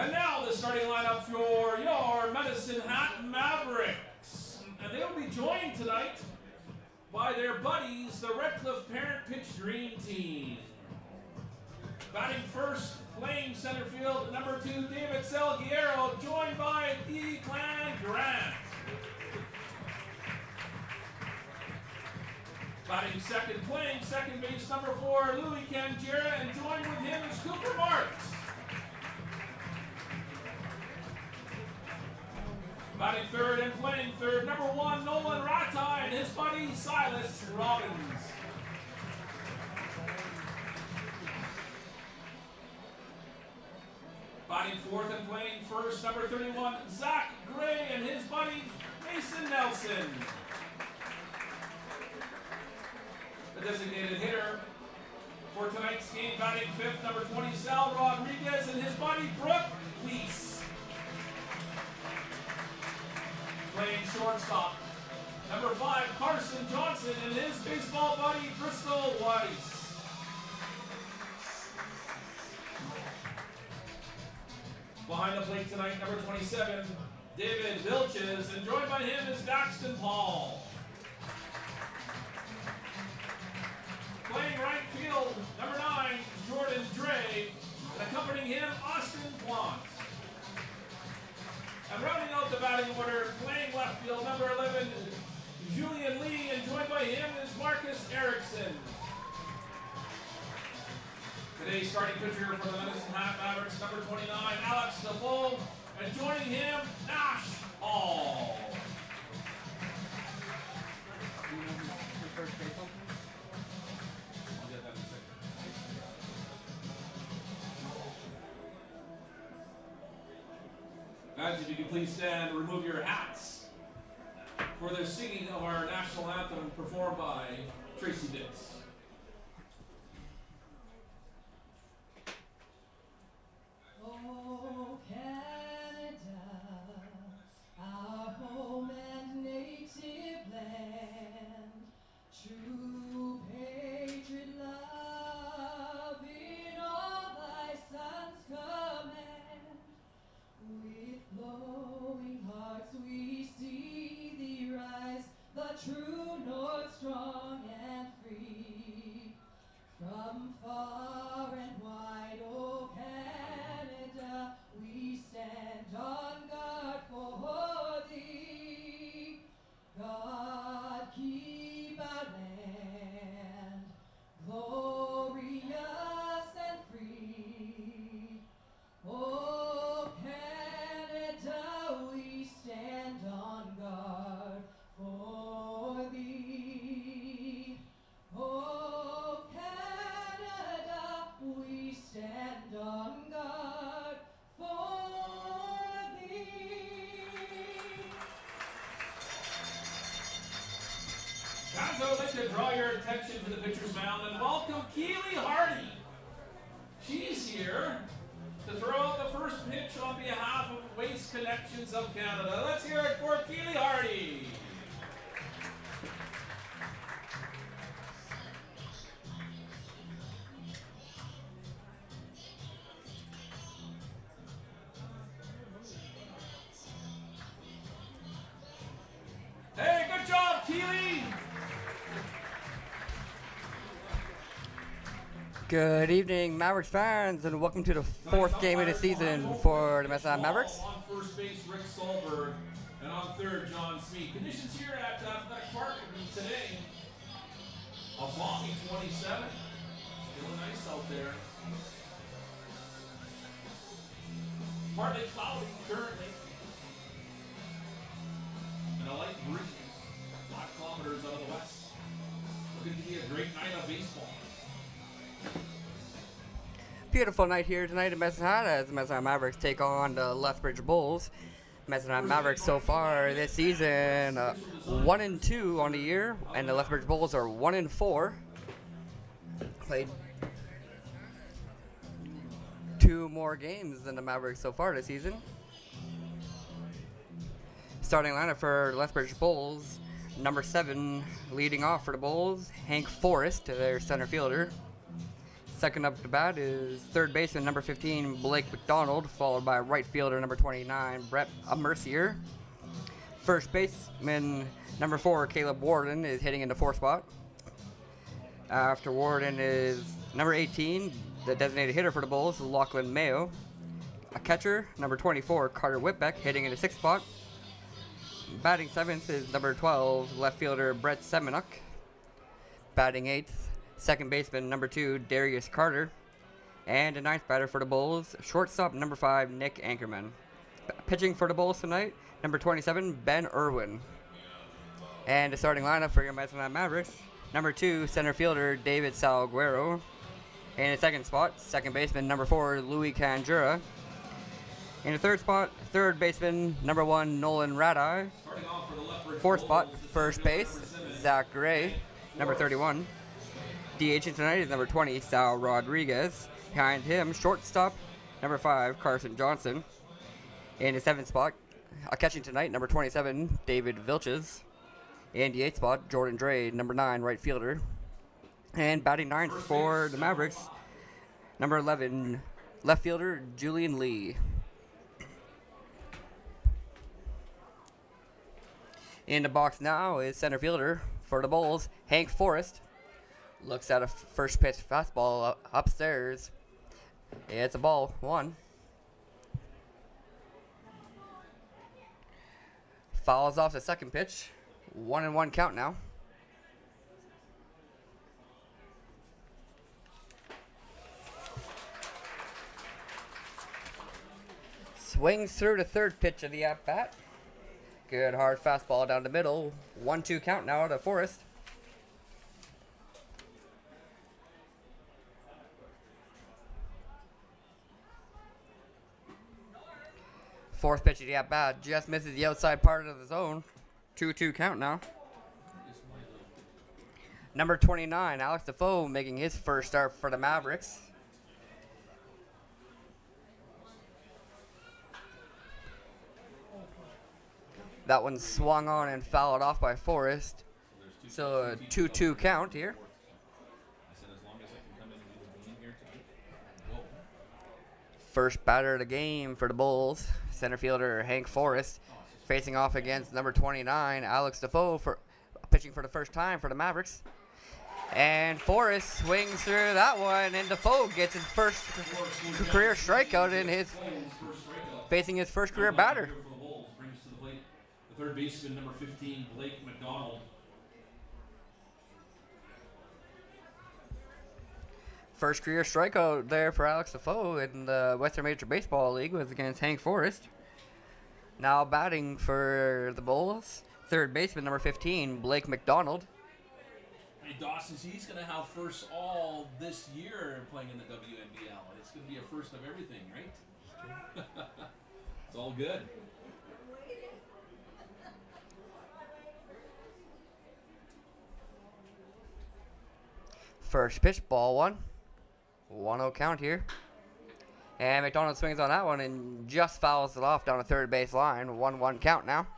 And now the starting lineup for your Medicine Hat Mavericks. And they'll be joined tonight by their buddies, the Redcliffe Parent Pitch Dream Team. Batting first, playing center field, number 2, David Salguero, joined by Declan Grant. Batting second, playing second base, number 4, Louis Canjera, and joined with him is Cooper Marks. Batting third and playing third, number 1, Nolan Ratai, and his buddy Silas Robbins. Batting fourth and playing first, number 31, Zach Gray, and his buddy Mason Nelson. The designated hitter for tonight's game, batting fifth, number 20, Sal Rodriguez, and his buddy Brooke Lease. Playing shortstop, number 5, Carson Johnson, and his baseball buddy Bristol Weiss. Behind the plate tonight, number 27, David Vilches, and joined by him is Daxton Paul. Playing right field, number 9, Jordan Dre, and accompanying him, Austin Plant. And rounding out the batting order, playing left field, number 11, Julian Lee, and joined by him is Marcus Erickson. Today's starting pitcher for the Medicine Hat Mavericks, number 29, Alex DeFoe, and joining him, Nash Hall. Guys, if you could please stand and remove your hats for the singing of our national anthem performed by Tracy Dix. Oh, Canada, our home and native land, true patriot love in all thy sons command. With glowing hearts we see thee rise, the true north strong and free. From far and wide, oh Canada, we stand on guard for thee. God keep our land glorious and free. Oh Canada, we stand on guard for thee. Oh Canada, we stand on guard for thee. Guys, I would like to draw your attention to the pitcher's mound and welcome Keely Hardy. She's here to throw out the first pitch on behalf of Waste Connections of Canada. Let's hear it for Keely Hardy. Hey, good job, Keely! Good evening, Mavericks fans, and welcome to the 4th game of the season for the Medicine Mavericks. On first base, Rick Solberg, and on third, John Smee. Conditions here at Athletic Park today, a balmy 27. Feeling nice out there. Partly cloudy currently. And a light breeze, 5 kilometers out of the west. Looking to be a great night of baseball. Beautiful night here tonight at Medicine Hat as the Medicine Mavericks take on the Lethbridge Bulls. Medicine Mavericks so far this season 1-2 on the year, and the Lethbridge Bulls are 1-4. Played 2 more games than the Mavericks so far this season. Starting lineup for Lethbridge Bulls, number 7 leading off for the Bulls, Hank Forrest, their center fielder. Second up to bat is third baseman number 15, Blake McDonald, followed by right fielder number 29, Brett Mercier. First baseman number 4, Caleb Warden, is hitting in the fourth spot. After Warden is number 18, the designated hitter for the Bulls, Lachlan Mayo. A catcher, number 24, Carter Whitbeck, hitting in the sixth spot. Batting seventh is number 12, left fielder Brett Semenuk. Batting eighth, second baseman number 2, Darius Carter. And a ninth batter for the Bulls, shortstop number 5, Nick Ankerman. Pitching for the Bulls tonight, number 27, Ben Irwin. And the starting lineup for your MHMavericks, number 2, center fielder David Salguero. In the second spot, second baseman number 4, Louis Canjura. In the third spot, third baseman number 1, Nolan Radai. Fourth spot, first base, Zach Gray, number 31. DH tonight is number 20, Sal Rodriguez. Behind him, shortstop, number 5, Carson Johnson. In the seventh spot, catching tonight, number 27, David Vilches. In the eighth spot, Jordan Dre, number 9, right fielder. And batting ninth for the Mavericks, number 11, left fielder, Julian Lee. In the box now is center fielder for the Bulls, Hank Forrest. Looks at a first pitch fastball upstairs. It's a ball, 1. Fouls off the second pitch. 1-1 count now. Swings through the third pitch of the at-bat. Good hard fastball down the middle. 1-2 count now to Forrest. Fourth pitch of the at-bat just misses the outside part of the zone. 2-2 count now. Number 29, Alex Defoe, making his first start for the Mavericks. That one swung on and fouled off by Forrest. So a 2-2 count here. First batter of the game for the Bulls, center fielder Hank Forrest, facing off against number 29, Alex Defoe, for pitching for the first time for the Mavericks. And Forrest swings through that one, and Defoe gets his first career strikeout in his facing his first career batter. Third baseman, number 15, Blake McDonald. First career strikeout there for Alex Defoe in the Western Major Baseball League was against Hank Forrest. Now batting for the Bulls, third baseman, number 15, Blake McDonald. Hey, Dawson, he's going to have first all this year playing in the WNBL. It's going to be a first of everything, right? It's all good. First pitch, ball 1. 1-0 count here. And McDonald swings on that one and just fouls it off down the third base line. 1-1 count now.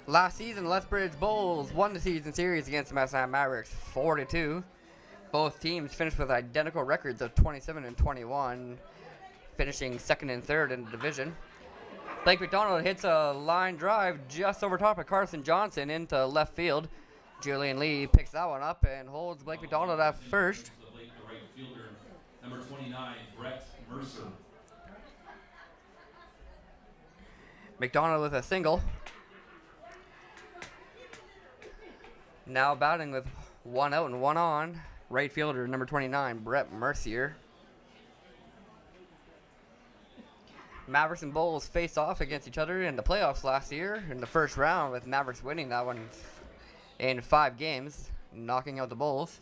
Last season, Lethbridge Bulls won the season series against the MHMavericks 4-2. Both teams finished with identical records of 27 and 21, finishing second and third in the division. Blake McDonald hits a line drive just over top of Carson Johnson into left field. Julian Lee picks that one up and holds Blake McDonald at first. The right fielder, number 29, Brett Mercer. McDonald with a single. Now batting with 1 out and 1 on, right fielder number 29, Brett Mercier. Mavericks and Bulls faced off against each other in the playoffs last year in the first round, with Mavericks winning that one in 5 games, knocking out the Bulls.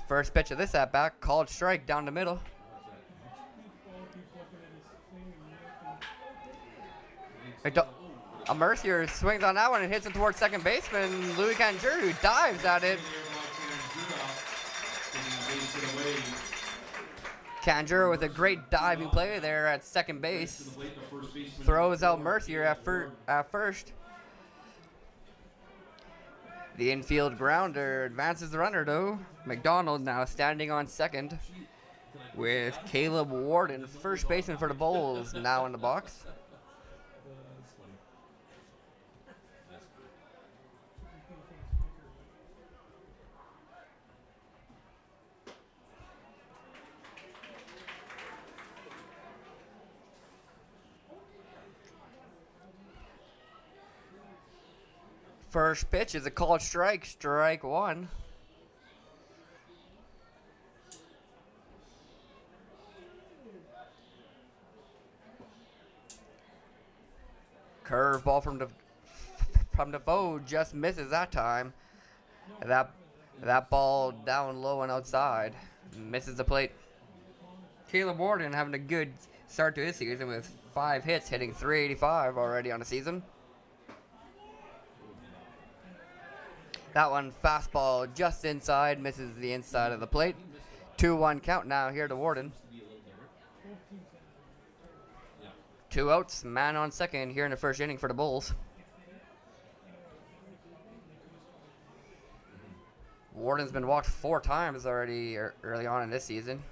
First pitch of this at-bat, called strike down the middle. Mercier swings on that one and hits it towards second baseman Louis Canjura, who dives at it. Kanjura with a great diving play there at second base. Throws out Mercier at first. The infield grounder advances the runner though. McDonald now standing on second with Caleb Warden, first baseman for the Bulls, now in the box. First pitch is a called strike, strike one. Curveball from Defoe just misses that time. That ball down low and outside. Misses the plate. Caleb Warden having a good start to his season with 5 hits, hitting .385 already on the season. That one, fastball just inside, misses the inside of the plate. 2-1 count now here to Warden. 2 outs, man on second here in the first inning for the Bulls. Warden's been walked 4 times already early on in this season.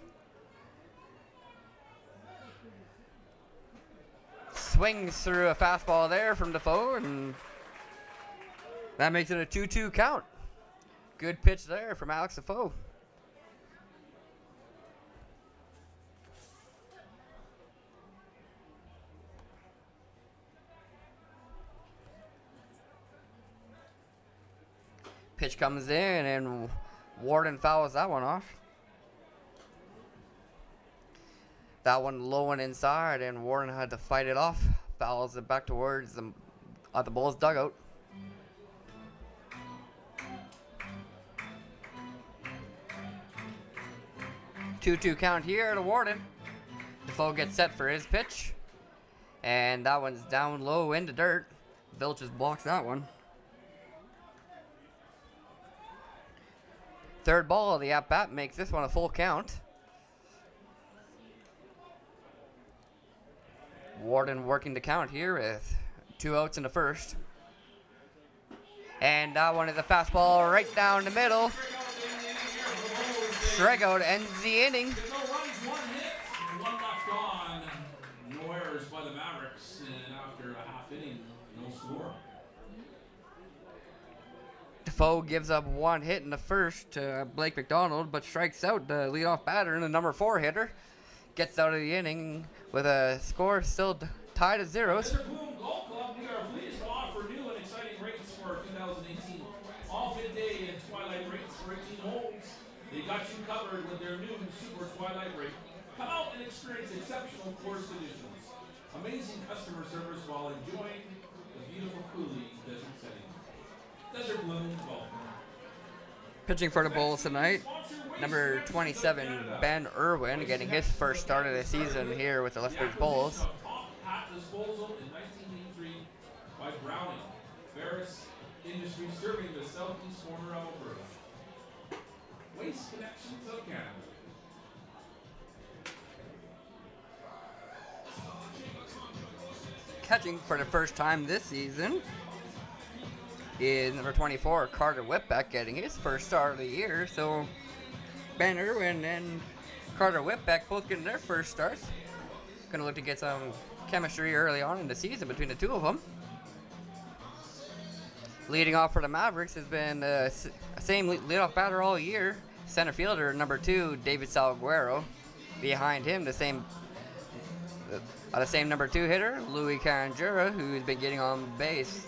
Swings through a fastball there from Defoe, and that makes it a 2-2 count. Good pitch there from Alex Defoe. Pitch comes in and Warden fouls that one off. That one low and inside, and Warden had to fight it off. Fouls it back towards the Bulls dugout. 2-2 count here to Warden. Defoe gets set for his pitch. And that one's down low into dirt. Vilches blocks that one. Third ball of the at-bat makes this one a full count. Warden working the count here with 2 outs in the first. And that one is a fastball right down the middle. Strikeout ends the inning. No runs, 1 hit, 1 left on. No errors by the Mavericks, and after a half inning, no score. Defoe gives up 1 hit in the first to Blake McDonald, but strikes out the leadoff batter and the number 4 hitter. Gets out of the inning with a score still tied at 0. Mr. Boom Golf Club, we are pleased to offer new and exciting rates for 2018. All midday and twilight rates for 18 holes. They got you covered with their new Super Twilight rate. Come out and experience exceptional course conditions. Amazing customer service while enjoying the beautiful Cooley desert setting. Desert Bloom Golf. Pitching for the Bulls tonight, number 27, Ben Irwin, getting his first start of the season here with the Lethbridge Bulls. Hat disposal in 1983 by Browning, Ferris Industries, serving the southeast corner of Alberta. Waste Connections of Canada. Catching for the first time this season is number 24, Carter Whitbeck, getting his first start of the year. So Ben Irwin and Carter Whitbeck both getting their first starts. Gonna look to get some chemistry early on in the season between the two of them. Leading off for the Mavericks has been the same leadoff batter all year. Center fielder, number 2, David Salguero. Behind him, the same number 2 hitter, Louis Kanjura, who's been getting on base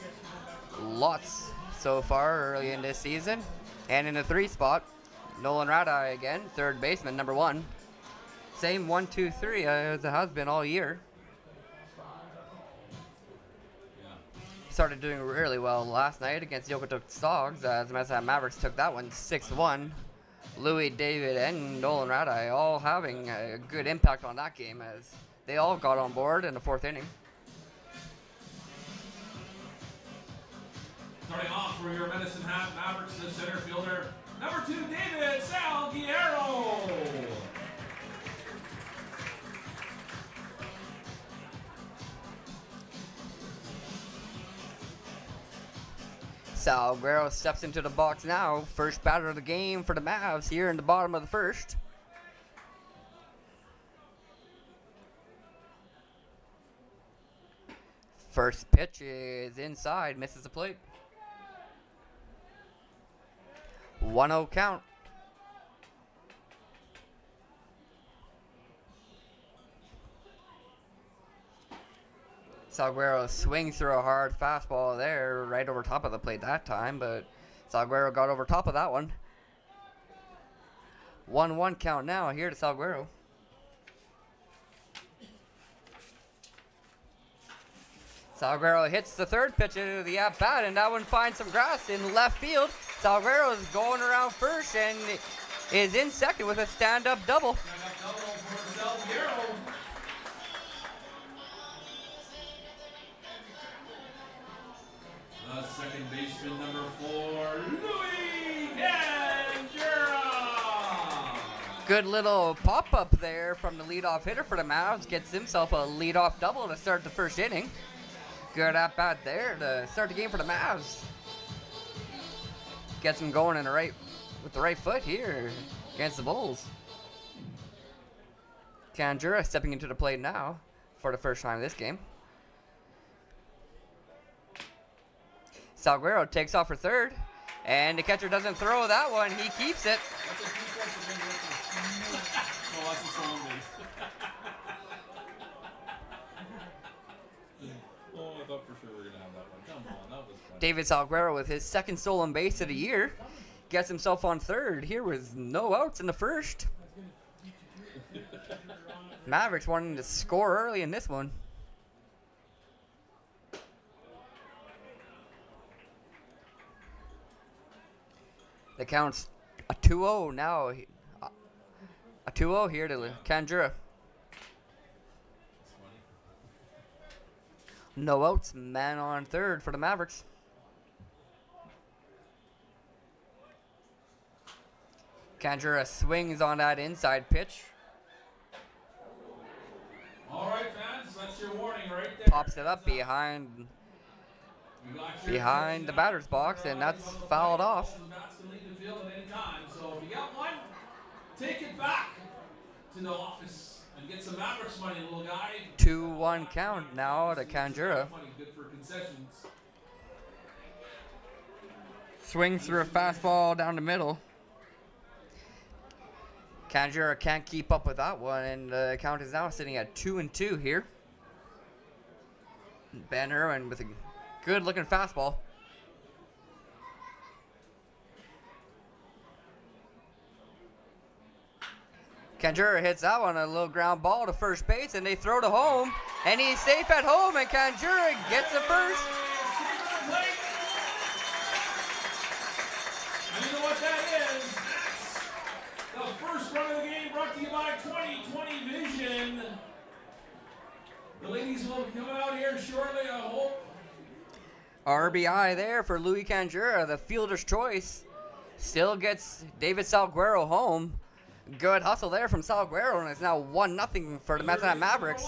lots so far early in this season. And in the 3 spot, Nolan Radai again, third baseman, number 1. Same 1-2-3 as it has been all year. Started doing really well last night against Yokotuk Sogs as the MHMavericks took that one 6-1. Louis, David, and Nolan Radai all having a good impact on that game as they all got on board in the 4th inning. Starting off for your Medicine Hat Mavericks, the center fielder, number 2, David Salguero. Salguero steps into the box now. First batter of the game for the Mavs here in the bottom of the first. First pitch is inside, misses the plate. 1-0 count. Salguero swings through a hard fastball there, right over top of the plate that time, but Salguero got over top of that one. 1-1 count now here to Salguero. Salguero hits the third pitch into the at-bat, and that one finds some grass in left field. Salguero is going around first and is in second with a stand-up double. Stand-up double for Salguero. The second baseman, number 4, Louis Candura. Good little pop-up there from the leadoff hitter for the Mavs. Gets himself a leadoff double to start the first inning. Good at-bat there to start the game for the Mavs. Gets him going in with the right foot here against the Bulls. Candura stepping into the plate now for the first time this game. Salguero takes off for third, and the catcher doesn't throw that one. He keeps it. That's a defensive win. Oh, that's a stolen base. Oh, I thought for sure we were going to have that one. Come on, that was fun. David Salguero with his second stolen base of the year. Gets himself on third here with no outs in the first. Mavericks wanting to score early in this one. The count's a 2-0 now. A 2-0 here to Candura. No outs, man on third for the Mavericks. Candura swings on that inside pitch. All right, fans, that's your warning right there. Pops it up behind the batter's box, and that's fouled off. So if you got one, take it back to the office and get some Mavericks money, little guy. 2-1 count now to Candura. Money good for concessions. Swings through a fastball down the middle. Candura can't keep up with that one, and the count is now sitting at 2-2 here. Ben Irwin with a good-looking fastball. Candura hits that one, a little ground ball to first base, and they throw to home, and he's safe at home, and Candura gets the first. And you know what that is? That's the first run of the game brought to you by 20/20 Vision. The ladies will come out here shortly, I hope. RBI there for Louis Candura, the fielder's choice. Still gets David Salguero home. Good hustle there from Salguero, and it's now 1-0 for the Hat Mavericks.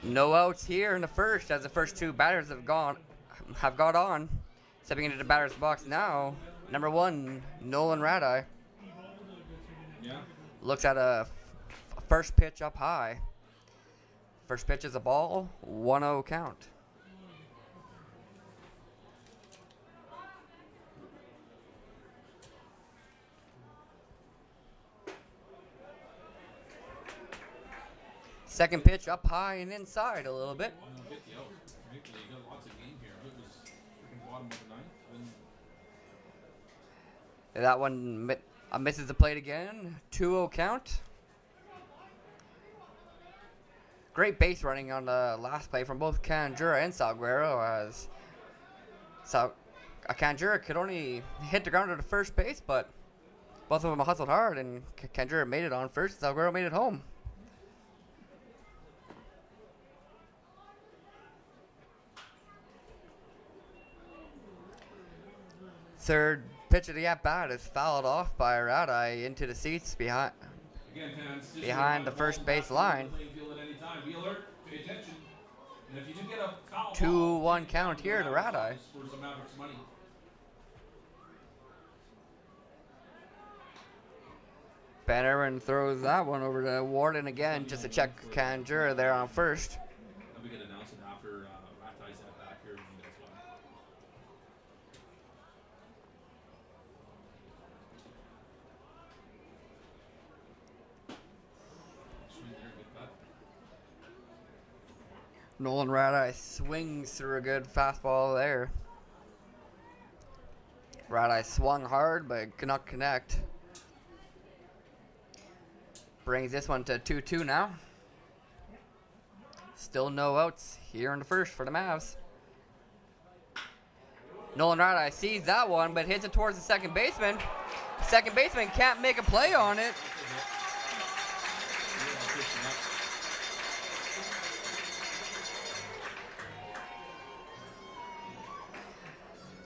No outs here in the first, as the first two batters have got on. Stepping into the batter's box now, number 1, Nolan Radai. Yeah. Looks at a first pitch up high. First pitch is a ball, 1-0 count. Second pitch up high and inside a little bit. Get the out. You got lots of game here. It was freaking bottom of the ninth. That one misses the plate again. 2-0 count. Great base running on the last play from both Candura and Salguero, as Candura could only hit the ground at the first base, but both of them hustled hard, and Candura made it on first. Salguero made it home. Third pitch of the at-bat is fouled off by Radai into the seats Again, fans, just behind the first base line. Be alert, pay attention. And if you do get a foul 2-1 count here to Rat-Eye. For some Mavericks money. Ben Irwin throws that one over to Warden again just to check Kanjura there on first. And we can announce it after Rat-Eye's at back here. Nolan Rat-Eye swings through a good fastball there. Rat-Eye swung hard but could not connect. Brings this one to 2-2 now. Still no outs here in the first for the Mavs. Nolan Rat-Eye sees that one but hits it towards the second baseman. Second baseman can't make a play on it.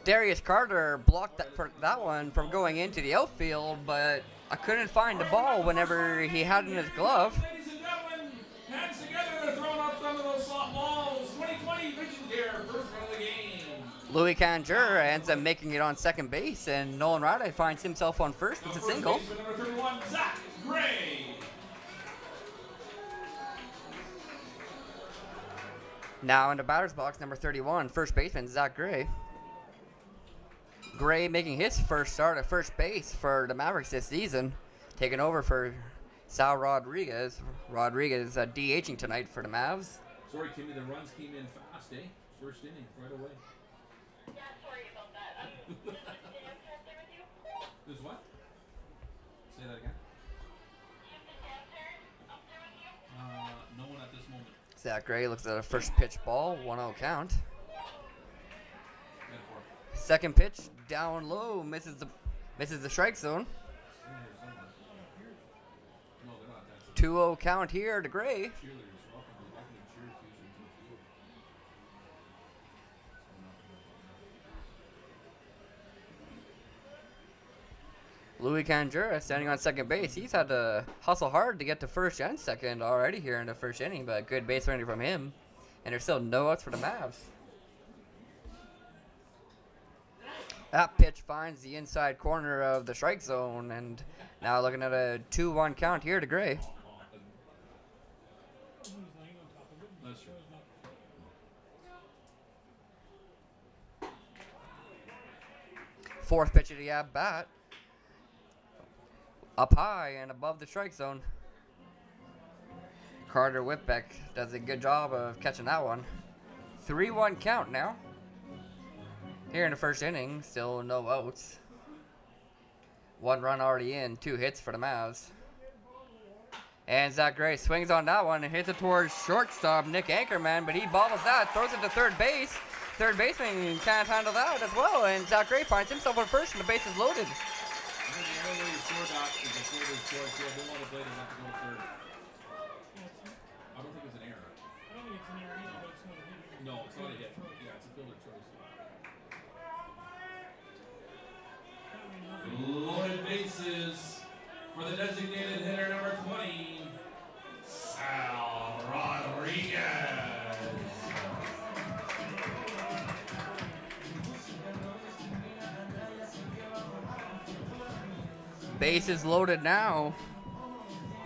Darius Carter blocked that one from going into the outfield, but I couldn't find the ball whenever he had it in his glove. Ladies and gentlemen, hands together to throw up some of those softballs. 2020 Vision Care, first run of the game. Louis Kanjura ends up making it on second base, and Nolan Rat-Eye finds himself on first with a single. Number 31, Zach Gray. Now in the batter's box, number 31, first baseman Zach Gray. Gray making his first start at first base for the Mavericks this season, taking over for Sal Rodriguez. Rodriguez DHing tonight for the Mavs. Sorry, Kimmy, the runs came in fast, eh? First inning, right away. Yeah, sorry about that. There's what? Say that again. No one at this moment. Zach Gray looks at a first pitch ball, 1-0 count. Second pitch, down low, misses the strike zone. 2-0 count here to Gray. Louis Kanjura standing on second base. He's had to hustle hard to get to first and second already here in the first inning, but good base running from him. And there's still no outs for the Mavs. That pitch finds the inside corner of the strike zone, and now looking at a 2-1 count here to Gray. Fourth pitch of the at-bat. Up high and above the strike zone. Carter Whitbeck does a good job of catching that one. 3-1 count now. Here in the first inning, still no outs. 1 run already in, 2 hits for the Mavs. And Zach Gray swings on that one and hits it towards shortstop Nick Anchorman, but he bobbles that, throws it to third base. Third baseman can't handle that as well, and Zach Gray finds himself on first and the base is loaded. I don't think it's an error. I don't think it's an error either, but it's not a hit. No, it's not a hit. Yeah, it's a fielder choice. Loaded bases for the designated hitter number 20, Sal Rodriguez. Bases loaded now.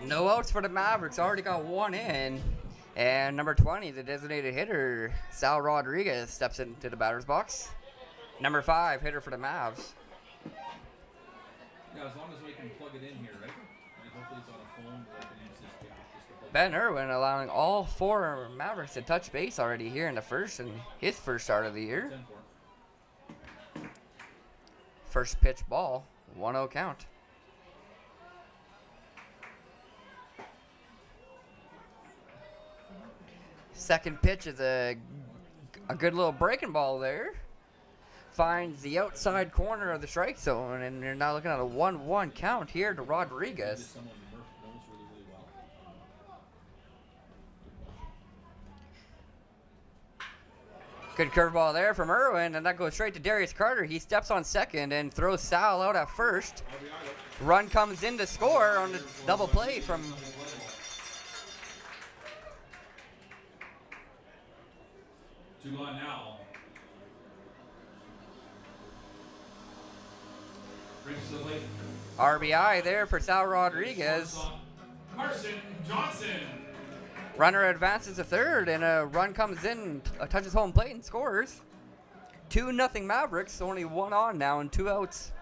No outs for the Mavericks. Already got 1 in. And number 20, the designated hitter, Sal Rodriguez, steps into the batter's box. Number 5, hitter for the Mavs. Yeah, as long as we can plug it in here, right? And hopefully it's on a phone. Or I can use this gap just to plug Ben Irwin allowing all 4 Mavericks to touch base already here in the first and his first start of the year. 10-4. First pitch ball, 1-0 count. Second pitch is a good little breaking ball there. Finds the outside corner of the strike zone, and you're now looking at a 1-1 count here to Rodriguez. Someone Murph knows really, really well. Good curveball there from Irwin, and that goes straight to Darius Carter. He steps on second and throws Sal out at first. Run comes in to score on the double play from... Two gone now. Brings to the plate. RBI there for Sal Rodriguez. Carson Johnson. Runner advances to third, and a run comes in, touches home plate and scores. 2-0 Mavericks, only one on now and 2 outs.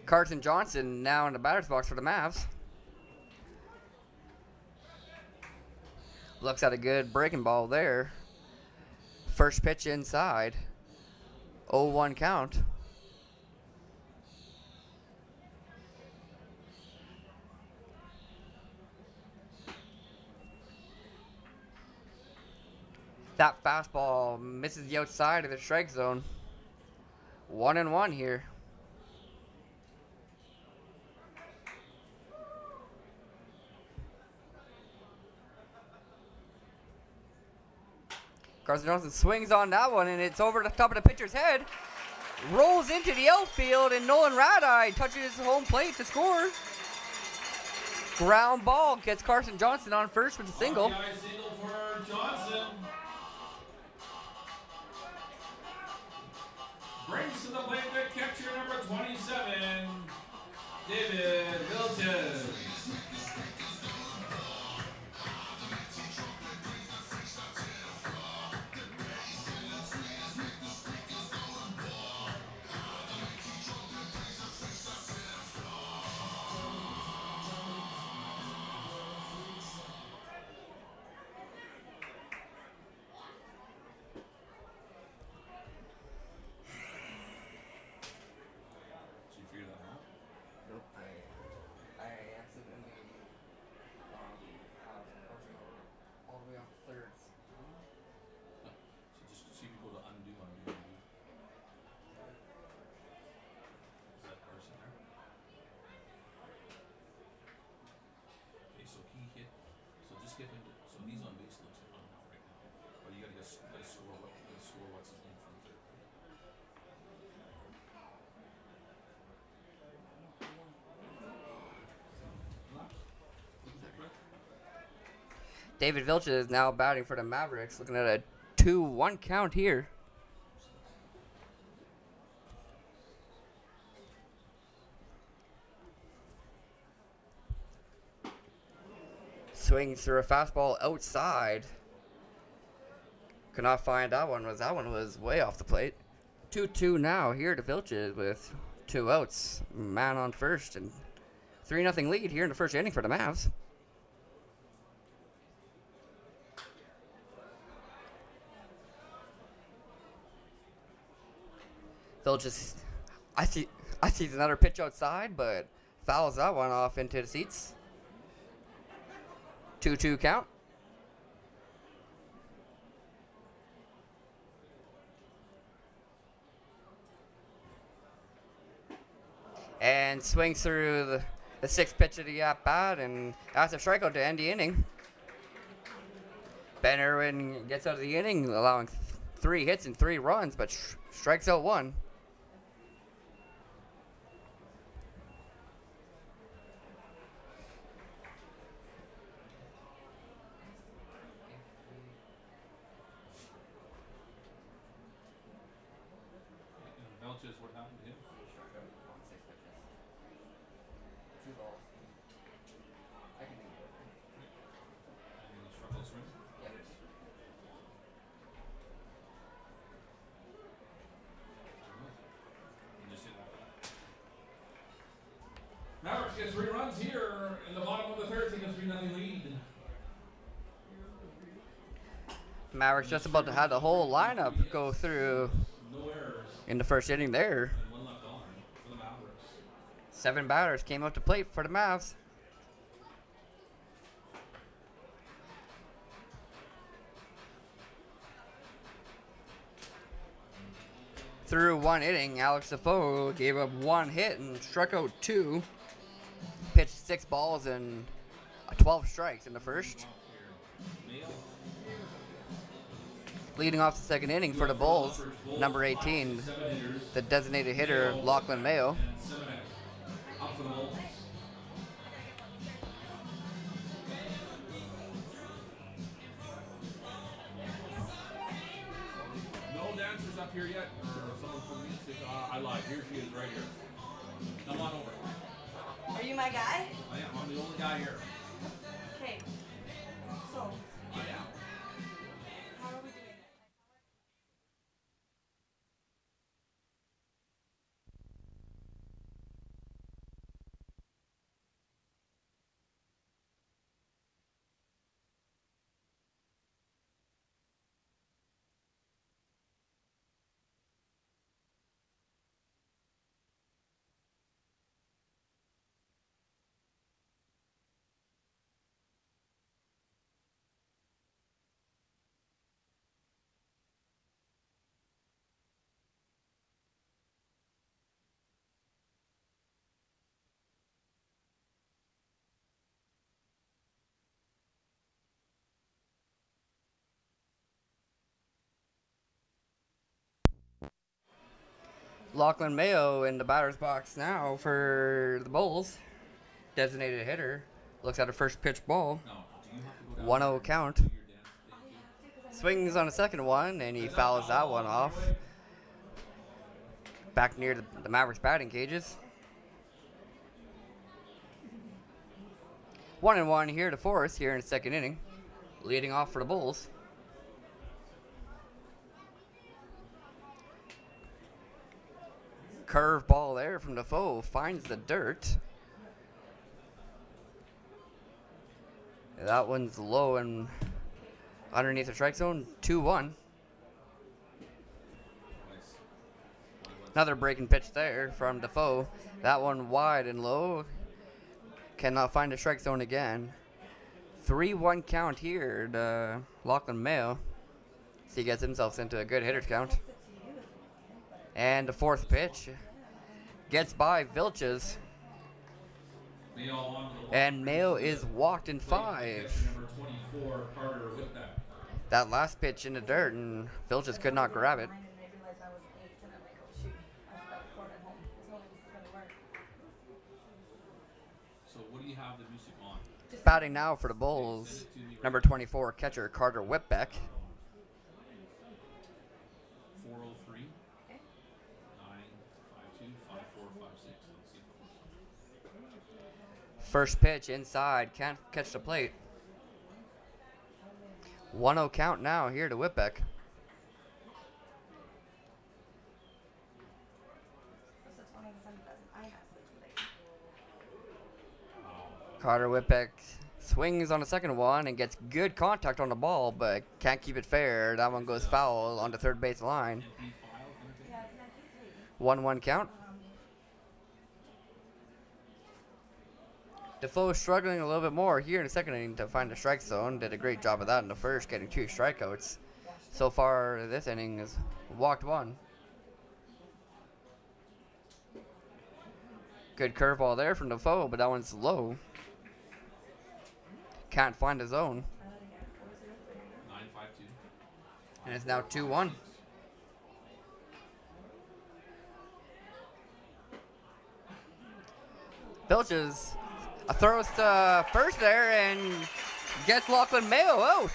Carson Johnson now in the batter's box for the Mavs. Looks at a good breaking ball there. First pitch inside. 0-1 count. That fastball misses the outside of the strike zone. 1-1 here. Carson Johnson swings on that one, and it's over the top of the pitcher's head. Rolls into the outfield, and Nolan Radeye touches home plate to score. Ground ball gets Carson Johnson on first with a single. RBI single for Johnson. Brings to the plate the catcher number 27, David Vilches. David Vilches is now batting for the Mavericks, looking at a 2-1 count here. Swings through a fastball outside. Could not find that one. That one was way off the plate. 2-2 now here to Vilches with 2 outs. Man on first, and 3-0 lead here in the first inning for the Mavs. Vilches, I see another pitch outside, but fouls that one off into the seats. 2-2 count. And swings through the 6th pitch of the at-bat, and that's a strikeout to end the inning. Ben Irwin gets out of the inning, allowing 3 hits and 3 runs, but strikes out 1. What happened to him? Mavericks get 3 runs here in the bottom of the 3rd, taking a 3-0 lead. Mavericks just about to have the whole lineup go through in the first inning there. And 1 left on for the Mavericks. 7 batters came up to plate for the Mavs. Through 1 inning, Alex Defoe gave up 1 hit and struck out 2. Pitched 6 balls and 12 strikes in the first. Mayo. Leading off the second inning for the Bulls, number 18, 7 hitters. the designated hitter, Lachlan Mayo. And 7 up for the Bulls. No dancers up here yet. Or someone from music. I lied. Here she is, right here. Come on over. Are you my guy? I am. I'm the only guy here. Okay. So, I am. how are we doing it? Lachlan Mayo in the batter's box now for the Bulls. Designated hitter. Looks at a first pitch ball. No. Do you have to go down 1-0 count. to your dance? Swings on the second one, and he fouls that one off. Back near the Mavericks batting cages. 1-1 here to Forrest here in the second inning. Leading off for the Bulls. Curve ball there from Defoe, finds the dirt. That one's low and underneath the strike zone, 2-1. Another breaking pitch there from Defoe. That one wide and low. Cannot find the strike zone again. 3-1 count here to Lachlan Mayo. So he gets himself into a good hitter's count. And the fourth pitch gets by Vilches. And Mayo is walked in 5. Number 24, Carter Whitbeck. That last pitch in the dirt, and Vilches could not grab it. So what do you have the music on? Batting now for the Bulls, number 24, catcher Carter Whitbeck. 403 952 5456. Let's see if it works. First pitch inside, can't catch the plate. 1-0 count now here to Whitbeck. Carter Whitbeck swings on the second one and gets good contact on the ball, but can't keep it fair. That one goes foul on the third base line. 1-1 count. Defoe struggling a little bit more here in the second inning to find the strike zone. Did a great job of that in the first, getting 2 strikeouts. So far, this inning is walked 1. Good curveball there from Defoe, but that one's low. Can't find his zone. 952. And it's now 2-1. Vilches throws to first there and gets Lachlan Mayo out.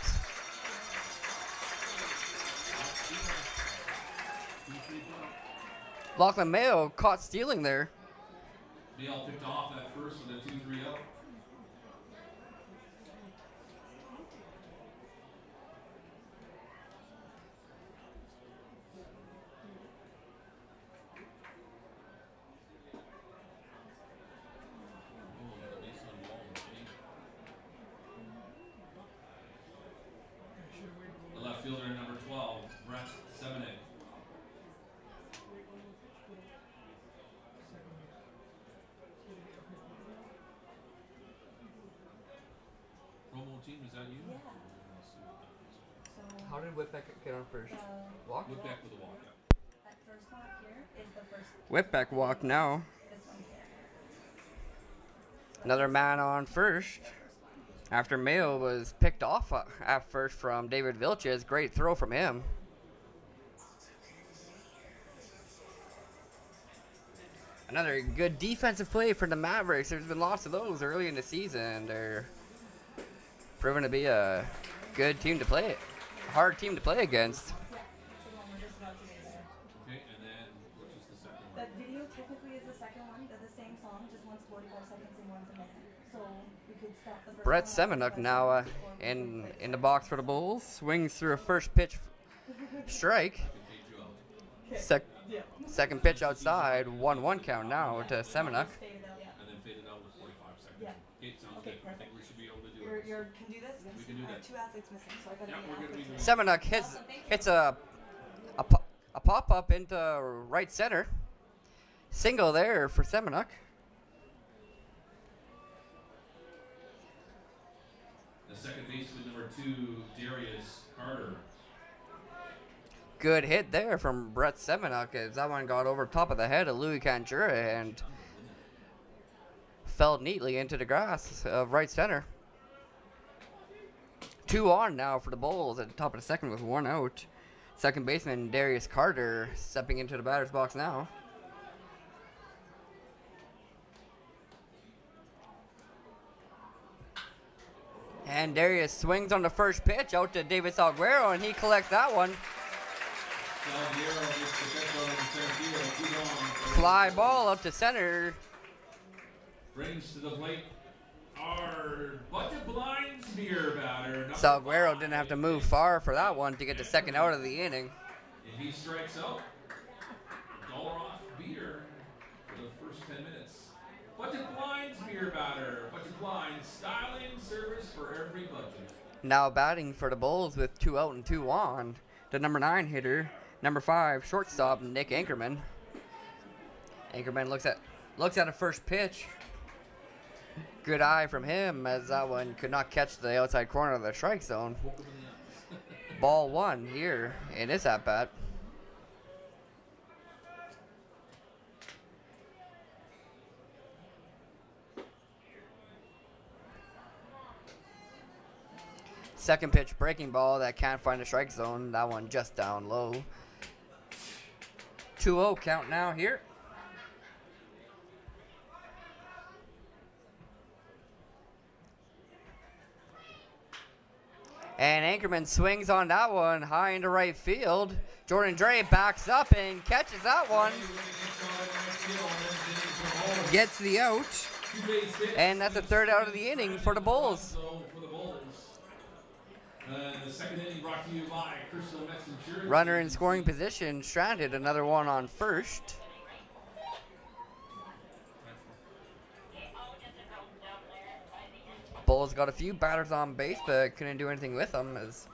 Lachlan Mayo caught stealing there. They all picked off that first with a 2-3 out. The left fielder, number 12, Brett Semenik. Promo team, is that you? Yeah. How did Whitbeck get on first? Walk? Whitbeck with a walk. That first one here is the first. Whitbeck walk now. This one here. Another man on first. After Mayo was picked off at first from David Vilches. Great throw from him. Another good defensive play for the Mavericks. There's been lots of those early in the season. They're proven to be a good team to play, a hard team to play against. Yeah, that's the one we're just about to get there. Okay, and then which is the second one? That video technically is the second one. They're the same song, just one's 45 seconds and one's a minute. So we could stop the first Brett one. Semenuk now in the box for the Bulls. Swings through a first pitch strike. Second pitch outside. 1-1 count now to Semenuk. Faded out, yeah. And then faded out with 45 seconds. Yeah. Okay, sounds Okay, good. I think perfect. we should be able to do You're, it. can do this? We can do I have that. 2 athletes missing, so I gotta Yeah, be we're an gonna be athlete doing Semenuk hits a pop up into right center. Single there for Semenuk. The second baseman, number 2, Darius Carter. Good hit there from Brett Semenuk as that one got over top of the head of Louis Cantura and fell neatly into the grass of right center. 2 on now for the Bulls at the top of the second with 1 out. Second baseman Darius Carter stepping into the batter's box now. And Darius swings on the first pitch out to David Salguero, and he collects that one. Fly ball up to center. Brings to the plate our Budget Blinds beer batter. Salguero didn't have to move far for that one to get the second out of the inning. If he strikes out, $1 off beer for the first 10 minutes. Budget Blinds beer batter. Budget Blinds, styling service for every budget. Now batting for the Bulls with 2 out and 2 on. The number 9 hitter, number 5 shortstop Nick Anchorman. Anchorman looks at a first pitch. Good eye from him as that one could not catch the outside corner of the strike zone. Ball 1 here in this at bat. Second pitch breaking ball that can't find the strike zone. That one just down low. 2-0 count now here. And Anchorman swings on that one high into right field. Jordan Dre backs up and catches that one. Gets the out. And that's the third out of the inning for the Bulls. The second inning brought to you by Crystal Mets Insurance. Runner in scoring position, stranded, another one on first. Bulls got a few batters on base, but couldn't do anything with them as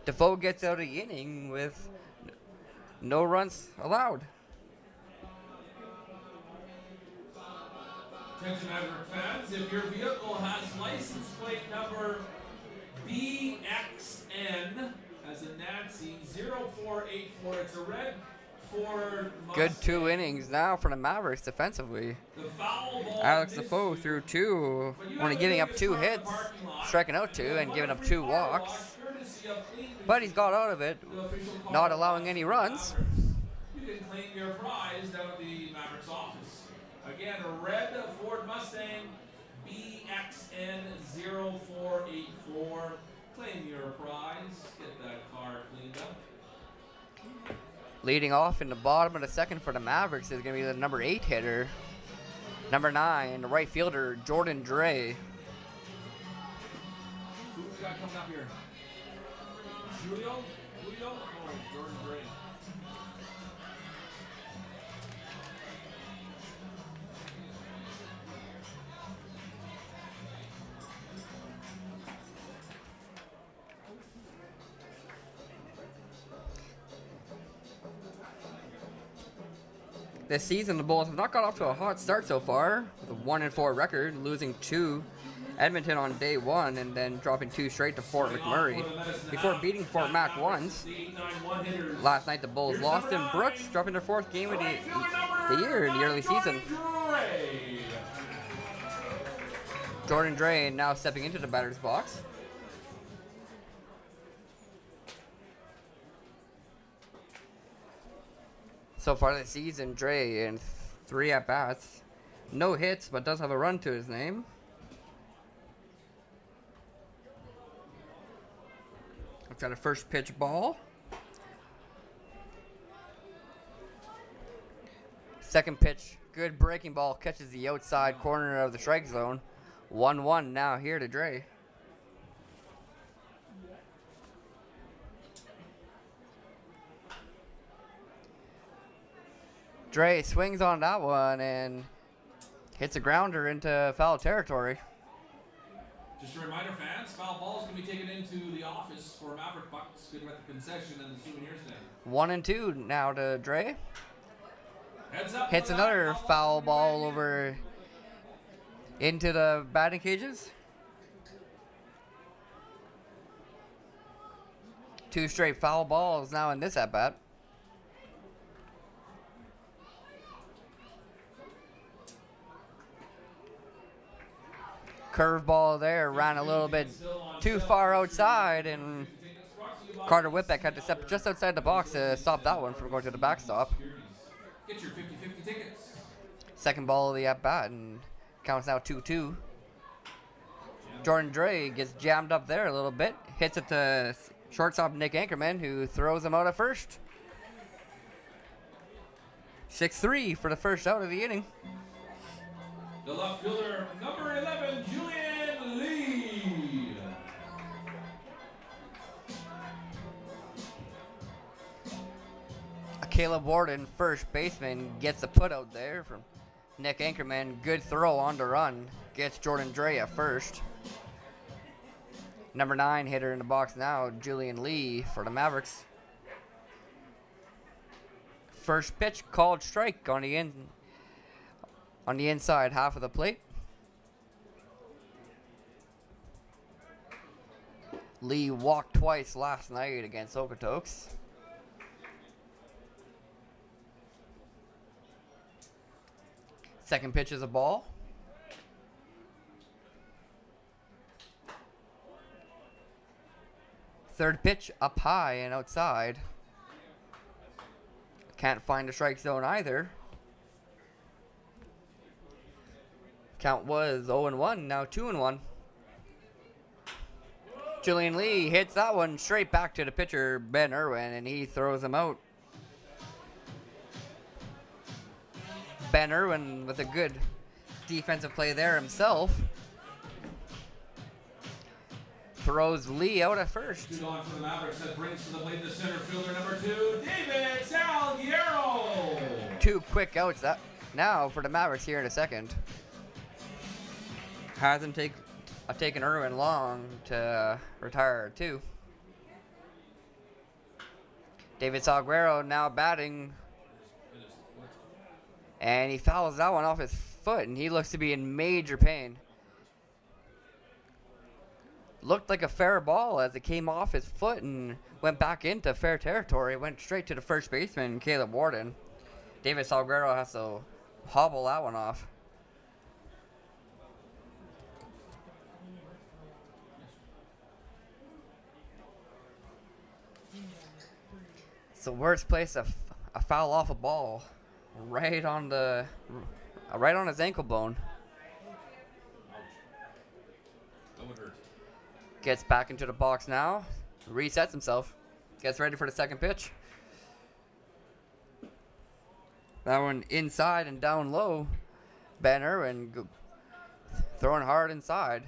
Defoe gets out of the inning with no runs allowed. Attention Maverick fans, if your vehicle has license plate number BXN as in Nancy 0484, it's a red Ford Mustang. Good 2 innings now for the Mavericks defensively. The foul ball Alex Defoe threw 2, only giving up 2 hits, striking out 2, and giving up 2 walks. But he's got out of it, not allowing any runs. You can claim your prize down at the Mavericks office. Again, a red Ford Mustang BXN 0484. Claim your prize. Get that car cleaned up. Leading off in the bottom of the second for the Mavericks is going to be the number 8 hitter. Number 9, the right fielder, Jordan Dre. Who we got coming up here? Julio? Oh, Jordan Gray. This season, the Bulls have not got off to a hot start so far, with a 1-4 record, losing 2 Edmonton on day 1 and then dropping 2 straight to Fort McMurray before beating Fort Mac once. Last night, the Bulls lost in Brooks, dropping their 4th game of the year in the early season. Jordan Dre now stepping into the batter's box. So far this season, Dre in 3 at-bats. No hits, but does have a run to his name. Looks at a first pitch ball. Second pitch, good breaking ball, catches the outside corner of the strike zone. 1-1 now here to Dre. Dre swings on that one and hits a grounder into foul territory. Just a reminder, fans, foul balls can be taken into the office for Maverick bucks. Good at the concession and the souvenir stand. 1-2 now to Dre. Heads up. Hits another foul ball over into the batting cages. 2 straight foul balls now in this at-bat. Curveball there, ran a little bit too far outside, and Carter Whitbeck had to step just outside the box to stop that one from going to the backstop. Get your 50-50 tickets. Second ball of the at-bat, and counts now 2-2. Jordan Dre gets jammed up there a little bit, hits it to shortstop Nick Anchorman, who throws him out at first. 6-3 for the first out of the inning. The left fielder, number 11, Julian Lee. Caleb Warden, first baseman, gets the put out there from Nick Anchorman. Good throw on the run. Gets Jordan Dre at first. Number 9 hitter in the box now, Julian Lee for the Mavericks. First pitch called strike on the inside half of the plate. Lee walked twice last night against Okotoks. Second pitch is a ball. Third pitch up high and outside. Can't find the strike zone either. Count was 0-1, now 2-1. Julian Lee hits that one straight back to the pitcher, Ben Irwin, and he throws him out. Ben Irwin with a good defensive play there himself. Throws Lee out at first. 2 on for the Mavericks. That brings to the plate the center fielder, number 2, David Salguero. 2 quick outs that now for the Mavericks here in a second. Hasn't taken Irwin long to retire too. David Salguero now batting. And he fouls that one off his foot, and he looks to be in major pain. Looked like a fair ball as it came off his foot and went back into fair territory. Went straight to the first baseman, Caleb Warden. David Salguero has to hobble that one off. It's the worst place to foul off a ball. Right on his ankle bone. That would hurt. Gets back into the box now. Resets himself. Gets ready for the second pitch. That one inside and down low. Ben Irwin throwing hard inside.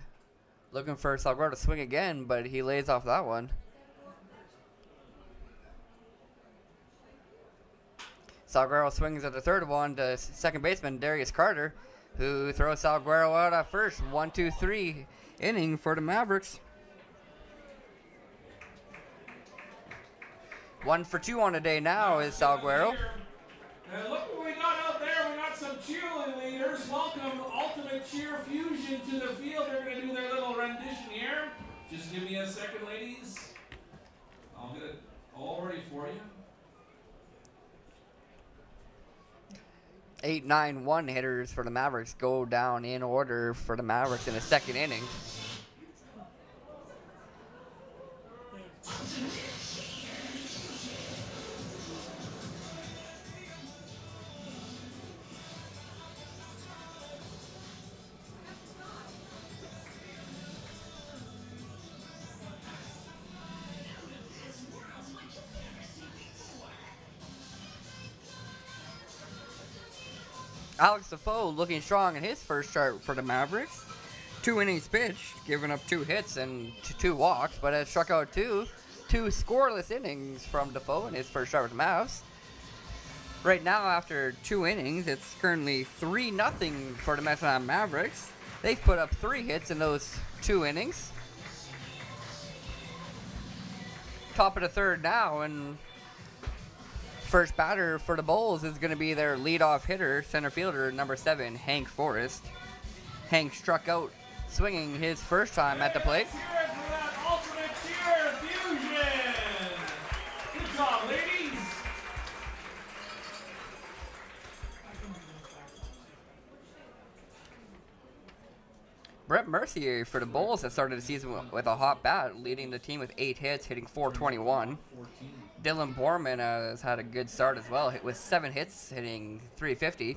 Looking for Salguero to swing again, but he lays off that one. Salguero swings at the third one to second baseman Darius Carter, who throws Salguero out at first. 1-2-3 inning for the Mavericks. 1 for 2 on the day now is Salguero. And look what we got out there. We got some cheerleaders. Welcome Ultimate Cheer Fusion to the field. They're going to do their little rendition here. Just give me a second, ladies. I'll get it all ready for you. 8, 9, 1 hitters for the Mavericks go down in order for the Mavericks in the second inning. Alex Defoe looking strong in his first start for the Mavericks. 2 innings pitched, giving up 2 hits and 2 walks, but has struck out 2. 2 scoreless innings from Defoe in his first start with the Mavs. Right now, after 2 innings, it's currently 3-0 for the MHMavericks. They've put up 3 hits in those 2 innings. Top of the third now, and first batter for the Bulls is going to be their leadoff hitter, center fielder, number 7, Hank Forrest. Hank struck out swinging his first time at the plate. Cheers for that alternate cheer fusion. Good job, ladies. Brett Mercier for the Bulls has started the season with a hot bat, leading the team with 8 hits, hitting .421. Dylan Borman has had a good start as well, with 7 hits, hitting .350. What do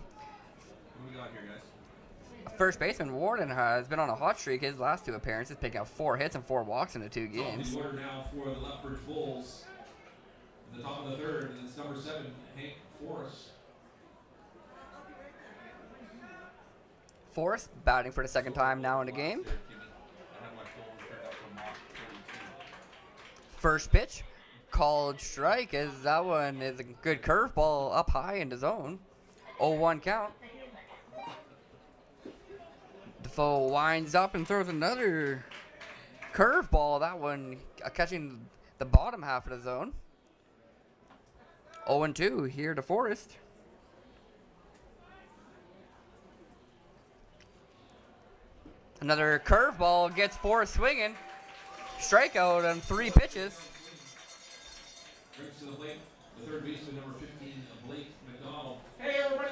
we got here, guys? First baseman Warden has been on a hot streak his last 2 appearances, picking up 4 hits and 4 walks in the 2 games. The order now for the Lethbridge Bulls. At the top of the third, and it's number 7, Hank Forrest. Forrest batting for the second time now in the game. First pitch, called strike, as that one is a good curveball up high in the zone. 0-1 count. Defoe winds up and throws another curveball. That one catching the bottom half of the zone. 0-2 here to Forrest. Another curveball gets Forrest swinging. Strikeout on 3 pitches. Brings to the plate the third baseman, number 15, Blake McDonald. Hey, everybody,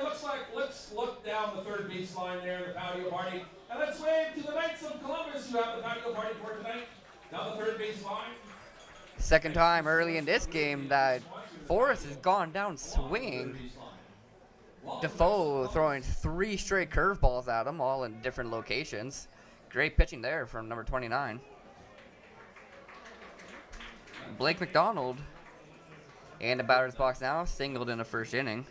let's look down the third baseline there in the patio party. And let's wave to the Knights of Columbus who have the patio party for tonight. Down the third baseline. Second time early in this game that Forrest has gone down swinging. Defoe throwing 3 straight curveballs at him, all in different locations. Great pitching there from number 29. Blake McDonald in the batter's box now, singled in the first inning.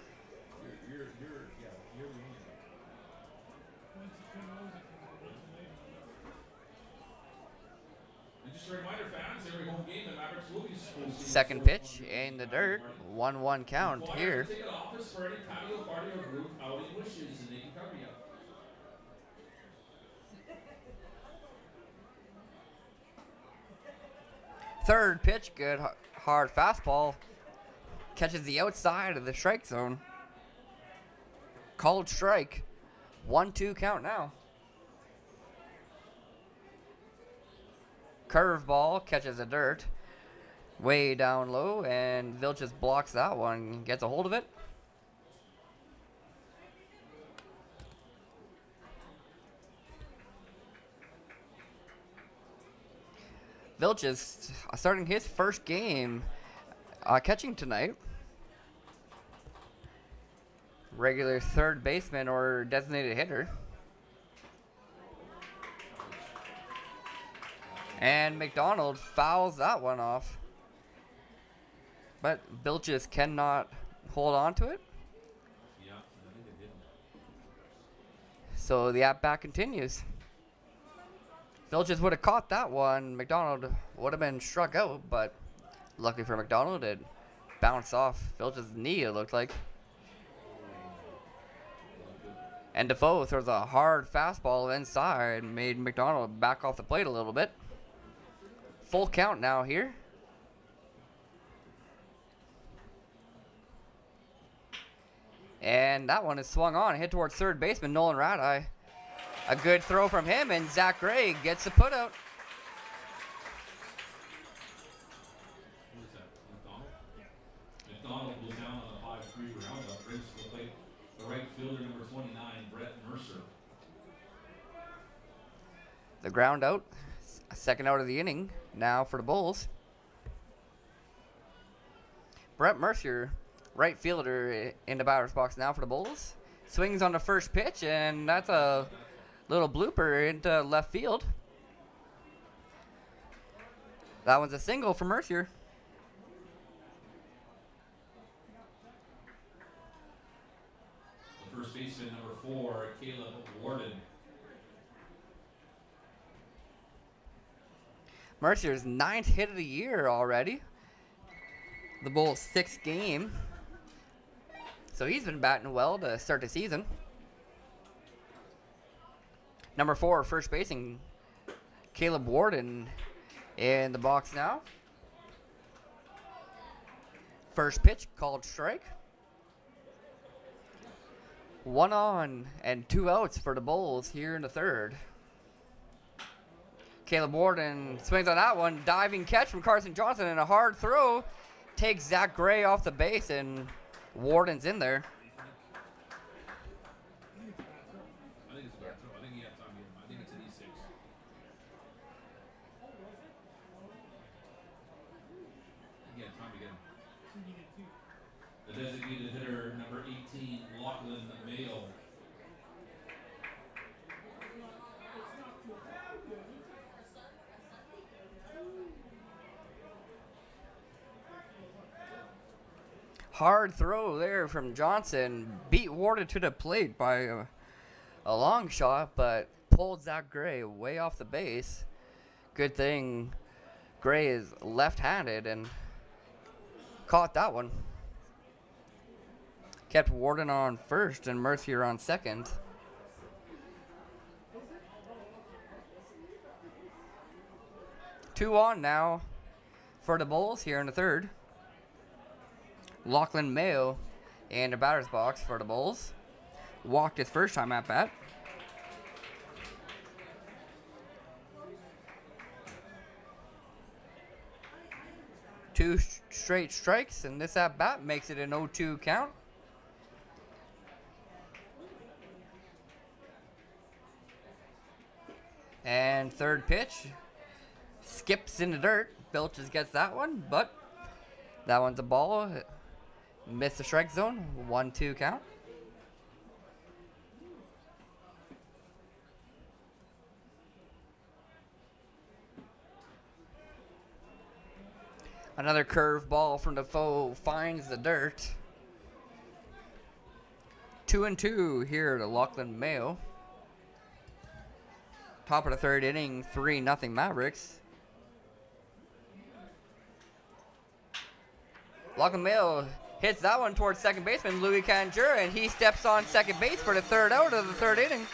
And just a reminder, fans, every home game the Mavericks will be hosting. Second pitch in the dirt, 1-1 count here. Ticket office for any patio party or group outing wishes, and they can cover you. Third pitch, good hard fastball. Catches the outside of the strike zone. Called strike. 1-2 count now. Curveball catches the dirt. Way down low, and Vilches blocks that one. Gets a hold of it. Vilches starting his first game catching tonight. Regular third baseman or designated hitter. And McDonald fouls that one off. But Vilches cannot hold on to it. Yeah, I think it did. So the at-bat continues. Vilches would have caught that one. McDonald would have been struck out, but luckily for McDonald, it bounced off Vilches' knee, it looked like. And Defoe throws a hard fastball inside, made McDonald back off the plate a little bit. Full count now here. And that one is swung on, hit towards third baseman Nolan Radai. A good throw from him, and Zach Gray gets the putout. Who is that? McDonald? McDonald goes down on a 5-3 roundup, brings to the plate the right fielder, The ground out. Second out of the inning now for the Bulls. Brett Mercier, right fielder in the batter's box now for the Bulls. Swings on the first pitch, and that's a little blooper into left field. That one's a single for Mercier. First baseman number 4, Caleb Warden. Mercier's 9th hit of the year already. The Bulls' 6th game. So he's been batting well to start the season. Number 4, first baseman Caleb Warden in the box now. First pitch called strike. 1 on and 2 outs for the Bulls here in the third. Caleb Warden swings on that one. Diving catch from Carson Johnson and a hard throw. Takes Zach Gray off the base, and Warden's in there. I think it's a bad throw. I think he had time to get him. I think it's an E6. He had time to get him. The designated hitter, number 18, Lachlan Mayo. Hard throw there from Johnson. Beat Warden to the plate by a long shot, but pulled Zach Gray way off the base. Good thing Gray is left-handed and caught that one. Kept Warden on first and Mercier on second. Two on now for the Bulls here in the third. Lachlan Mayo in the batter's box for the Bulls. Walked his first time at bat. Two straight strikes, and this at bat makes it an 0-2 count. And third pitch skips in the dirt. Filches gets that one, but that one's a ball. Missed the strike zone. 1-2 count. Another curve ball from Defoe finds the dirt. 2-2 here to Lachlan Mayo. Top of the third inning, 3-0 Mavericks. Lachlan Mayo hits that one towards second baseman Louis Canjura, and he steps on second base for the third out of the third inning.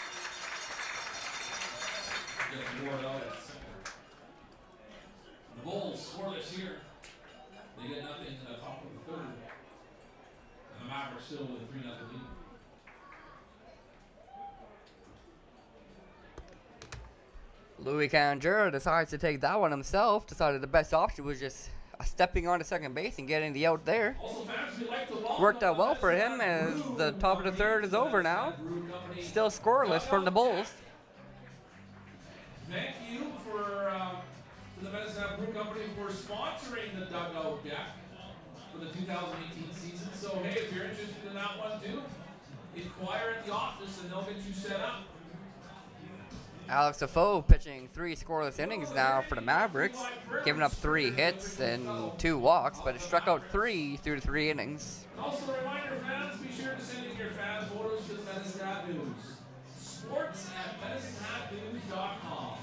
The Bulls scoreless here. They get nothing in the top of the third. And the Mavericks still with a 3-0 lead. Louis Canjura decides to take that one himself. Decided the best option was just stepping onto second base and getting the out there. Worked out well for him as the top of the third is over now. Still scoreless from the Bulls. Thank you to the Medicine Hat Brew Company for sponsoring the dugout deck for the 2018 season. So hey, if you're interested in that one too, inquire at the office and they'll get you set up. Alex Defoe pitching 3 scoreless innings now for the Mavericks, giving up 3 hits and 2 walks, but it struck out 3 through 3 innings. Also a reminder, fans, be sure to send in your fan photos to the Medicine Hat News. Sports at MedicineHatNews.com.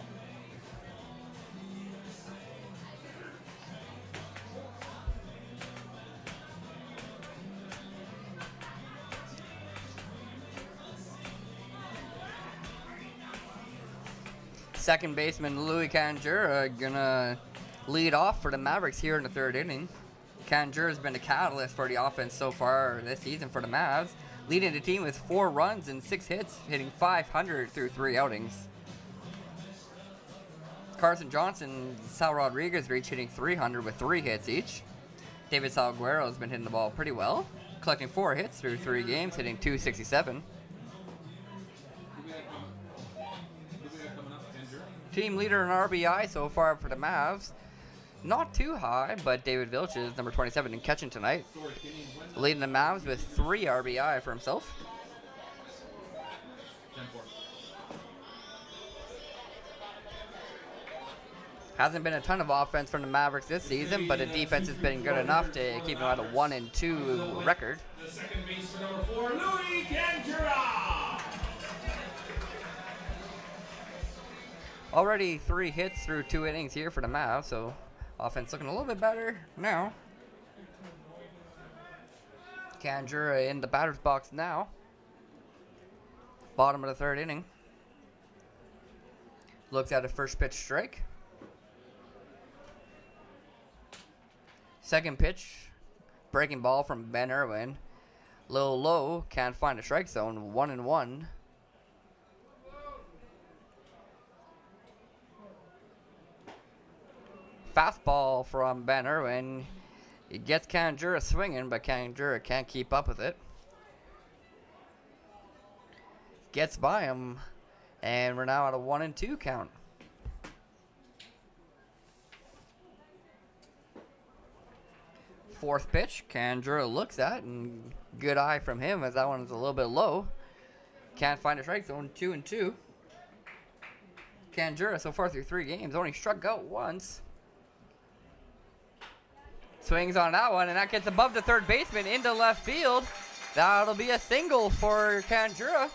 Second baseman Louis Canjura gonna lead off for the Mavericks here in the third inning. Canjura has been a catalyst for the offense so far this season for the Mavs, leading the team with 4 runs and 6 hits, hitting .500 through 3 outings. Carson Johnson and Sal Rodriguez reach hitting .300 with 3 hits each. David Salguero has been hitting the ball pretty well, collecting 4 hits through 3 games, hitting .267. Team leader in RBI so far for the Mavs. Not too high, but David Vilch is number 27 in catching tonight. Leading the Mavs with 3 RBI for himself. Hasn't been a ton of offense from the Mavericks this season, but the defense has been good enough to keep them at a 1-2 record. The second baseman, number 4, Louis Cantura. Already 3 hits through 2 innings here for the Mavs, so offense looking a little bit better now. Canjura in the batter's box now. Bottom of the 3rd inning. Looks at a first pitch strike. Second pitch, breaking ball from Ben Irwin. Little low, can't find a strike zone, 1-1. Fastball from Ben Irwin. It gets Canjura swinging, but Canjura can't keep up with it. Gets by him, and we're now at a 1-2 count. Fourth pitch, Canjura looks at, and good eye from him as that one's a little bit low. Can't find a strike zone, 2-2. Canjura so far through 3 games only struck out once. Swings on that one, and that gets above the 3rd baseman into left field. That'll be a single for Canjura.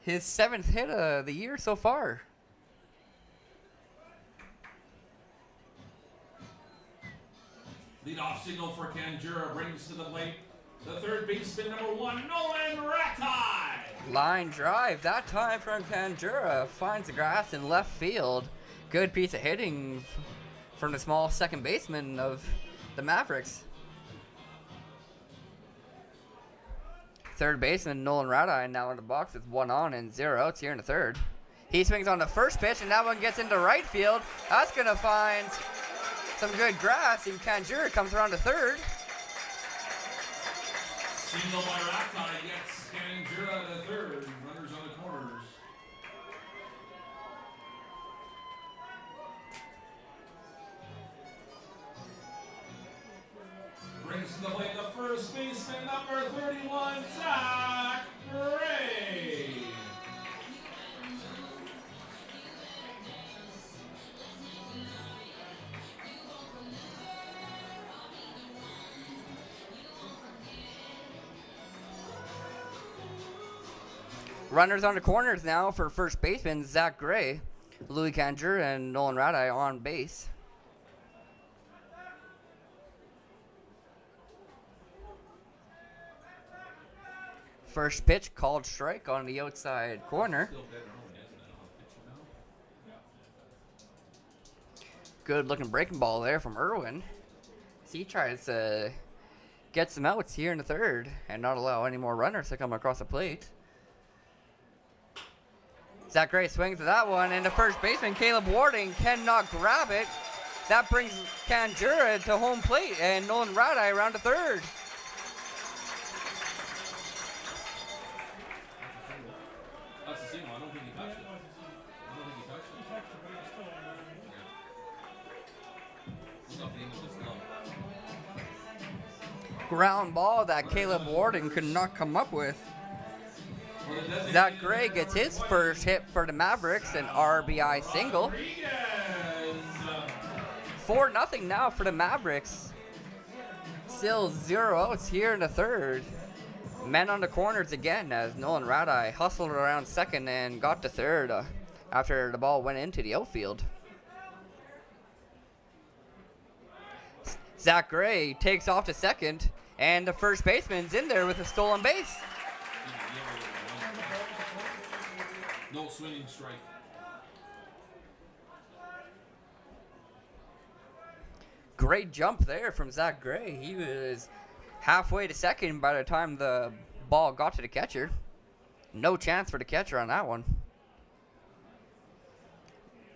His 7th hit of the year so far. Leadoff single for Canjura brings to the plate the 3rd baseman, number 1, Nolan Ratai. Line drive, that time from Canjura. Finds the grass in left field. Good piece of hitting from the small second baseman of the Mavericks. 3rd baseman Nolan Ratai now in the box with 1 on and 0 outs here in the 3rd. He swings on the first pitch, and that one gets into right field. That's going to find some good grass, and Canjura comes around to 3rd. Single by Ratai gets Canjura to 3rd. Runners on the corners. Brings to the plate the 1st baseman, number 31, Zach Gray. Runners on the corners now for first baseman Zach Gray. Louis Canjura and Nolan Ratai on base. First pitch called strike on the outside corner. Good looking breaking ball there from Irwin. So he tries to get some outs here in the 3rd and not allow any more runners to come across the plate. Zach Gray swings at that one, and the first baseman, Caleb Warding, cannot grab it. That brings Canjura to home plate, and Nolan Ratai around to 3rd. That's a single. I don't think he touched it. I don't think he touched it. Nothing with this glove. Ground ball that Caleb Warding could not come up with. Zach Gray gets his first hit for the Mavericks, an RBI single. 4-0 now for the Mavericks. Still 0 outs here in the 3rd. Men on the corners again as Nolan Ratai hustled around 2nd and got to 3rd after the ball went into the outfield. Zach Gray takes off to 2nd, and the first baseman's in there with a stolen base. No swinging strike. Great jump there from Zach Gray. He was halfway to 2nd by the time the ball got to the catcher. No chance for the catcher on that one.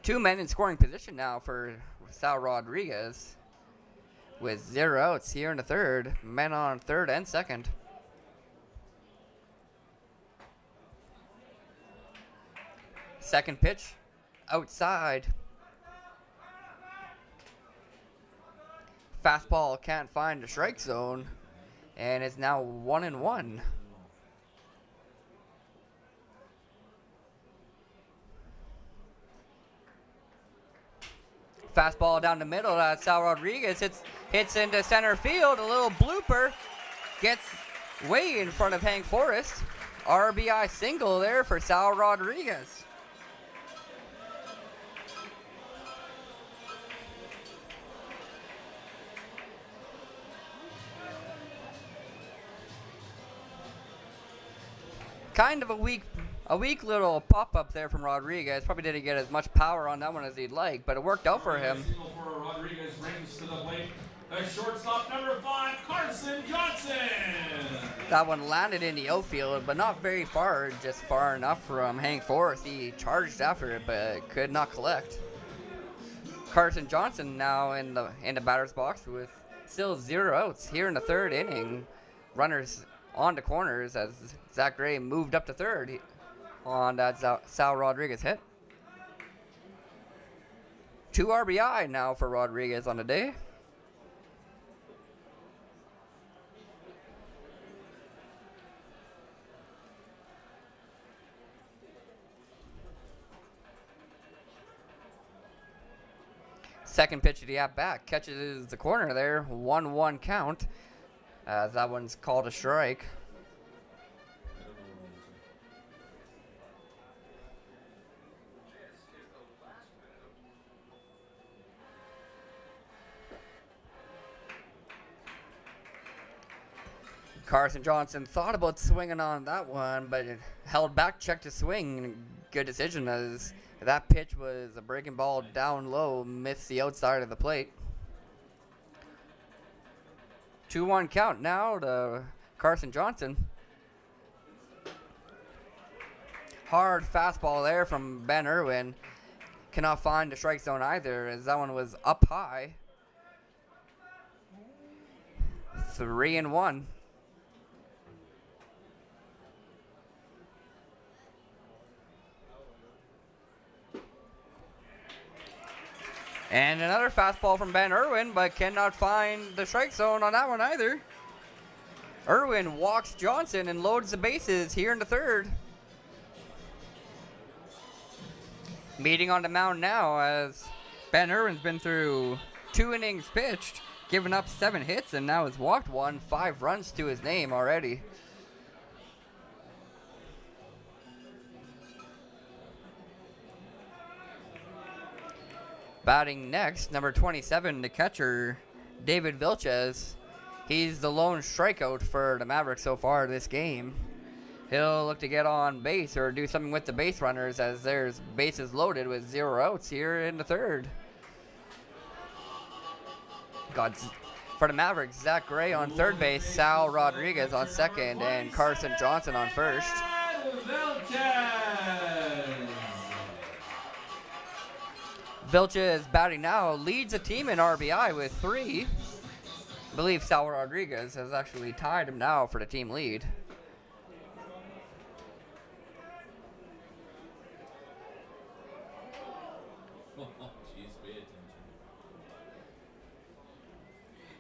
2 men in scoring position now for Sal Rodriguez with 0 outs here in the 3rd. Men on 3rd and 2nd. Second pitch, outside. Fastball can't find the strike zone, and it's now 1-1. Fastball down the middle. Sal Rodriguez hits into center field. A little blooper. Gets way in front of Hank Forrest. RBI single there for Sal Rodriguez. Kind of a weak little pop-up there from Rodriguez. Probably didn't get as much power on that one as he'd like, but it worked out for him. For Rodriguez brings to the plate the shortstop number 5, Carson Johnson. That one landed in the outfield, but not very far, just far enough from Hank Forrest. He charged after it, but could not collect. Carson Johnson now in the batter's box with still 0 outs here in the third inning. Runners on the corners as Zach Gray moved up to third on that Sal Rodriguez hit. 2 RBI now for Rodriguez on the day. Second pitch of the at-bat catches the corner there. 1-1 count. As that one's called a strike. Carson Johnson thought about swinging on that one, but it held back, checked to swing. Good decision as that pitch was a breaking ball down low, missed the outside of the plate. 2-1 count now to Carson Johnson. Hard fastball there from Ben Irwin. Cannot find the strike zone either as that one was up high. 3-1. And another fastball from Ben Irwin, but cannot find the strike zone on that one either. Irwin walks Johnson and loads the bases here in the third. Meeting on the mound now as Ben Irwin's been through 2 innings pitched, given up 7 hits, and now has walked 1, 5 runs to his name already. Batting next, number 27, the catcher, David Vilches. He's the lone strikeout for the Mavericks so far this game. He'll look to get on base or do something with the base runners as there's bases loaded with 0 outs here in the third. For the Mavericks, Zach Gray on third base, Sal Rodriguez on second, and Carson Johnson on first. Vilches batting now, leads the team in RBI with 3. I believe Sal Rodriguez has actually tied him now for the team lead.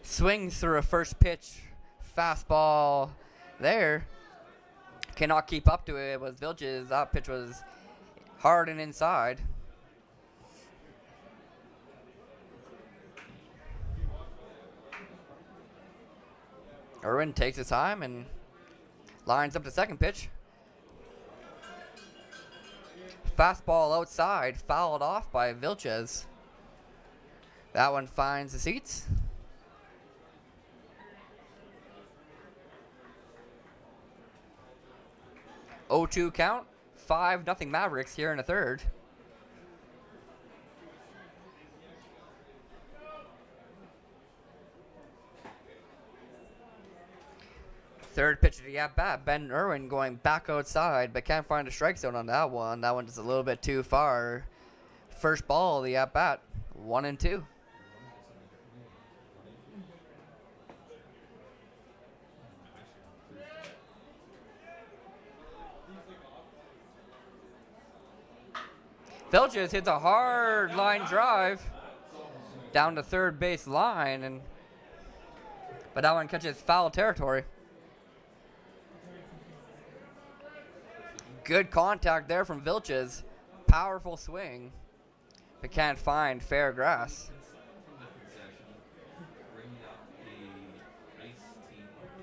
Swings through a first pitch fastball there. Cannot keep up to it. It was Vilches. That pitch was hard and inside. Irwin takes his time and lines up the second pitch. Fastball outside, fouled off by Vilches. That one finds the seats. (0-2) count, 5-0 Mavericks here in the third. Third pitch of the at-bat, Ben Irwin going back outside, but can't find a strike zone on that one. That one just a little bit too far. First ball of the at-bat, 1-2. Filches hits a hard line drive down to third base line, but that one catches foul territory. Good contact there from Vilches. Powerful swing, but can't find fair grass.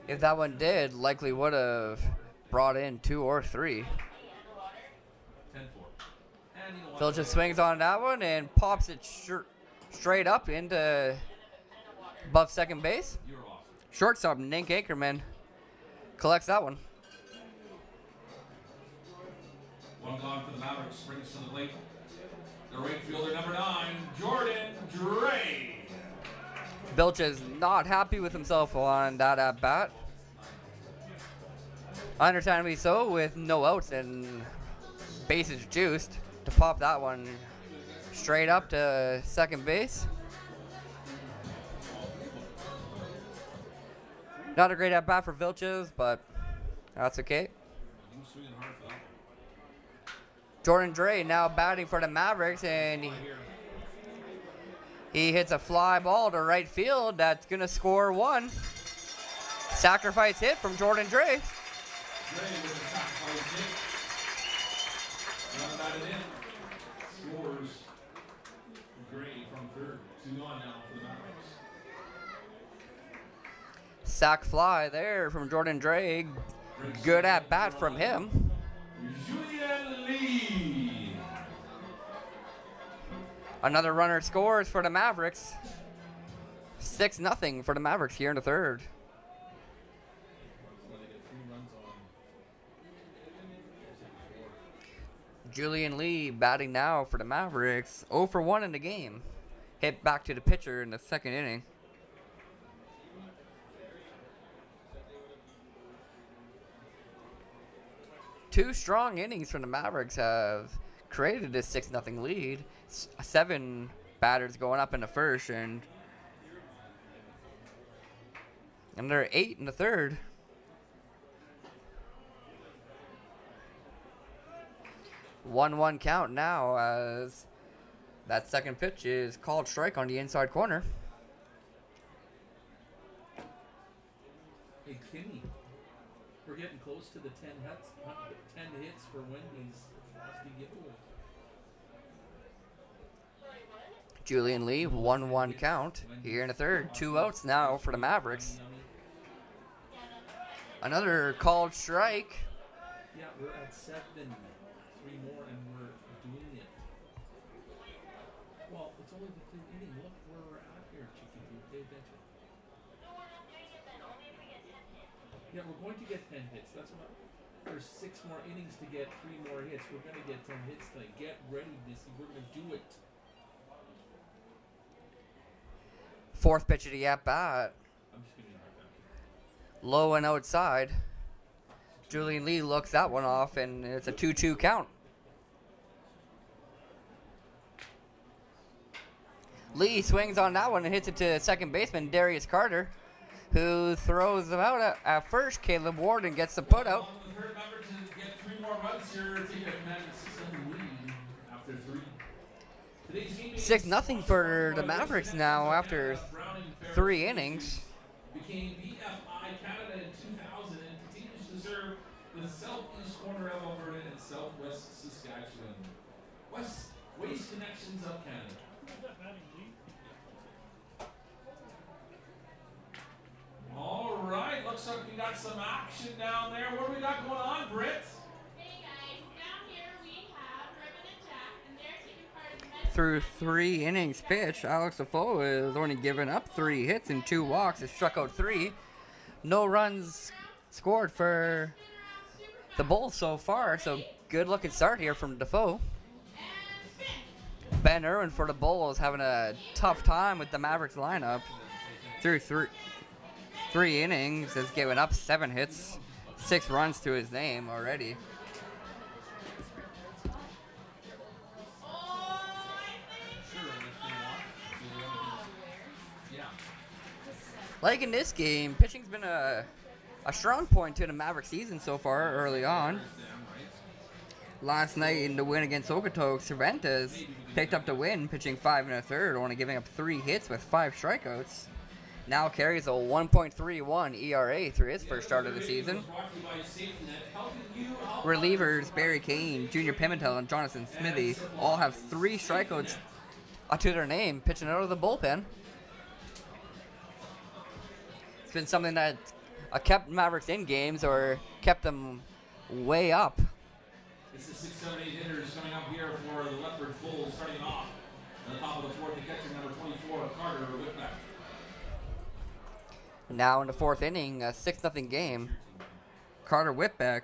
If that one did, likely would have brought in 2 or 3. Vilches swings on that one and pops it straight up into above second base. Shortstop Nick Ankerman collects that one. One gone for the Mavericks. Springs to the plate. The right fielder, number 9, Jordan Dre. Vilches not happy with himself on that at bat. Understandably so, with no outs and bases juiced, to pop that one straight up to second base. Not a great at bat for Vilches, but that's okay. Jordan Dre now batting for the Mavericks, and he hits a fly ball to right field that's going to score 1. Sacrifice hit from Jordan Dre. Scores Gray from third. 2 on now for the Mavericks. Sac fly there from Jordan Dre. Good at bat from him. Julian Lee. Another runner scores for the Mavericks. 6-0 for the Mavericks here in the third. Julian Lee batting now for the Mavericks. 0 for 1 in the game. Hit back to the pitcher in the second inning. Two strong innings from the Mavericks have created this 6-0 lead. 7 batters going up in the first, and they're 8 in the third. One count now as that second pitch is called strike on the inside corner. Hey, Kimmy, we're getting close to the 10 hits for Wendy's Frosty giveaway. Julian Lee, 1-1 count here in the third. 2 outs now for the Mavericks. Another called strike. Yeah, we're at 7. 3 more and we're doing it. Well, it's only the 3rd inning. Look where we're at here, Chicky. Pay attention. No, we're not doing it then. Only if we get 10 hits. Yeah, we're going to get 10 hits. That's what there's 6 more innings to get 3 more hits. We're going to get 10 hits tonight. Get ready, Missy. We're going to do it. Fourth pitch of the at bat. I'm just giving you a hard time. Low and outside. Julian Lee looks that one off, and it's a 2-2 count. Lee swings on that one and hits it to second baseman Darius Carter, who throws them out at first. Caleb Warden gets the put out. The third member to get 3 more runs here. Take a commanding 6-0 lead after 3. 6-0 for the Mavericks now after 3 innings. Became BFI Canada in 2000 and continues to serve the southeast corner of Alberta and southwest Saskatchewan. Waste Connections of Canada. All right, looks like we got some action down there. What do we got going on, Britt? Hey guys, down here we have Ribbon and Jack, and they're taking part in the Medicine Through 3 innings pitched, Alex Defoe has only given up 3 hits and 2 walks. Has struck out 3. No runs scored for the Bulls so far, so good looking start here from Defoe. Ben Irwin for the Bulls having a tough time with the Mavericks lineup. Through 3 innings has given up 7 hits, 6 runs to his name already. Like in this game, pitching's been a strong point to the Mavericks season so far early on. Last night in the win against Okotoks, Cervantes picked up the win, pitching 5 1/3, only giving up 3 hits with 5 strikeouts. Now carries a 1.31 ERA through his first start of the season. Relievers Barry Kane, Junior Pimentel, and Jonathan Smithy all have 3 strikeouts to their name, pitching out of the bullpen. It's been something that kept Mavericks in games or kept them way up. It's the 6, 7, 8 hitters coming up here for the Lethbridge Bulls, starting off at the top of the 4th, the catcher number 24, Carter Whitbeck. Now in the 4th inning, a 6-0 game. Carter Whitbeck,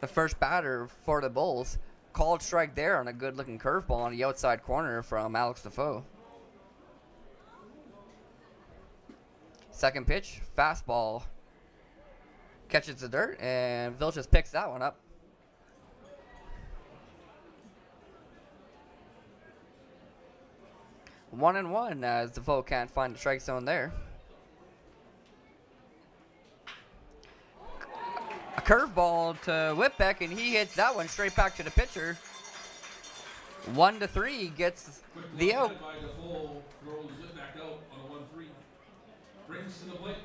the first batter for the Bulls, called strike there on a good-looking curveball on the outside corner from Alex Defoe. Second pitch, fastball, catches the dirt, and Vilches picks that one up. 1-1 as Defoe can't find the strike zone there. A curveball to Whitbeck, and he hits that one straight back to the pitcher. 1-3 gets the out. By Defoe, throws Whitbeck out on a 1-3. Brings to the plate.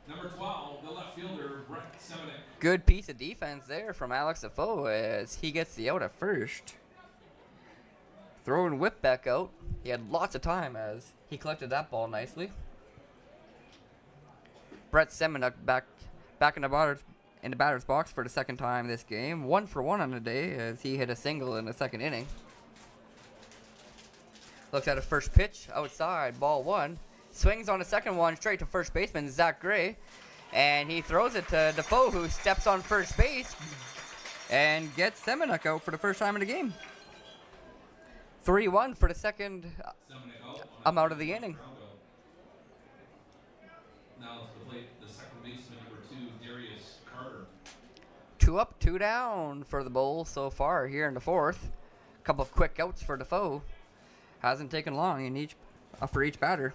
Number 12, the left fielder, Brett Semenik. Good piece of defense there from Alex Defoe as he gets the out at first. Throwing Whitbeck out. He had lots of time as he collected that ball nicely. Brett Semenik back in the batter's box for the second time this game. 1 for 1 on the day as he hit a single in the second inning. Looks at a first pitch outside, ball 1. Swings on the second one straight to first baseman Zach Gray, and he throws it to Defoe, who steps on first base and gets Semenik out for the first time in the game. 3-1 for the second out of the inning. Now to the plate, the second baseman, number 2, Darius Carter. 2 up, 2 down for the Bulls so far here in the 4th. A couple of quick outs for Defoe. Hasn't taken long in for each batter.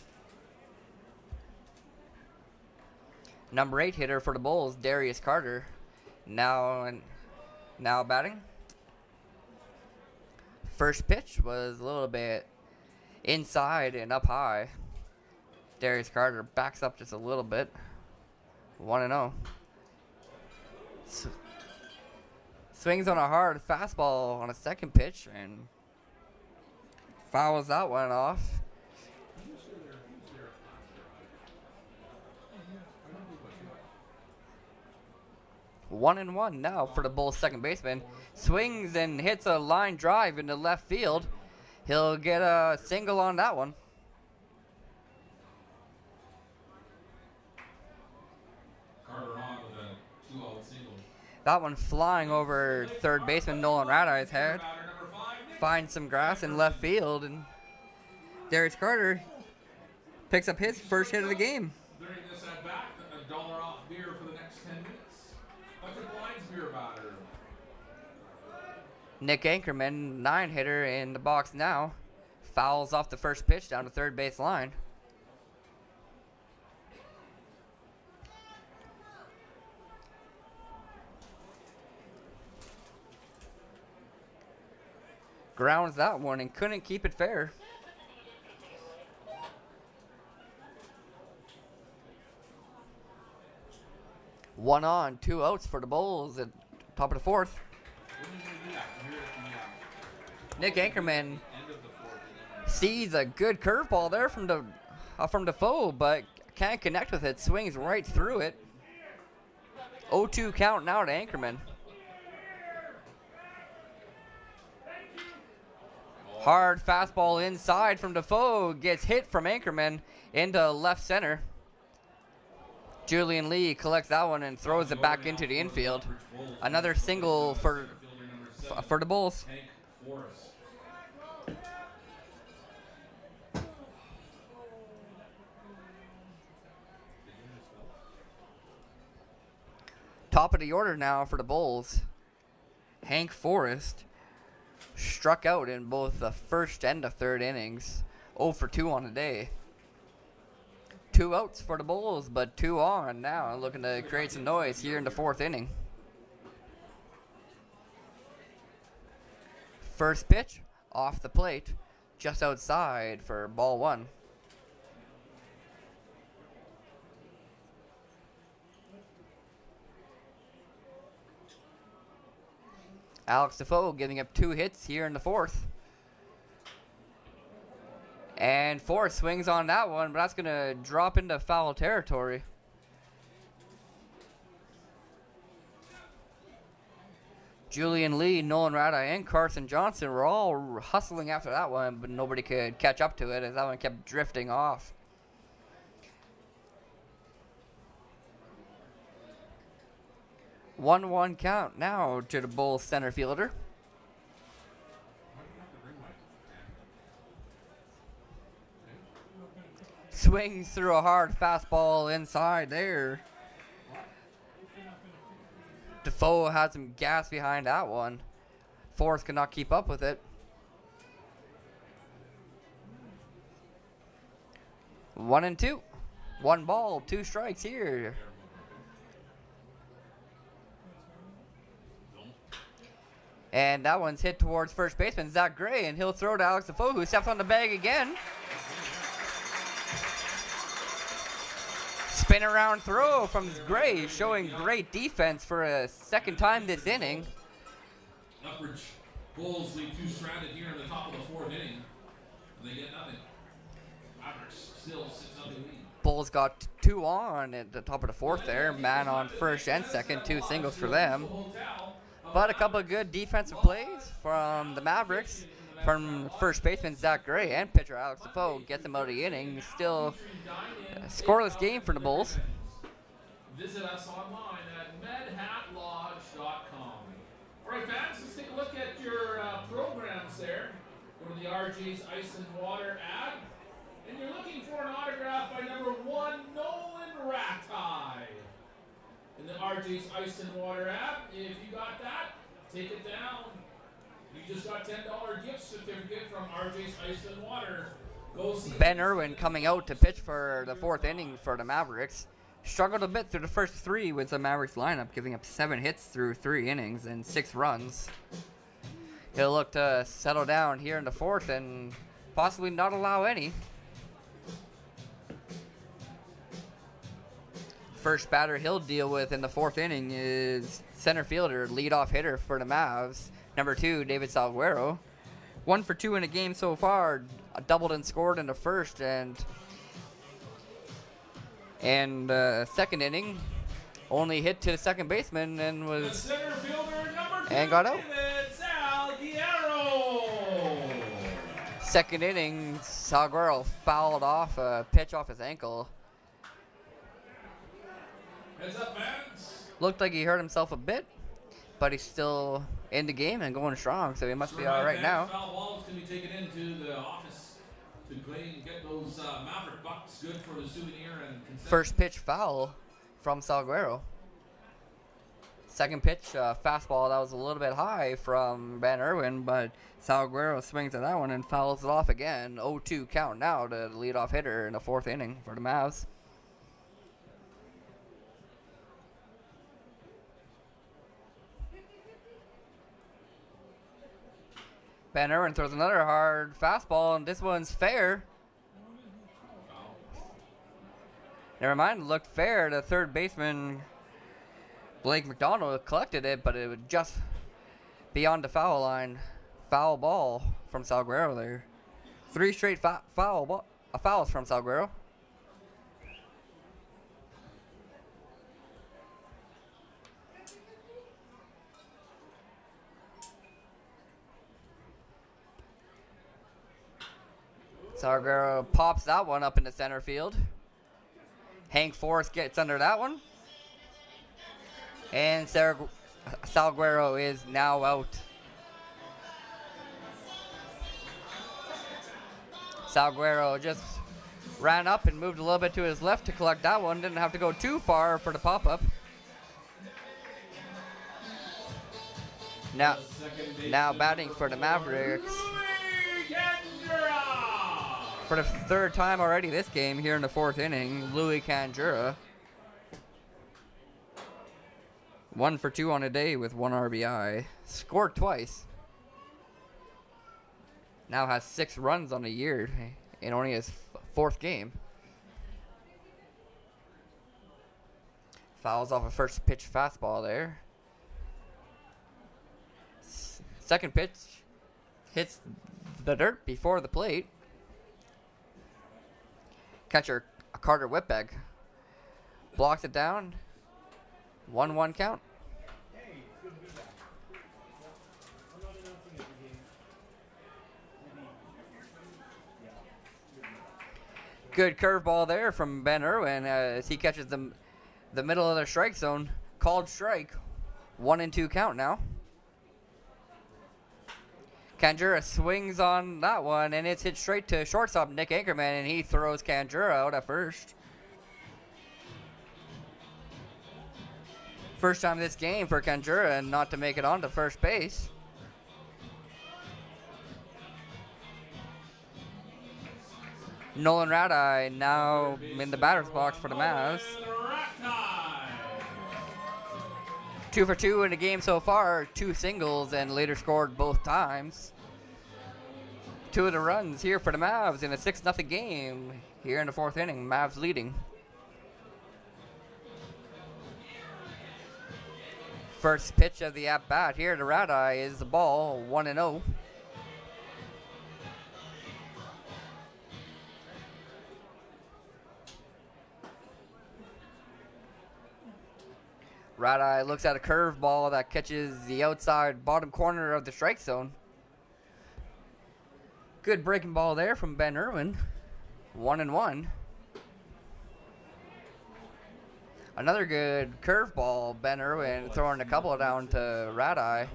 Number 8 hitter for the Bulls, Darius Carter, now batting. First pitch was a little bit inside and up high. Darius Carter backs up just a little bit. 1-0. Swings on a hard fastball on a second pitch and fouls that one off. 1-1 now for the Bulls' second baseman. Swings and hits a line drive into left field. He'll get a single on that one. Carter on with a 2-out single. That one flying over third baseman Nolan Radice's head. Finds some grass in left field, and Darius Carter picks up his first hit of the game. During this at bat, $1 off beer for the next 10 minutes. Bucket Blinds beer batter. Nick Anchorman, 9 hitter in the box now, fouls off the first pitch down to third base line. Grounds that one and couldn't keep it fair. One on, 2 outs for the Bulls at top of the 4th. Nick Anchorman sees a good curveball there from Defoe, but can't connect with it. Swings right through it. 0-2 count now to Anchorman. Hard fastball inside from Defoe gets hit from Anchorman into left center. Julian Lee collects that one and throws it back into the infield. Another single for the Bulls. Top of the order now for the Bulls. Hank Forrest struck out in both the first and the third innings. 0 for 2 on the day. 2 outs for the Bulls, but 2 on now, looking to create some noise here in the 4th inning. First pitch off the plate, just outside for ball 1. Alex Defoe giving up 2 hits here in the 4th. And Forrest swings on that one, but that's going to drop into foul territory. Julian Lee, Nolan Rada, and Carson Johnson were all hustling after that one, but nobody could catch up to it as that one kept drifting off. One count now to the Bulls center fielder. Swings through a hard fastball inside there. Defoe had some gas behind that one. Forrest could not keep up with it. 1-2. 1 ball, 2 strikes here. And that one's hit towards first baseman Zach Gray, and he'll throw to Alex Defoe, who steps on the bag again. Spin around throw from Gray, showing great defense for a second time this inning. Lethbridge Bulls leave 2 stranded here in the top of the 4th inning. And they get nothing. Mavericks still 6-0 lead. Bulls got 2 on at the top of the 4th there. Man on first and second, 2 singles for them. But a couple of good defensive plays from the Mavericks, from first baseman Zach Gray and pitcher Alex Defoe, gets them out of the inning. Still a scoreless game for the Bulls. Visit us online at medhatlodge.com. All right, fans, let's take a look at your programs there. Go to the RJ's Ice and Water ad, and you're looking for an autograph by number 1, Nolan Ratai. In the RJ's Ice and Water app, if you got that, take it down. You just got $10 gift certificate from RJ's Ice and Water. Go see Ben Irwin coming out to pitch for the 4th inning for the Mavericks. Struggled a bit through the first 3 with the Mavericks lineup, giving up 7 hits through 3 innings and 6 runs. He'll look to settle down here in the 4th and possibly not allow any. First batter he'll deal with in the 4th inning is center fielder, leadoff hitter for the Mavs, number 2, David Salguero. 1 for 2 in the game so far, doubled and scored in the 1st, and 2nd inning, only hit to the second baseman and was center fielder, number 2, and got out. David Salguero. 2nd inning, Salguero fouled off a pitch off his ankle. Heads up, fans. Looked like he hurt himself a bit, but he's still in the game and going strong, so he must be all right now. Foul balls can be taken into the office to play and get those Maverick bucks good for the souvenir and concession. First pitch foul from Salguero. 2nd pitch fastball that was a little bit high from Ben Irwin, but Salguero swings at that one and fouls it off again. 0-2 count now to the leadoff hitter in the 4th inning for the Mavs. Ben Irwin throws another hard fastball, and this one's fair. Never mind, looked fair. The 3rd baseman, Blake McDonald, collected it, but it was just beyond the foul line. Foul ball from Salguero there. 3 straight fouls from Salguero. Salguero pops that one up into center field. Hank Forrest gets under that one. And Salguero is now out. Salguero just ran up and moved a little bit to his left to collect that one. Didn't have to go too far for the pop-up. Now batting for the Mavericks. For the 3rd time already this game here in the 4th inning, Louis Canjura. 1 for 2 on a day with 1 RBI. Scored twice. now has 6 runs on the year in only his 4th game. Fouls off a first pitch fastball there. Second pitch hits the dirt before the plate. Catcher Carter Whitbeck blocks it down. 1-1 count. Good curveball there from Ben Irwin as he catches the middle of the strike zone. Called strike. 1-2 count now. Kanjura swings on that one, and it's hit straight to shortstop Nick Anchorman, and he throws Kanjura out at first. First time this game for Kanjura not to make it on to first base. Nolan Radai now in the batter's box for the Mavs. 2 for 2 in the game so far, 2 singles, and later scored both times. 2 of the runs here for the Mavs in a 6-0 game here in the 4th inning. Mavs leading. First pitch of the at-bat here to Radai is the ball, 1-0. Radai looks at a curveball that catches the outside bottom corner of the strike zone. Good breaking ball there from Ben Irwin. 1-1. Another good curveball, Ben Irwin throwing a couple down to Radai.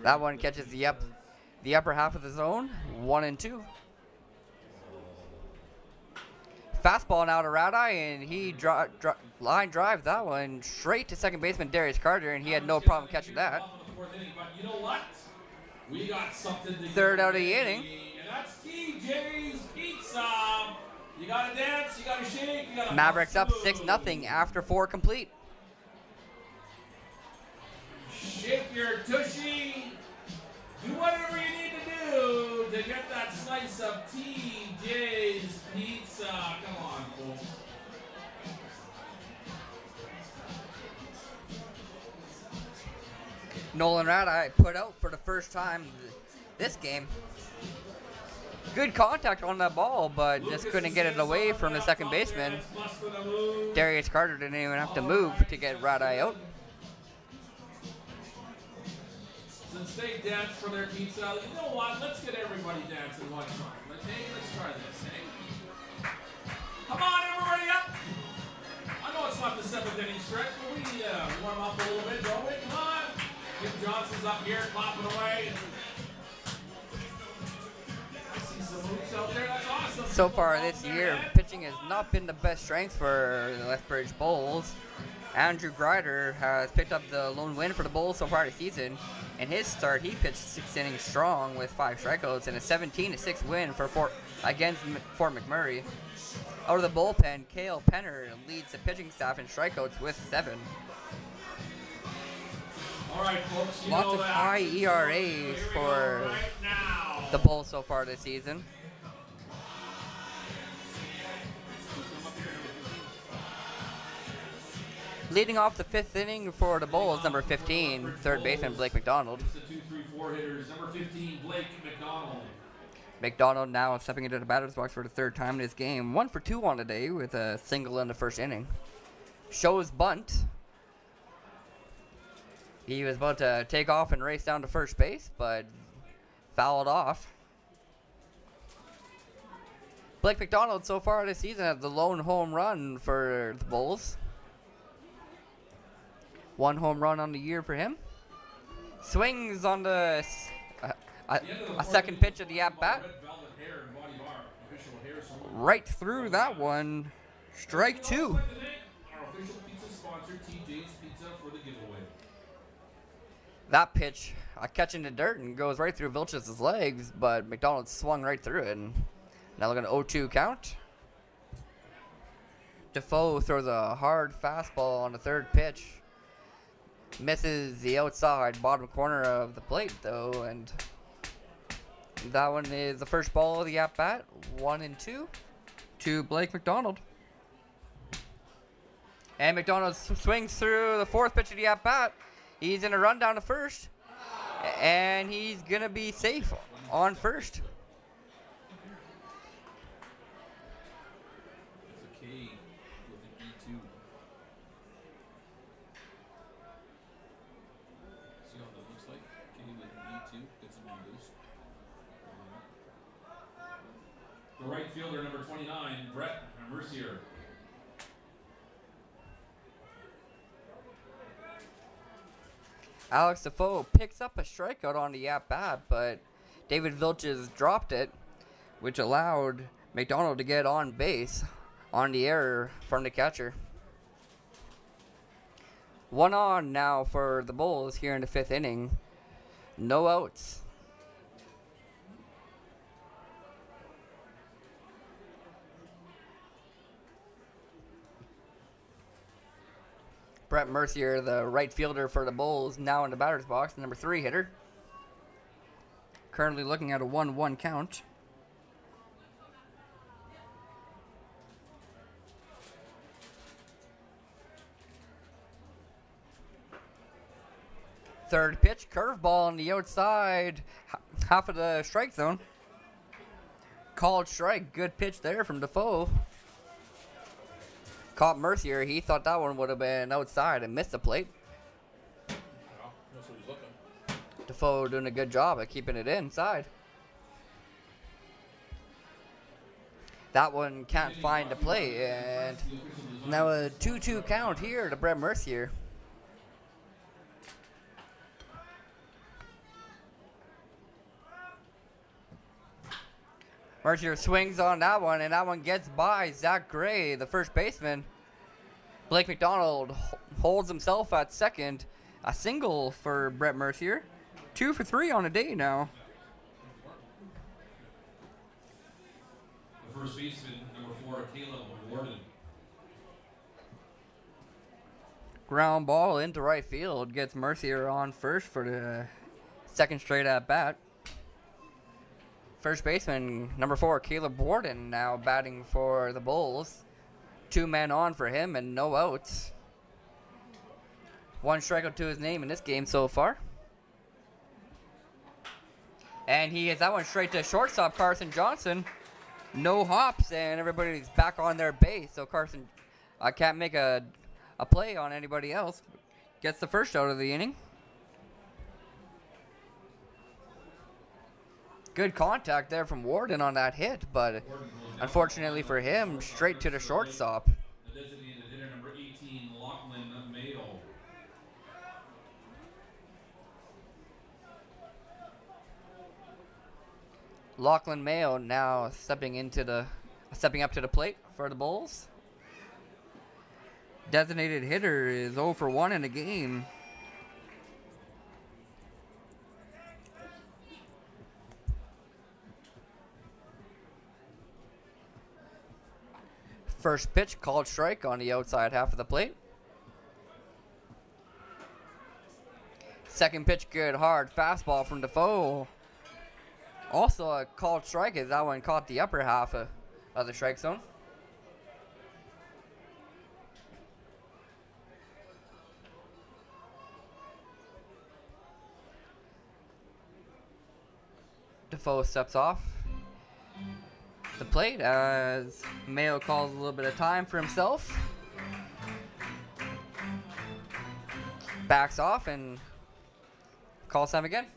That one catches the upper half of the zone. 1-2. Fastball now to Radai, and he line drives that one straight to second baseman Darius Carter, and he had no problem catching that. You know what? We got something to Third out of the inning. And that's TJ's Pizza. You gotta dance, you gotta shake, you gotta Mavericks up 6-0 after 4 complete. Shake your tushy. Do whatever you need to do to get that slice of TJ's Pizza. Come on, folks. Nolan Radai put out for the first time this game. Good contact on that ball, but just couldn't get it away from the second baseman. Darius Carter didn't even have to move to get Radai out. Since they dance for their pizza, you know what? Let's get everybody dancing one time. Let's try this, hey? Come on, everybody up! I know it's not the 7th inning stretch, but we warm up a little bit, don't we? Come on! Kim Johnson's up here, clapping away. I see some moves out there, that's awesome. So far this year, pitching has not been the best strength for the Lethbridge Bulls. Andrew Grider has picked up the lone win for the Bulls so far this season. In his start, he pitched 6 innings strong with 5 strikeouts and a 17-6 win against Fort McMurray. Out of the bullpen, Cale Penner leads the pitching staff in strikeouts with 7. All right, folks, Lots of high ERAs for the Bulls so far this season. Leading off the 5th inning for the Bulls, number 15, third baseman Blake McDonald. It's the 2-3-4 hitters, number 15, Blake McDonald. McDonald now stepping into the batter's box for the 3rd time in this game. 1 for 2 on the day with a single in the 1st inning. Shows bunt. He was about to take off and race down to first base, but fouled off. Blake McDonald so far this season has the lone home run for the Bulls. 1 home run on the year for him. Swings on the a second pitch of the at-bat. Right through that one. Strike 2. Our official pizza sponsor, TJ's Pizza, for the giveaway. That pitch, catching the dirt and goes right through Vilches' legs, but McDonald swung right through it. And now looking at 0-2 count. Defoe throws a hard fastball on the 3rd pitch. Misses the outside bottom corner of the plate, though, and That one is the first ball of the at-bat, 1-2 to Blake McDonald. And McDonald swings through the fourth pitch of the at-bat. He's in a run down to first, and he's going to be safe on first. It's a K with an E2. See how that looks like? K with an E2. Gets him on boost. The right fielder, number 29, Brett Mercier. Alex Defoe picks up a strikeout on the at-bat, but David Vilches dropped it, which allowed McDonald to get on base on the error from the catcher. 1 on now for the Bulls here in the 5th inning. No outs. Brett Mercier, the right fielder for the Bulls, now in the batter's box, the number 3 hitter. Currently looking at a 1-1 count. Third pitch, curveball on the outside, half of the strike zone. Called strike, good pitch there from Defoe. Caught Mercier, he thought that one would have been outside and missed the plate. Yeah, that's what he's looking. Defoe doing a good job at keeping it inside. That one can't find the plate, and now a 2-2 count here to Brett Mercier. Mercier swings on that one, and that one gets by Zach Gray, the first baseman. Blake McDonald holds himself at second. A single for Brett Mercier. 2 for 3 on a day now. The first baseman, number 4, Caleb Warden. Ground ball into right field. Gets Mercier on first for the second straight at bat. First baseman, number 4, Caleb Warden, now batting for the Bulls. 2 men on for him and no outs. 1 strikeout to his name in this game so far. And he hits that one straight to shortstop, Carson Johnson. No hops, and everybody's back on their base. So Carson can't make a play on anybody else. Gets the first out of the inning. Good contact there from Warden on that hit, but unfortunately for him, straight to the shortstop. The designated hitter, number 18, Lachlan Mayo. Lachlan Mayo now stepping up to the plate for the Bulls. Designated hitter is 0 for 1 in the game. First pitch, called strike on the outside half of the plate. Second pitch, good hard fastball from Defoe. Also a called strike as that one caught the upper half of the strike zone. Defoe steps off the plate as Mayo calls a little bit of time for himself. Backs off and calls time again.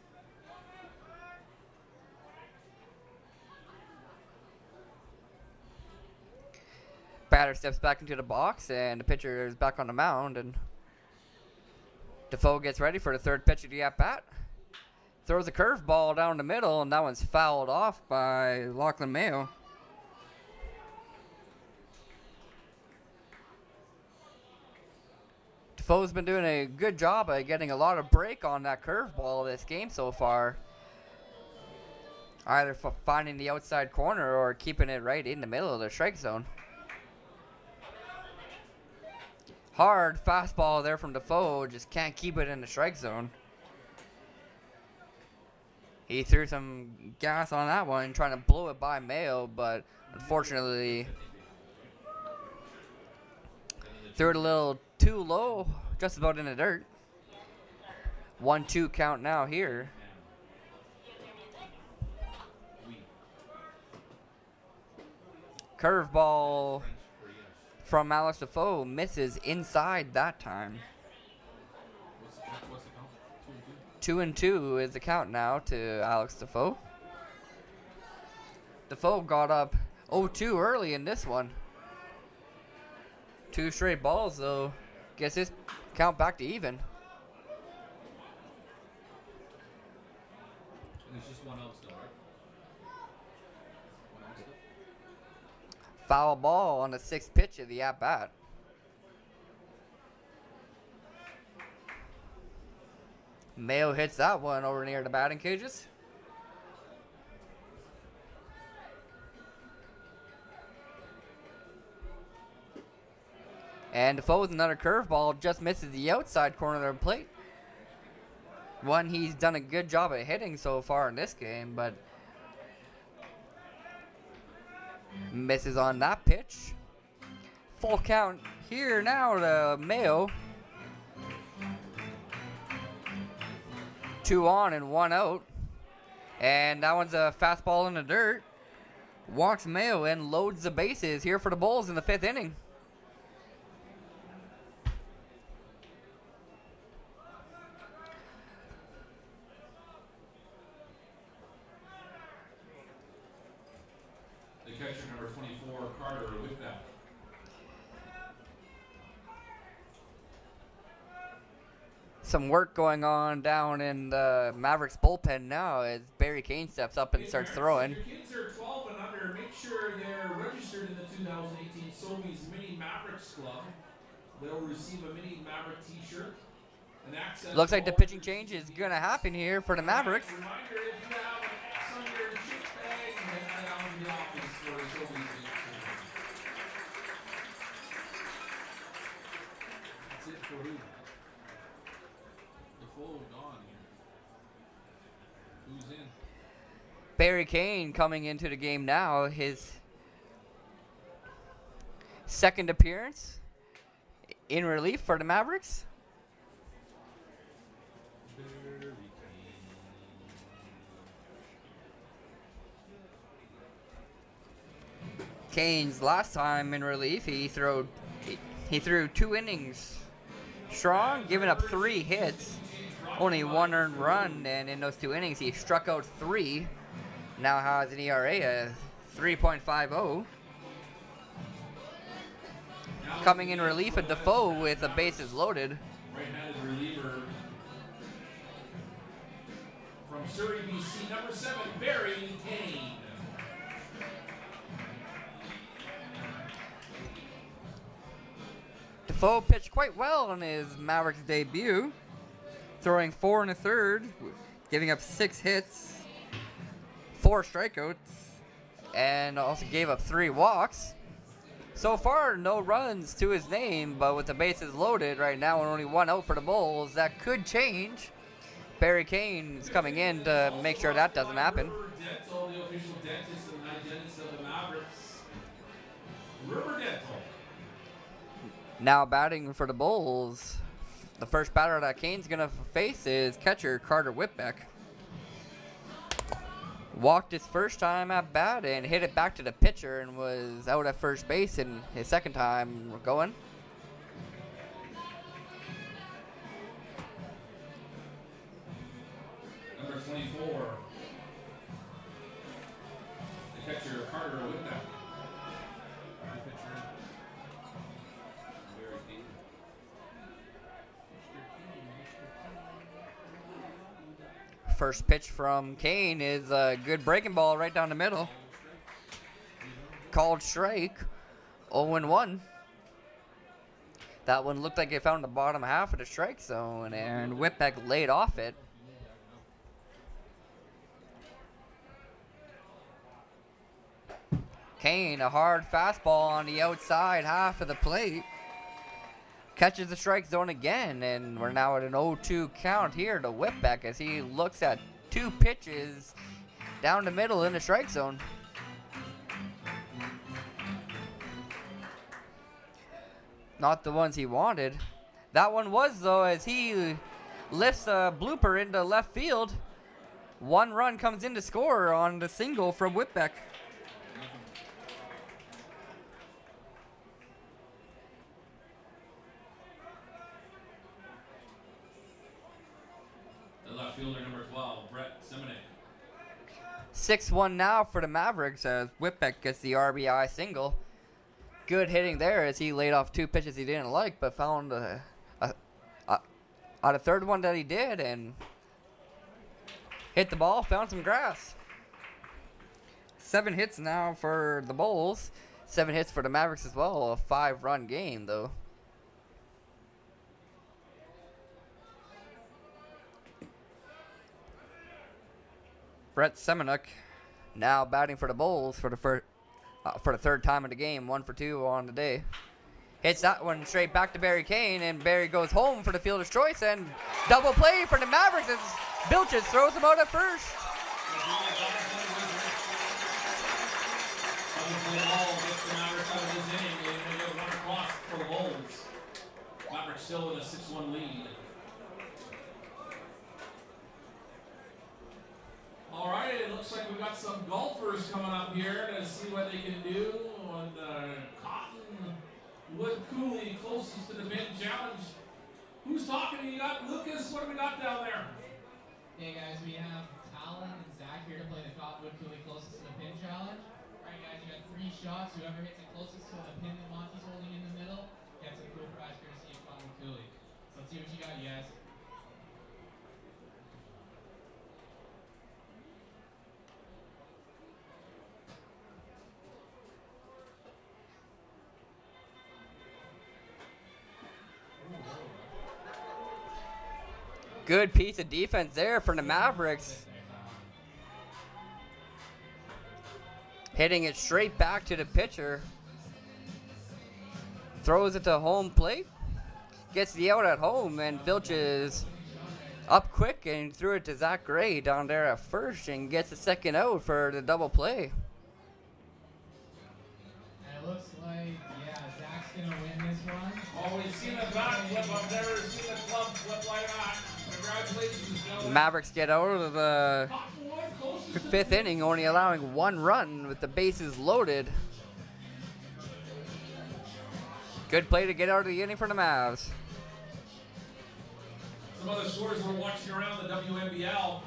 Batter steps back into the box and the pitcher is back on the mound, and Defoe gets ready for the third pitch of the at-bat. Throws a curveball down the middle, and that one's fouled off by Lachlan Mayo. Defoe's been doing a good job of getting a lot of break on that curveball this game so far. Either finding the outside corner or keeping it right in the middle of the strike zone. Hard fastball there from Defoe, just can't keep it in the strike zone. He threw some gas on that one, trying to blow it by Mayo, but unfortunately threw it a little too low, just about in the dirt. 1-2 count now here. Curveball from Alex Defoe misses inside that time. What's the count? 2-2 is the count now to Alex Defoe. Defoe got up 0-2 early in this one. 2 straight balls, though. Gets this count back to even. There's just one out still, right? One out still? Foul ball on the 6th pitch of the at-bat. Mayo hits that one over near the batting cages. And Defoe with another curveball just misses the outside corner of the plate. One he's done a good job at hitting so far in this game, but misses on that pitch. Full count here now to Mayo. 2 on and 1 out. And that one's a fastball in the dirt. Walks Mayo and loads the bases here for the Bulls in the 5th inning. The catcher number 24, Carter, with that. Some work going on down in the Mavericks bullpen now as Barry Kane steps up and starts throwing. If your kids are 12 and under, make sure they're registered in the 2018 Sobeys Mini Mavericks Club. They'll receive a Mini Maverick t-shirt. Looks like the pitching change is going to happen here for the Mavericks. Reminder, if you have an X on your chip bag, head down to the office for a Sobeys. That's it for who? The full gone here. Who's in? Barry Kane coming into the game now, his 2nd appearance in relief for the Mavericks. Kane's last time in relief, he threw 2 innings strong, giving up 3 hits, only 1 earned run, and in those 2 innings he struck out 3. Now has an ERA of 3.50. Coming in relief at Defoe with the bases loaded. Right-handed reliever from Surrey, BC, number 7, Barry Kane. Defoe pitched quite well on his Mavericks debut, throwing 4 1/3, giving up 6 hits, 4 strikeouts, and also gave up 3 walks. So far, no runs to his name, but with the bases loaded right now and only 1 out for the Bulls, that could change. Barry Kane is coming in to make sure that doesn't happen. River Dental, the official dentist and hygienist of the Mavericks. River Dental. Now batting for the Bulls, the first batter that Kane's going to face is catcher Carter Whitbeck. Walked his first time at bat and hit it back to the pitcher and was out at first base in his 2nd time going. Number 24, the catcher Carter Whitbeck. The pitcher, Barry Kane. First pitch from Kane is a good breaking ball right down the middle. Called strike, 0-1. That one looked like it found the bottom half of the strike zone, and Whitbeck laid off it. Kane, a hard fastball on the outside half of the plate. Catches the strike zone again, and we're now at an 0-2 count here to Whitbeck as he looks at 2 pitches down the middle in the strike zone. Not the ones he wanted. That one was, though, as he lifts a blooper into left field. 1 run comes in to score on the single from Whitbeck. The left fielder, number 12, Brett Simonek. 6-1 now for the Mavericks as Whitbeck gets the RBI single. Good hitting there as he laid off 2 pitches he didn't like, but found a third one that he did and hit the ball, found some grass. 7 hits now for the Bulls. 7 hits for the Mavericks as well. A 5-run game, though. Brett Semenuk now batting for the Bulls for the third time in the game. 1 for 2 on the day. Hits that one straight back to Barry Kane, and Barry goes home for the fielder's choice, and double play for the Mavericks as Vilches throws him out at first. Mavericks still with a 6-1 lead. All right, it looks like we've got some golfers coming up here to see what they can do on the Cottonwood Cooley closest to the pin challenge. Who's talking? You got Lucas. What do we got down there? Hey guys, we have Talon and Zach here to play the Cottonwood Cooley closest to the pin challenge. All right guys, you got 3 shots. Whoever hits it closest to the pin that Monty's holding in the middle gets a cool prize courtesy of Cottonwood Cooley. So let's see what you got, you guys. Good piece of defense there from the Mavericks. Hitting it straight back to the pitcher. Throws it to home plate. Gets the out at home, and Vilches up quick and threw it to Zach Gray down there at first and gets the second out for the double play. And it looks like, yeah, Zach's going to win this one. Oh, we've seen a back flip. I've never seen a club flip like that. Congratulations, gentlemen. Mavericks get out of the 5th inning, only allowing 1 run with the bases loaded. Good play to get out of the inning for the Mavs. Some other scores we're watching around the WNBL.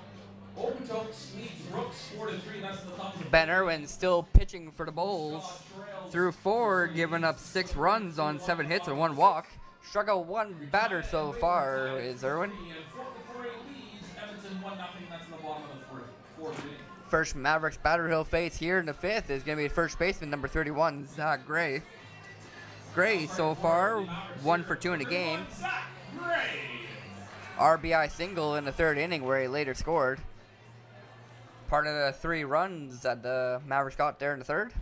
Okotoks leads Brooks 4-3. That's the top of the Ben Irwin still pitching for the Bulls. Through 4, giving up 6 runs on 7 hits and 1 walk. Struggle 1 batter so far is Irwin. First Mavericks batter he'll face here in the 5th is going to be first baseman number 31, Zach Gray. Gray so far 1 for 2 in the game. RBI single in the 3rd inning where he later scored. Part of the 3 runs that the Mavericks got there in the 3rd.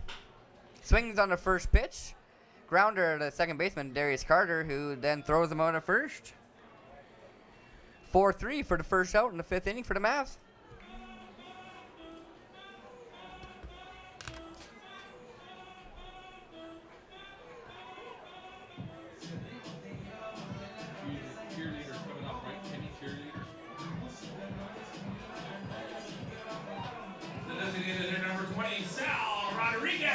Swings on the first pitch. Grounder to second baseman Darius Carter, who then throws him out at first. 4-3 for the first out in the 5th inning for the Mavs. Cheerleaders coming up, right? Kenny cheerleaders. The designated hitter number 20, Sal Rodriguez.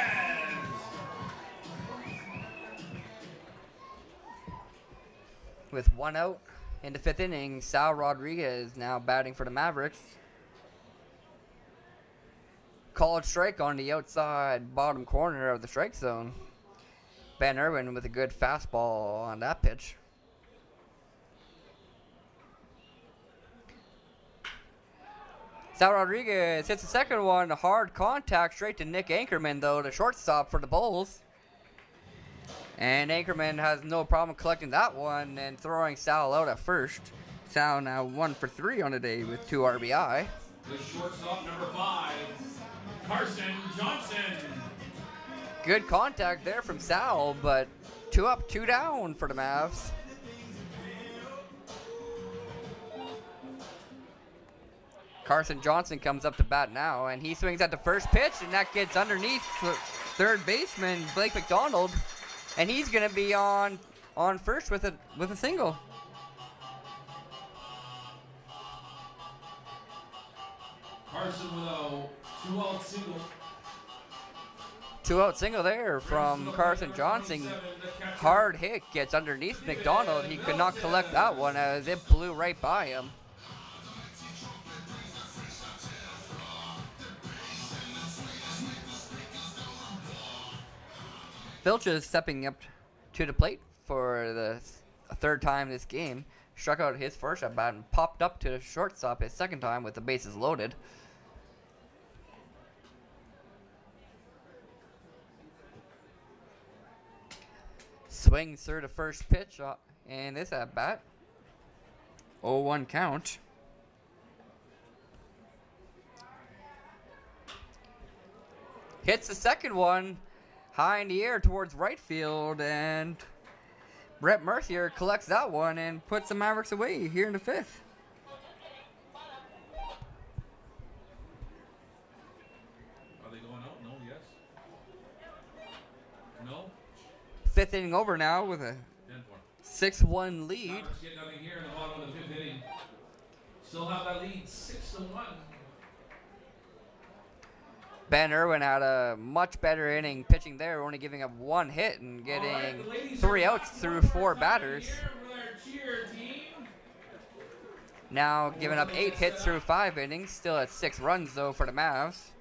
With 1 out in the 5th inning, Sal Rodriguez now batting for the Mavericks. Called strike on the outside bottom corner of the strike zone. Ben Irwin with a good fastball on that pitch. Sal Rodriguez hits the second one, hard contact straight to Nick Anchorman, though, the shortstop for the Bulls. And Anchorman has no problem collecting that one and throwing Sal out at first. Sal now 1 for 3 on the day with 2 RBI. The shortstop number 5, Carson Johnson. Good contact there from Sal, but 2 up, 2 down for the Mavs. Carson Johnson comes up to bat now, and he swings at the first pitch, and that gets underneath third baseman Blake McDonald, and he's gonna be on first with a single. Carson with a 2-out single. 2-out single there from Carson Johnson. Hard hit gets underneath McDonald. He could not collect that one as it blew right by him. Filch is stepping up to the plate for the third time this game. Struck out his first at bat and popped up to the shortstop his second time with the bases loaded. Swings through the first pitch in this at bat. 0-1 count. Hits the second one high in the air towards right field, and Brett Mercier collects that one and puts the Mavericks away here in the fifth. Are they going out? No, yes. No? Fifth inning over now with a 6-1 lead. Mavericks get nothing here in the bottom of the fifth inning. Still have that lead 6-1. Ben Irwin had a much better inning pitching there, only giving up one hit and getting 3 outs through 4 batters. Now giving up 8 hits through 5 innings, still at 6 runs though for the Mavs.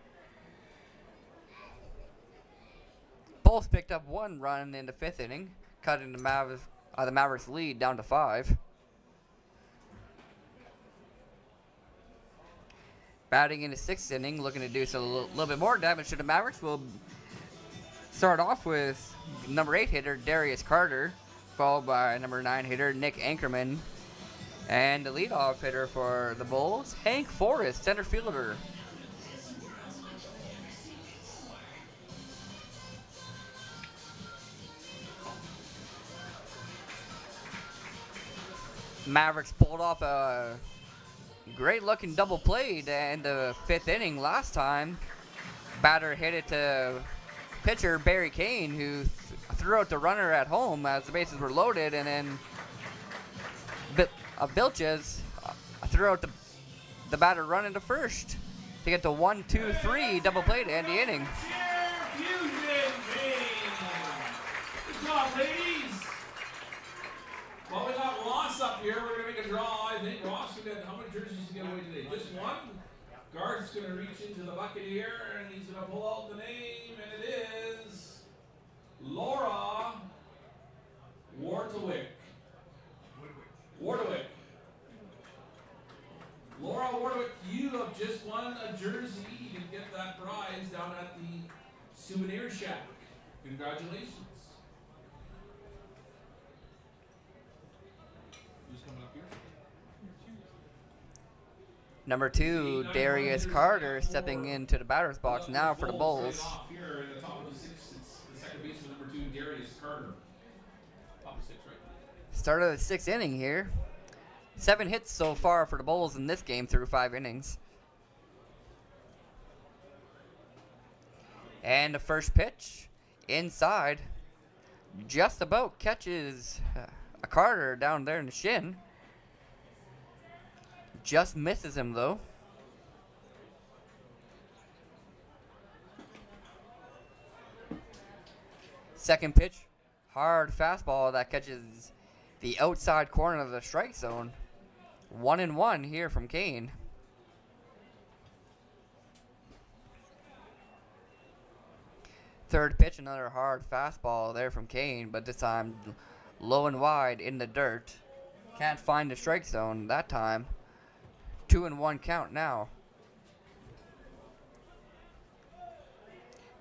Bulls picked up 1 run in the 5th inning, cutting the Mavericks lead down to 5. Batting in the 6th inning, looking to do a little bit more damage to the Mavericks. We'll start off with number 8 hitter Darius Carter, followed by number 9 hitter Nick Ankerman, and the leadoff hitter for the Bulls, Hank Forrest, center fielder. Mavericks pulled off a great looking double play in the 5th inning last time. Batter hit it to pitcher Barry Kane, who threw out the runner at home as the bases were loaded, and then Vilches threw out the batter run into first to get the 1-2-3 double play to end the inning. Good job, ladies. Well, we got Ross up here. We're going to make a draw. I think Ross, how many jerseys to get away today? Just one. Garth's going to reach into the bucket here, and he's going to pull out the name, and it is Laura Wardewick. Wardewick. Laura Wardewick, you have just won a jersey. You can get that prize down at the Souvenir Shack. Congratulations. Who's coming up here? Number 2, Darius Carter, stepping into the batter's box now for the Bulls. Here in the top of the 6th, it's the second baseman, number 2, Darius Carter. Top of 6, right? Start of the 6th inning here. 7 hits so far for the Bulls in this game through 5 innings. And the first pitch, inside, just about catches a Carter down there in the shin. Just misses him though. Second pitch, hard fastball that catches the outside corner of the strike zone. 1-1 here from Kane. Third pitch, another hard fastball there from Kane, but this time low and wide in the dirt. Can't find the strike zone that time. 2-1 count now.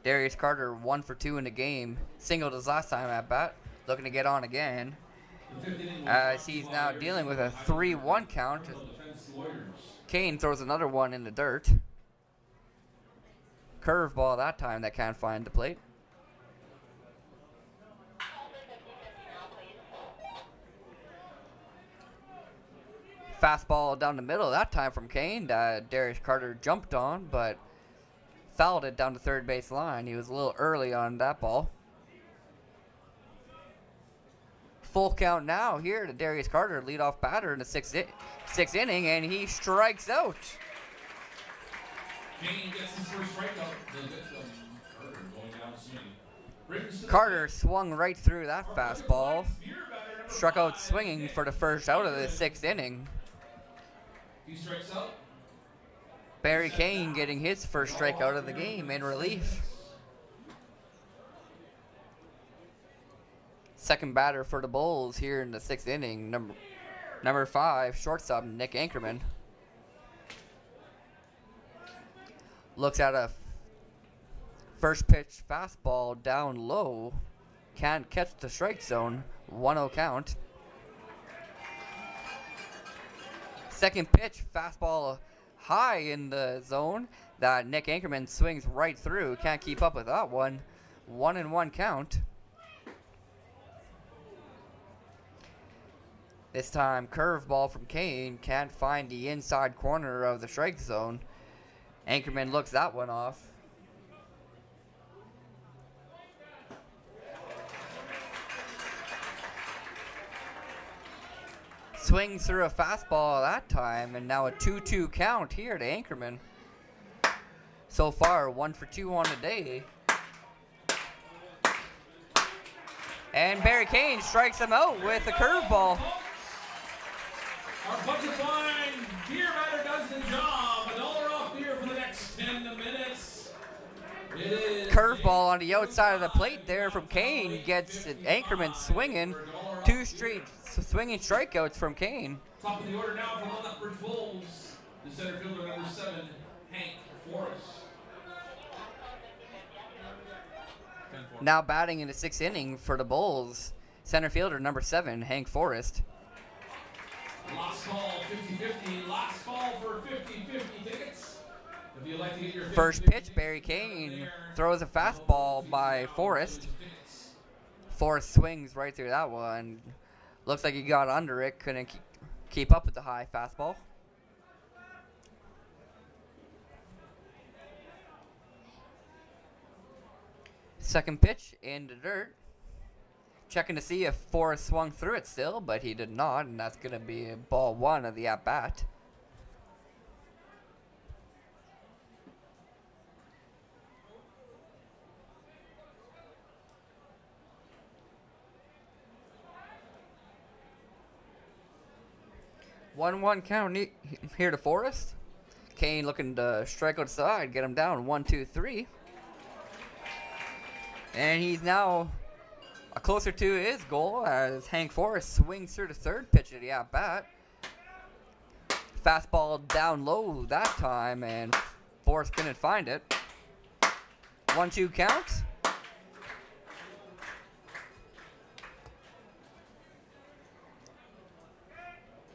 Darius Carter 1 for 2 in the game. Singled his last time at bat. Looking to get on again. As he's now dealing with a 3-1 count. Kane throws another one in the dirt. Curveball that time that can't find the plate. Fastball down the middle that time from Kane that Darius Carter jumped on, but fouled it down the third base line. He was a little early on that ball. Full count now here to Darius Carter, leadoff batter in the sixth inning, and he strikes out. Kane gets his first strikeout. Carter going down swinging. Carter swung right through that fastball. Struck out swinging for the first out of the sixth inning. He strikes out. Barry Kane getting his first strikeout of the game in relief. Second batter for the Bulls here in the sixth inning, number 5, shortstop Nick Ankerman. Looks at a first pitch fastball down low. Can't catch the strike zone. 1-0 count. Second pitch fastball high in the zone that Nick Ankerman swings right through. Can't keep up with that one. 1-1 count. This time curveball from Kane. Can't find the inside corner of the strike zone. Ankerman looks that one off. Swings through a fastball that time, and now a 2-2 count here to Ankerman. So far, 1 for 2 on the day. And Barry Kane strikes him out with a curveball. Our budget line beer batter does the job. $1 off beer for the next 10 minutes. It is Curveball on the outside of the plate there from Kane gets Ankerman swinging. 2 straight swinging strikeouts from Kane. Top of the order now from the Lethbridge Bulls. The center fielder number 7, Hank Forrest. Now batting in the 6th inning for the Bulls, center fielder number 7, Hank Forrest. Last call, 50-50. Last call for 50-50 tickets. If you'd like to get your First pitch, Barry Kane throws a fastball by Forrest. Forrest swings right through that one. Looks like he got under it, couldn't keep up with the high fastball. Second pitch in the dirt. Checking to see if Forrest swung through it still, but he did not, and that's going to be ball 1 of the at-bat. One count here to Forrest. Kane looking to strike outside, get him down 1-2-3. And he's now closer to his goal as Hank Forrest swings through the third pitch of the at-bat. Fastball down low that time, and Forrest couldn't find it. 1-2 count.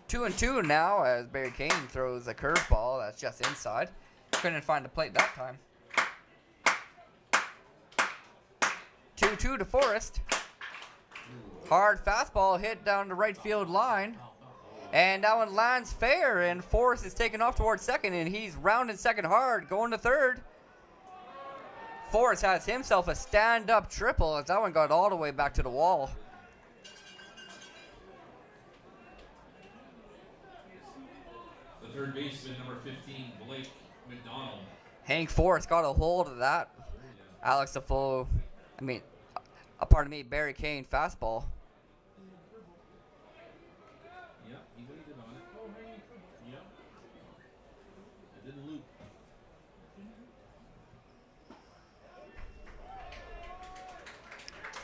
Two and two now as Barry Kane throws a curveball that's just inside. Couldn't find the plate that time. 2-2 to Forrest. Hard fastball hit down the right field line. And that one lands fair, and Forrest is taken off towards second, and he's rounding second hard, going to third. Forrest has himself a stand-up triple as that one got all the way back to the wall. The third baseman, number 15, Blake McDonald. Hank Forrest got a hold of that. Pardon me, Barry Kane fastball. Yeah, he waited on it. Yeah. It didn't loop.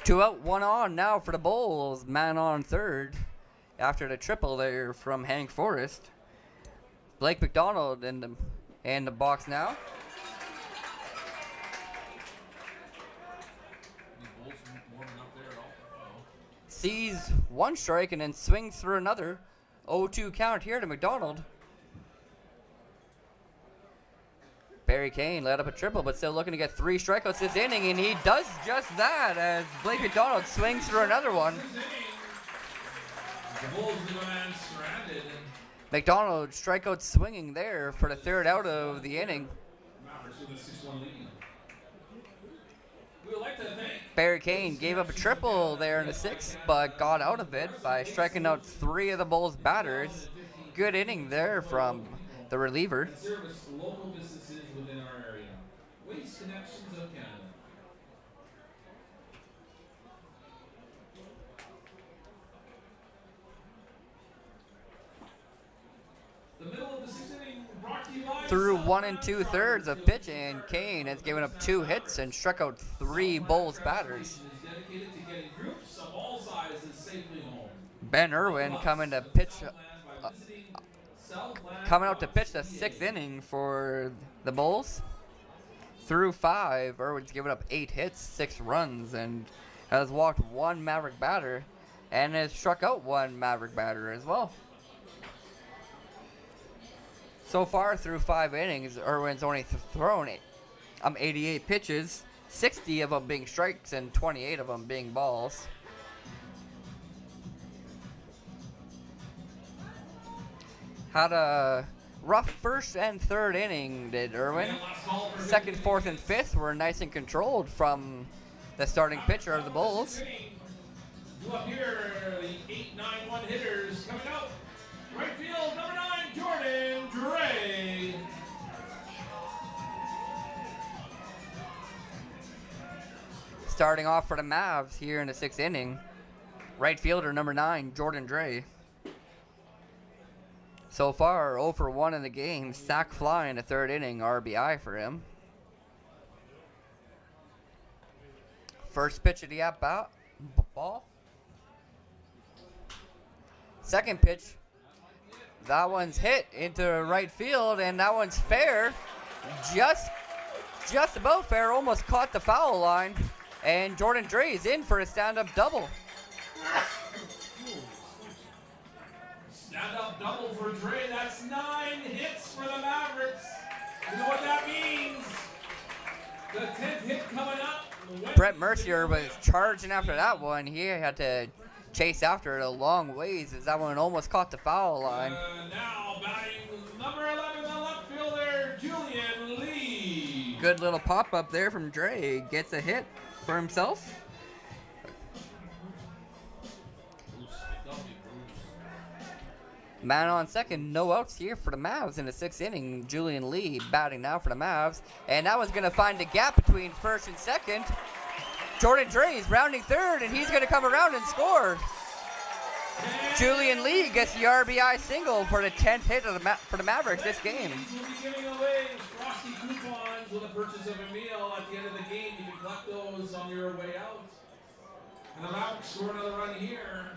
Two out, one on now for the Bulls. Man on third after the triple there from Hank Forrest. Blake McDonald in the box now. Sees one strike and then swings through another. 0-2 count here to McDonald. Barry Kane led up a triple, but still looking to get 3 strikeouts this inning, and he does just that as Blake McDonald swings through another one. The Bulls leave a man stranded. McDonald strikeout swinging there for the third out of the inning. Mavericks with a 6-1 lead. We would like to thank Barry Kane gave up a triple there in the sixth, but got out of it by striking out 3 of the Bulls batters. Good inning there from the reliever. and service local businesses within our area. Waste Connections of Canada. The middle of the sixth inning brought to you by Through South 1 Land 2/3 of pitching, Kane has given up 2 hits and struck out 3 Bulls batters. Is dedicated to getting groups of all sizes safely home. Ben Irwin coming out to pitch the 6th inning for the Bulls. Through 5, Irwin's given up 8 hits, 6 runs, and has walked 1 Maverick batter, and has struck out 1 Maverick batter as well. So far through 5 innings, Irwin's only thrown 88 pitches, 60 of them being strikes and 28 of them being balls. Had a rough first and third inning, did Irwin. Second, fourth, and fifth were nice and controlled from the starting pitcher of the Bulls. You up here, the 8-9-1 hitters coming out. Right field, number 9, Jordan Dre. Starting off for the Mavs here in the 6th inning, right fielder number 9, Jordan Dre. So far, 0 for 1 in the game. Sack fly in the 3rd inning, RBI for him. First pitch of the at-bat, ball. Second pitch, that one's hit into right field, and that one's fair. Just about fair, almost caught the foul line. And Jordan Dre is in for a stand-up double. Stand-up double for Dre. That's 9 hits for the Mavericks. You know what that means? The 10th hit coming up. Brett Mercier was charging after that one. He had to chase after it a long ways as that one almost caught the foul line. Now batting number 11, the left fielder, Julian Lee. Good little pop-up there from Dre. Gets a hit for himself. Man on second, no outs here for the Mavs in the 6th inning. Julian Lee batting now for the Mavs. And that one's going to find a gap between first and second. Jordan Dre is rounding third, and he's going to come around and score. Julian Lee gets the RBI single for the 10th hit of for the Mavericks this game. We'll be giving away frosty coupons with the purchase of a meal at the end of the game. You can collect those on your way out. And the Mavericks score another run here.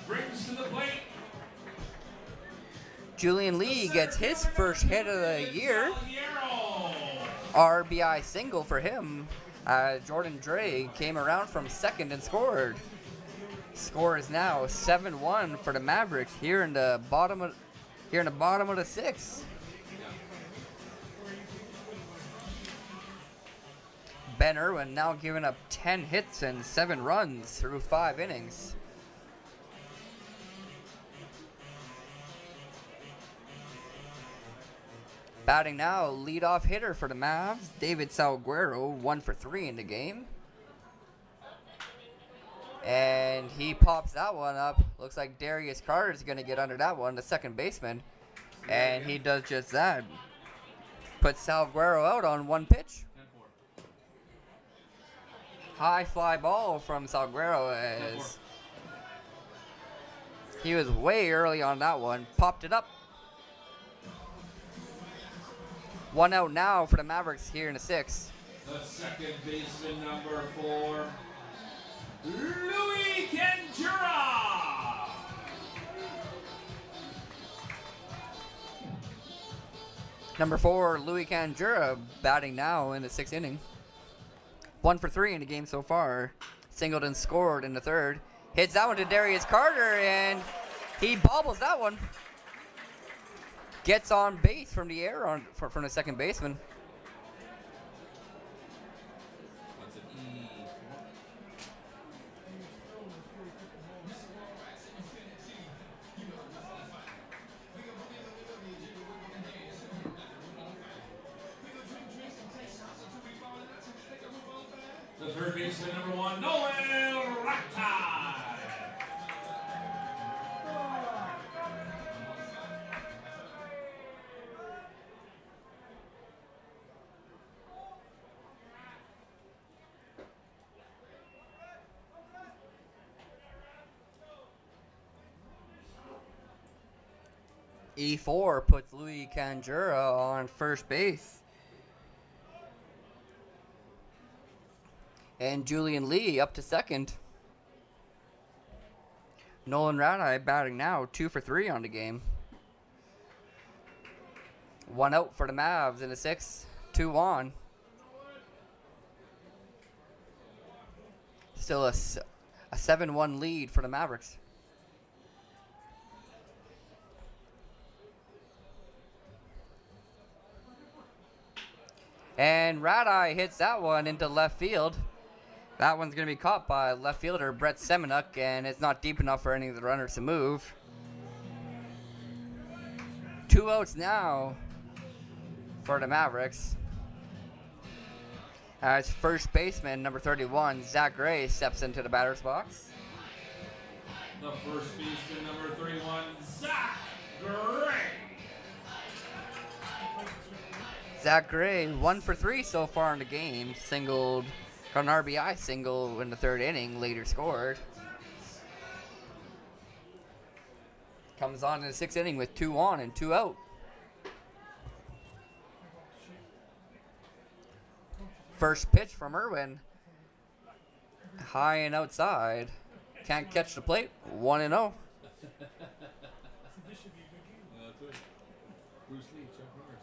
Brings to the plate. Julian Lee gets his first hit of the year. RBI single for him. Jordan Dre came around from second and scored. Score is now 7-1 for the Mavericks here in the bottom of the 6th. Ben Irwin now giving up 10 hits and 7 runs through 5 innings. Batting now, leadoff hitter for the Mavs, David Salguero, 1 for 3 in the game. And he pops that one up. Looks like Darius Carter is going to get under that one, the second baseman. And he does just that. Puts Salguero out on 1 pitch. High fly ball from Salguero as he was way early on that one. Popped it up. 1 out now for the Mavericks here in the 6th. The second baseman, number 4, Louis Kenjura. Number 4, Louis Canjura, batting now in the 6th inning. 1 for 3 in the game so far. Singled and scored in the 3rd. Hits that one to Darius Carter, and he bobbles that one. Gets on base from the air from the second baseman. That's an E. baseman number 1, Nolan Raktai. E4 puts Louis Canjura on first base. And Julian Lee up to second. Nolan Radai batting now, 2 for 3 on the game. 1 out for the Mavs in the 6th, 2 on. Still a 7-1 lead for the Mavericks. And Radai hits that one into left field. That one's going to be caught by left fielder Brett Semenuk, and it's not deep enough for any of the runners to move. 2 outs now for the Mavericks. As first baseman, number 31, Zach Gray, steps into the batter's box. The first baseman, number 31, Zach Gray. Zach Gray, 1 for 3 so far in the game. Singled, got an RBI single in the 3rd inning, later scored. Comes on in the 6th inning with 2 on and 2 out. First pitch from Irwin. High and outside. Can't catch the plate. 1-0. This should be a good game. That's it. Bruce Lee, Chuck Norris.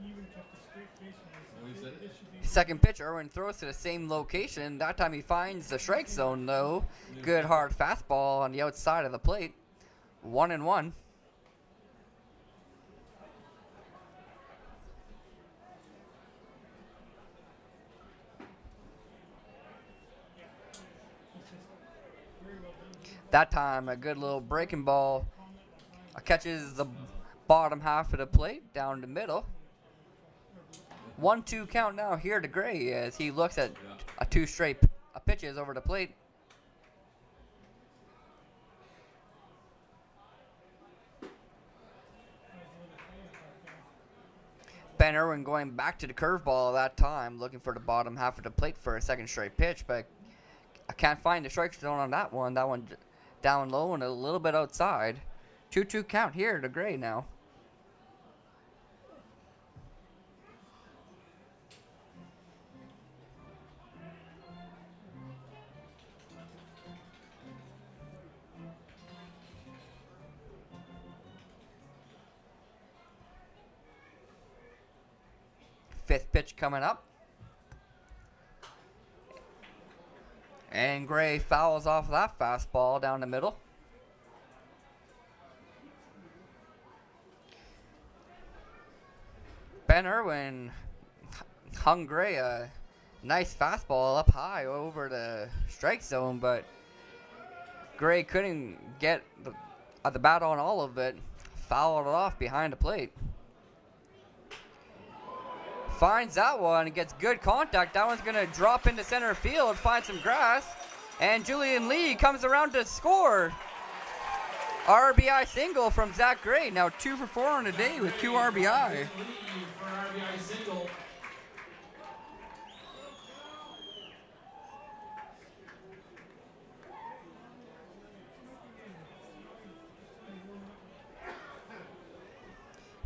He even kept a straight face when he Oh, he said it? This should be Second pitch, Irwin throws to the same location. That time he finds the strike zone, though. Good hard fastball on the outside of the plate. 1-1. very well done. That time, a good little breaking ball catches the bottom half of the plate down the middle. 1-2 count now here to Gray as he looks at a 2 straight pitches over the plate. Ben Irwin going back to the curveball that time, looking for the bottom half of the plate for a second straight pitch, but I can't find the strike zone on that one. That one down low and a little bit outside. 2-2 count here to Gray now. Fifth pitch coming up. And Gray fouls off that fastball down the middle. Ben Irwin hung Gray a nice fastball up high over the strike zone, but Gray couldn't get the bat on all of it. Fouled it off behind the plate. Finds that one and gets good contact. That one's going to drop into center field, find some grass. And Julian Lee comes around to score. RBI single from Zach Gray. Now 2 for 4 on the day with 2 RBI. Lee for an RBI single.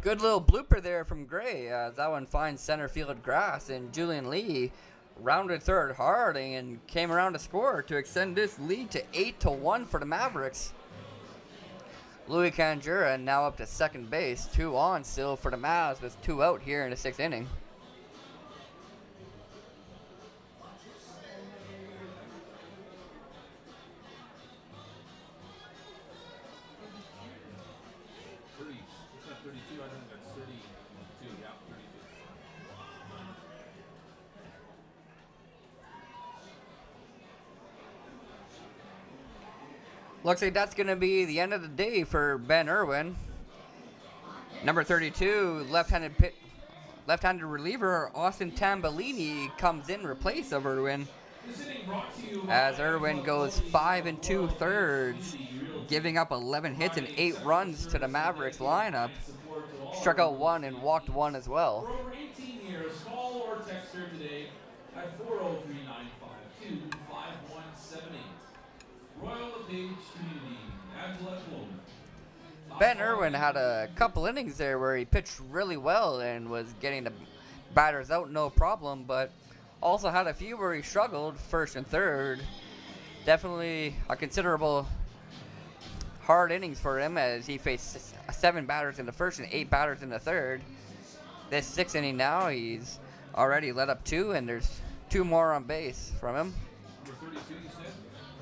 Good little blooper there from Gray. That one finds center field grass, and Julian Lee rounded third hard and came around to score to extend this lead to 8-1 for the Mavericks. Louis Canjura now up to second base. 2 on still for the Mavs with 2 out here in the 6th inning. It's not 32, I think that's 32, yeah, 32. Looks like that's going to be the end of the day for Ben Irwin. Number 32, left-handed reliever Austin Tambellini comes in replace of Irwin, as Irwin goes 5 2/3, giving up 11 hits and 8 runs to the Mavericks lineup. Struck out 1 and walked 1 as well. For over 18 years, call or text her today at 403-952-5178. Royal LePage Community, Angela Clover. Ben Irwin had a couple innings there where he pitched really well and was getting the batters out no problem, but also had a few where he struggled first and third. Definitely a considerable hard innings for him, as he faced 7 batters in the first and 8 batters in the third. This 6th inning now, he's already let up 2, and there's 2 more on base from him. Number 32, you said?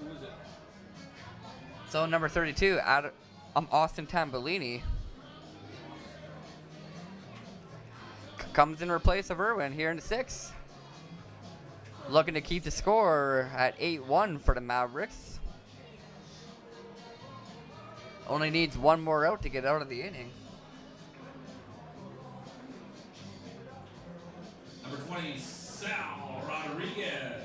Who is it? So number 32, Austin Tambellini comes in replace of Irwin here in the 6th. Looking to keep the score at 8-1 for the Mavericks. Only needs 1 more out to get out of the inning. Number 20, Sal Rodriguez.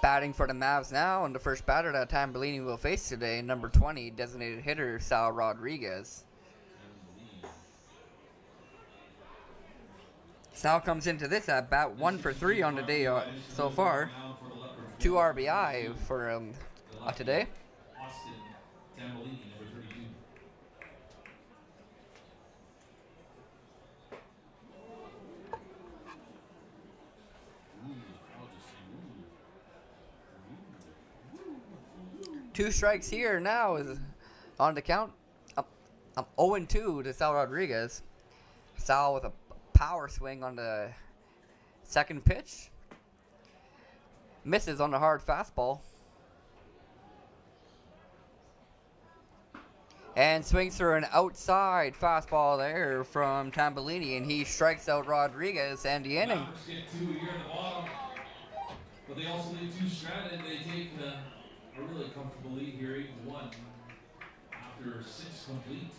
Batting for the Mavs now, and the first batter that Tambellini will face today, number 20, designated hitter Sal Rodriguez. Sal comes into this at bat 1 for 3 on the day so far. 2 RBI for him today. Austin Tambellini, number 32. Two strikes here now is on the count. I'm 0-2 to Sal Rodriguez. Sal with a power swing on the second pitch. Misses on the hard fastball. And swings through an outside fastball there from Tambellini, and he strikes out Rodriguez and the inning. Mavericks get 2 here in the bottom, but they also lead 2 stranded. They take a really comfortable lead here, 8-1 after 6 complete.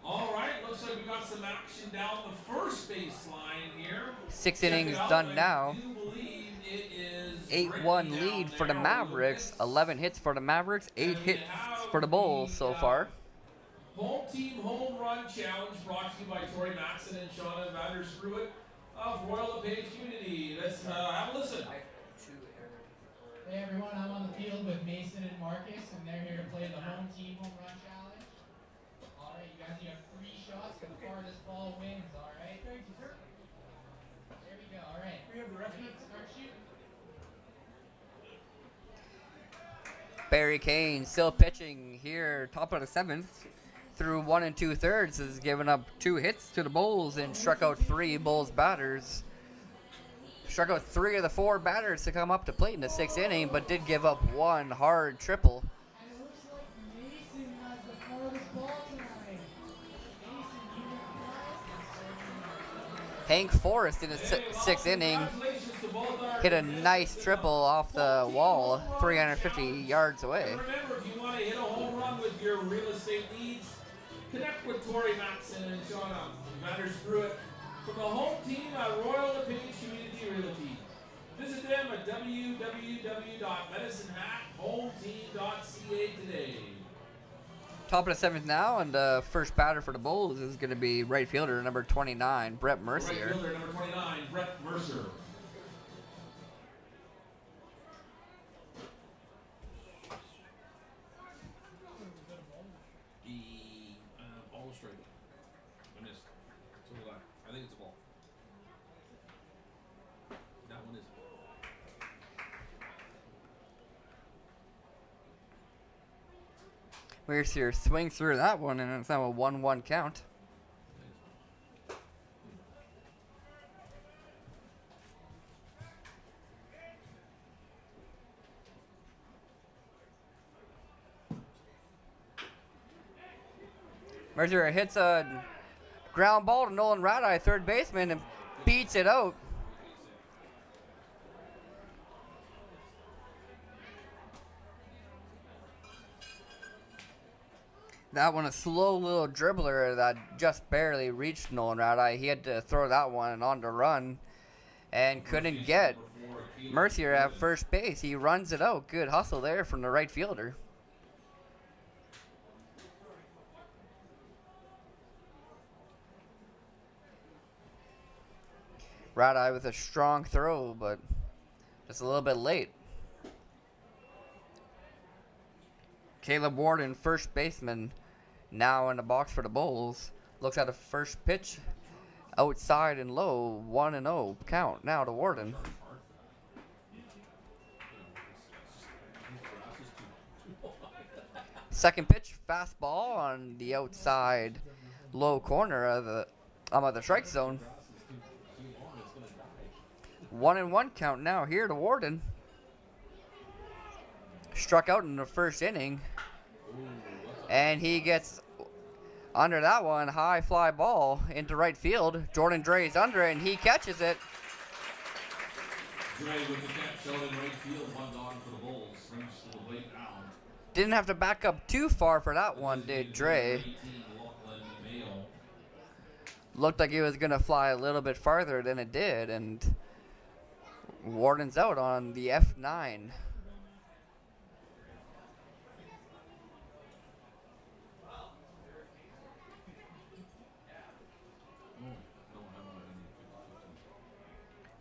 All right, looks like we got some action down the first baseline here. 6 Check innings it out. done now. I do believe it is 8-1 breaking lead down for the there a little Mavericks. bit. 11 hits for the Mavericks, 8 And we hits have for the Bulls so the, far. Home Team Home Run Challenge brought to you by Tori Maxson and Shauna Vandersruit of Royal LePage Community. Let's have a listen. Hey everyone, I'm on the field with Mason and Marcus, and they're here to play the Home Team Home Run Challenge. All right, you guys, you have 3 shots, and the farthest ball wins, all right? Thank you, sir. There we go, all right. We have the rest of Ready? it. Start shooting. Barry Kane still pitching here, top of the 7th. Through 1 2/3, has given up 2 hits to the Bulls and struck out 3 Bulls batters. Struck out 3 of the 4 batters to come up to plate in the 6th inning, but did give up 1 hard triple. And it looks like Mason has the farthest ball tonight. Mason, you win. Hank Forrest in the 6th inning Congratulations to both our hit a nice triple off the wall, 350 yards away. And remember, if you want to hit a home run with your real estate needs, connect with Tori Maxson and Shauna Vandersruit from the home team at Royal LePage Community Realty. Visit them at www.medicinehathometeam.ca today. Top of the 7th now, and the first batter for the Bulls is going to be right fielder number 29, Brett Right Mercier. fielder number 29, Brett Mercer. Ball was straight. I missed. So did I. I think it's a ball. That one is. Mercier swings through that one, and it's now a 1-1 count. Mercier hits a ground ball to Nolan Radai, third baseman, and beats it out. That one, a slow little dribbler that just barely reached Nolan Radai. He had to throw that one on the run and couldn't get Mercier at first base. He runs it out. Good hustle there from the right fielder. Radai with a strong throw, but just a little bit late. Caleb Warden, first baseman, now in the box for the Bulls. Looks at a first pitch outside and low, 1-0 count now to Warden. Second pitch, fastball on the outside low corner of the strike zone. 1-1 count now here to Warden. Struck out in the first inning. And he gets under that one. High fly ball into right field. Jordan Dre's under it, and he catches it. Dre with the catch out in right field. 1 gone for the Bulls. Brings to the plate now. Didn't have to back up too far for that one, did Dre. Looked like it was going to fly a little bit farther than it did, and Warden's out on the F9.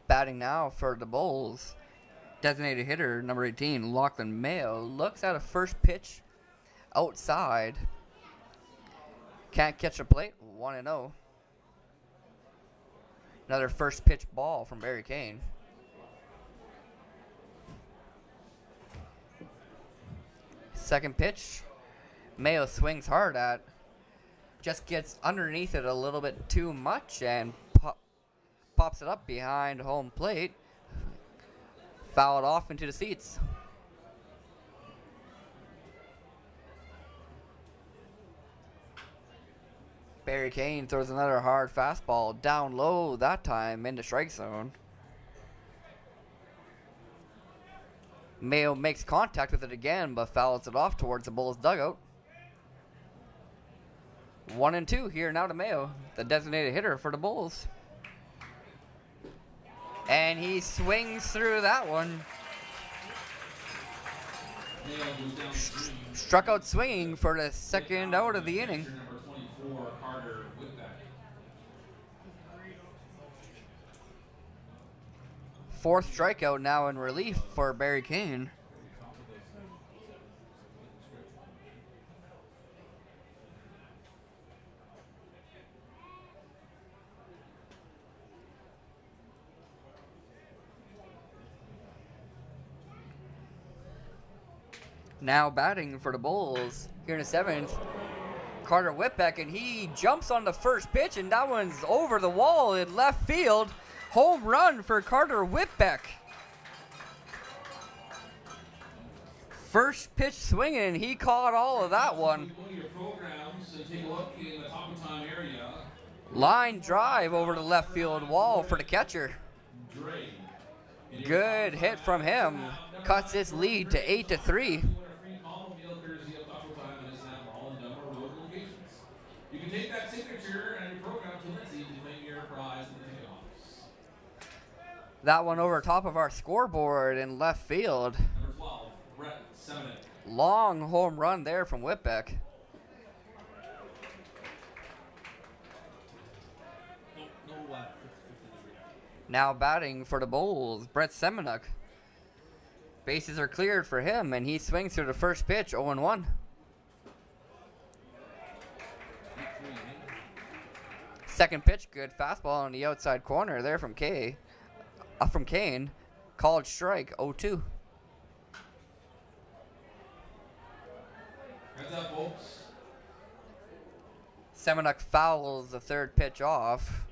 Batting now for the Bulls, designated hitter number 18, Lachlan Mayo, looks at a first pitch outside. Can't catch a plate, 1-0. Another first pitch ball from Barry Kane. Second pitch, Mayo swings hard at, just gets underneath it a little bit too much and pops it up behind home plate. Fouled off into the seats. Barry Kane throws another hard fastball down low, that time in the strike zone. Mayo makes contact with it again, but fouls it off towards the Bulls dugout. 1-2 here now to Mayo, the designated hitter for the Bulls. And he swings through that one. Struck out swinging for the second out of the inning. Fourth strikeout now in relief for Barry Kane. Now batting for the Bulls here in the seventh, Carter Whitbeck, and he jumps on the first pitch, and that one's over the wall in left field. Home run for Carter Whitbeck. First pitch swinging, he caught all of that one. Line drive over the left field wall for the catcher. Good hit from him. Cuts his lead to 8-3. You can take that signature and your program to Lindsay to claim your prize in the ticket office. That one over top of our scoreboard in left field. Number 12, Brett Semenik. Long home run there from Whitbeck. Now batting for the Bulls, Brett Semenuk. Bases are cleared for him, and he swings through the first pitch, 0-1. Second pitch, good fastball on the outside corner there from Kane. Called strike, 0-2. Heads up, folks. Semenuk fouls the third pitch off.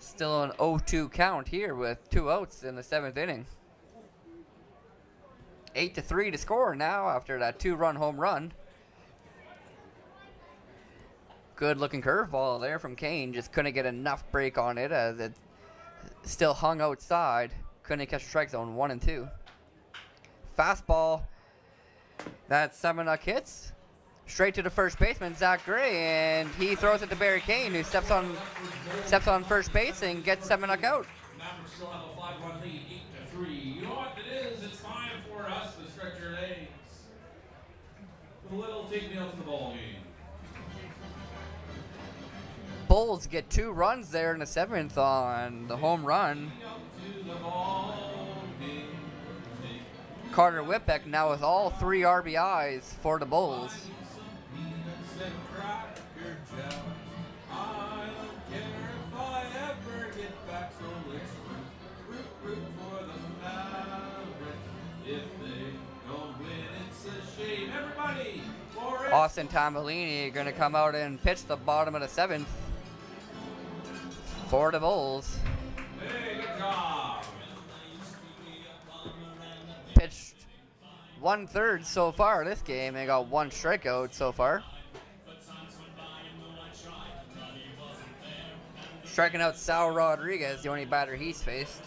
Still an 0-2 count here with 2 outs in the seventh inning. 8-3 to score now after that 2-run home run. Good looking curveball there from Kane. Just couldn't get enough break on it as it still hung outside. Couldn't catch the strike zone, 1-2. Fastball that Semenuk hits. Straight to the first baseman, Zach Gray, and he throws it to Barry Kane, who steps on first base and gets 7 out. Mavericks still have a 5-run lead, 8-3. You know what it is? It's time for us to stretch our legs. With a little take me out to the ball game. Bulls get 2 runs there in the 7th on the home run. Carter Whitbeck now with all 3 RBIs for the Bulls. Austin Tambolini going to come out and pitch the bottom of the 7th for the Bulls. Hey, good job. Pitched 1/3 so far this game and got 1 strikeout so far. Striking out Sal Rodriguez, the only batter he's faced.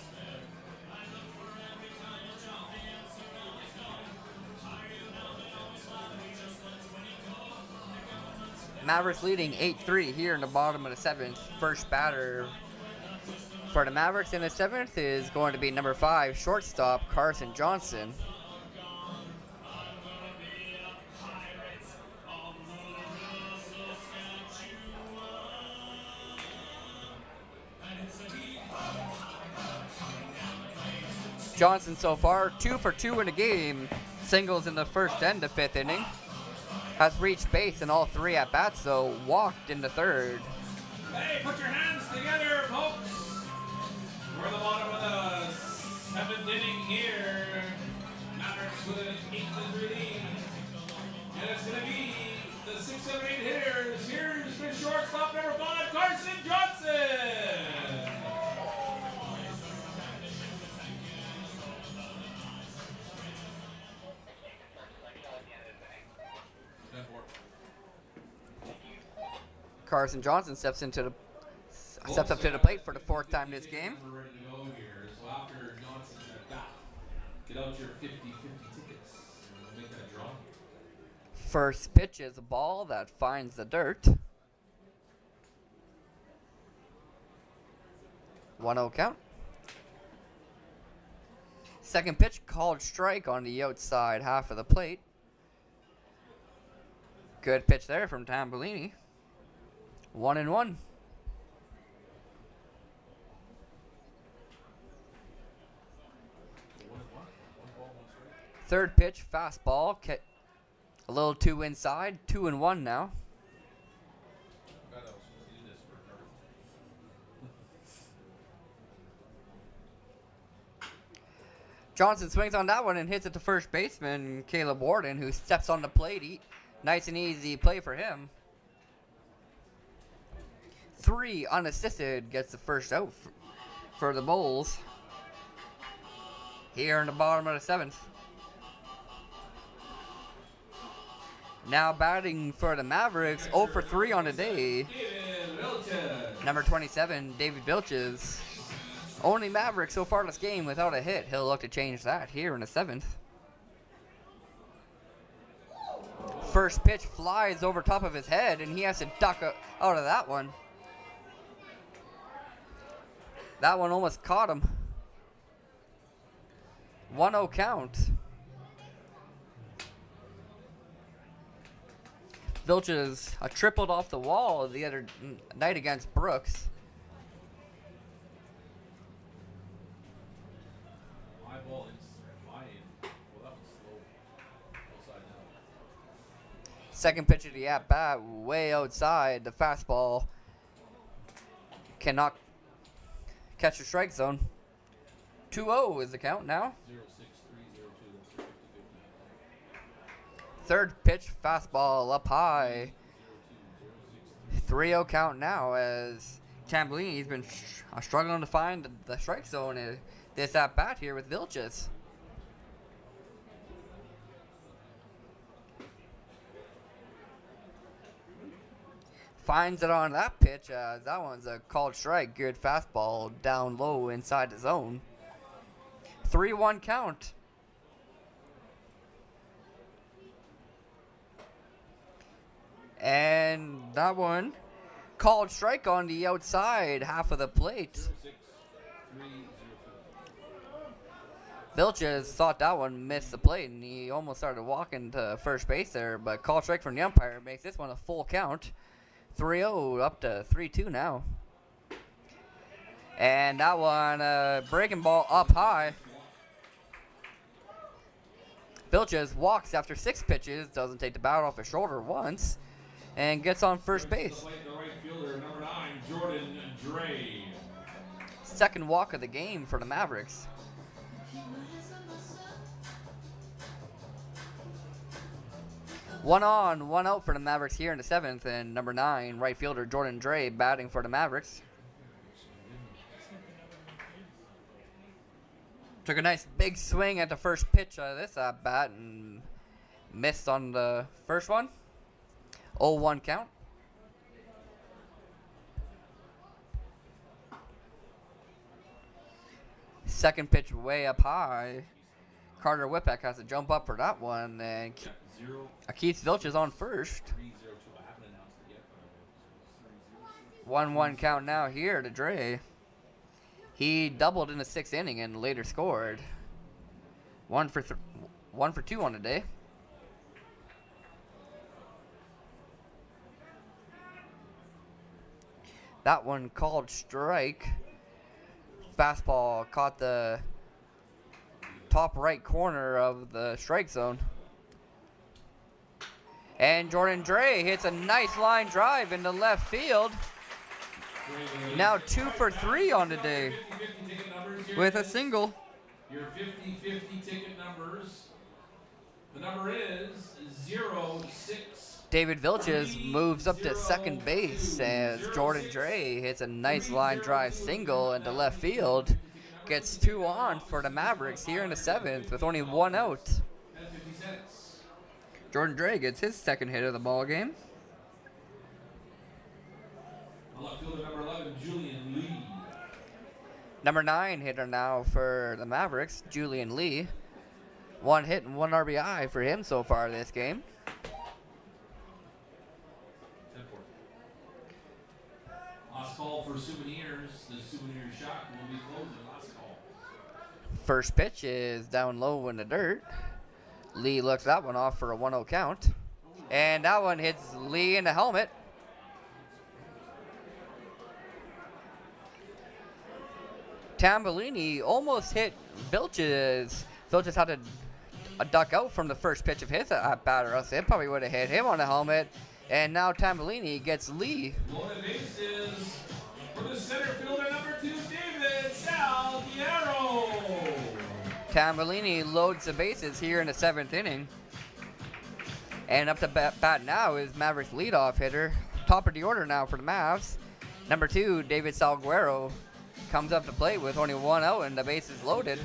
Mavericks leading 8-3 here in the bottom of the 7th. First batter for the Mavericks in the 7th is going to be number 5, shortstop Carson Johnson. Johnson so far 2 for 2 in the game. Singles in the 1st and the 5th inning. Has reached base in all 3 at-bats, though walked in the 3rd. Hey, put your hands together, folks. We're at the bottom of the 7th inning here. Mavericks with an 8-3 lead. And it's going to be the 6, 7, 8 hitters. Here's the shortstop, number 5, Carson Johnson. Carson Johnson steps up to the plate for the 4th time this game. We're ready to go here. So after Johnson's at bat, get out your 50-50 tickets and we'll make that draw. First pitch is a ball that finds the dirt. 1-0 count. Second pitch called strike on the outside half of the plate. Good pitch there from Tambolini. 1-1. Third pitch, fastball. A little too inside. 2-1 now. Johnson swings on that one and hits it to first baseman Caleb Warden, who steps on the plate. Nice and easy play for him. 3 unassisted, gets the first out for the Bulls here in the bottom of the 7th. Now batting for the Mavericks, 0 for 3 on the day. Number 27, David Vilches. Only Maverick so far this game without a hit. He'll look to change that here in the 7th. First pitch flies over top of his head, and he has to duck out of that one. That one almost caught him. 1-0 count. Vilches tripled off the wall the other night against Brooks. My ball inside. Well, that was slow. Outside now. Second pitch of the at-bat, way outside. The fastball cannot catch the strike zone. 2-0 is the count now. 0-6-3-0-2. That's 50-50. Third pitch, fastball up high. 3-0 count now as Tambolini's been struggling to find the strike zone in this at-bat here with Vilches. Finds it on that pitch as that one's a called strike. Good fastball down low inside the zone. 3-1 count. And that one called strike on the outside half of the plate. Vilches thought that one missed the plate, and he almost started walking to first base there, but call strike from the umpire makes this one a full count. 3-0 up to 3-2 now. And that one, breaking ball up high. Vilches walks after 6 pitches, doesn't take the bat off his shoulder once, and gets on first base. The right fielder, number 9, Jordan Dre. Second walk of the game for the Mavericks. One on, one out for the Mavericks here in the 7th, and number 9, right fielder Jordan Dre batting for the Mavericks. Took a nice big swing at the first pitch of this at bat and missed on the first one. 0-1 count. Second pitch way up high. Carter Whippeck has to jump up for that one, and Keith Vilches on first. 1-1 count now here to Dre. He doubled in the 6th inning and later scored. 1 for 2 on the day. That one called strike. Fastball caught the top right corner of the strike zone. And Jordan Dre hits a nice line drive into left field. Now 2 for 3 on the day with a single. Your 50-50 ticket numbers. The number is 06. David Vilches moves up to second base as Jordan Dre hits a nice line drive single into left field. Gets 2 on for the Mavericks here in the 7th with only 1 out. Jordan Dre gets his second hit of the ball game. Left fielder number 11, Julian Lee. Number 9 hitter now for the Mavericks, Julian Lee. 1 hit and 1 RBI for him so far this game. Last call for souvenirs. The souvenir shop will be closing. Last call. First pitch is down low in the dirt. Lee looks that one off for a 1-0 count. And that one hits Lee in the helmet. Tambellini almost hit Vilches. Vilches had to duck out from the first pitch of his at bat, or else it probably would have hit him on the helmet. And now Tambellini gets Lee. Loaded bases for the center fielder number 2, David Salguero. Tambellini loads the bases here in the 7th inning. And up to bat now is Mavericks leadoff hitter. Top of the order now for the Mavs. Number 2, David Salguero, comes up to plate with only 1 out and the bases loaded.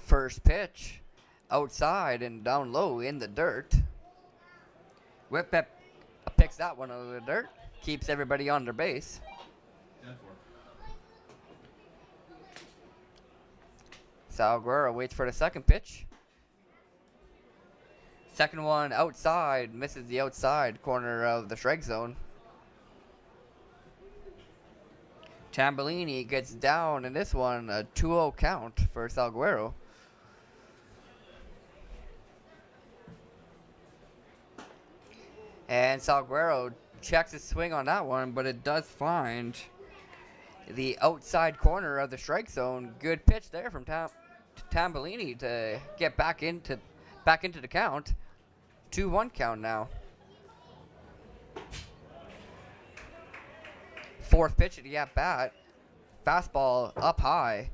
First pitch, outside and down low in the dirt. Whippeck picks that one out of the dirt, keeps everybody on their base. Salguero waits for the second pitch. Second one outside, misses the outside corner of the strike zone. Tambellini gets down in this one, a 2-0 count for Salguero. And Salguero checks his swing on that one, but it does find the outside corner of the strike zone. Good pitch there from Tambellini to get back into the count. 2-1 count now. Fourth pitch of the at-bat. Fastball up high.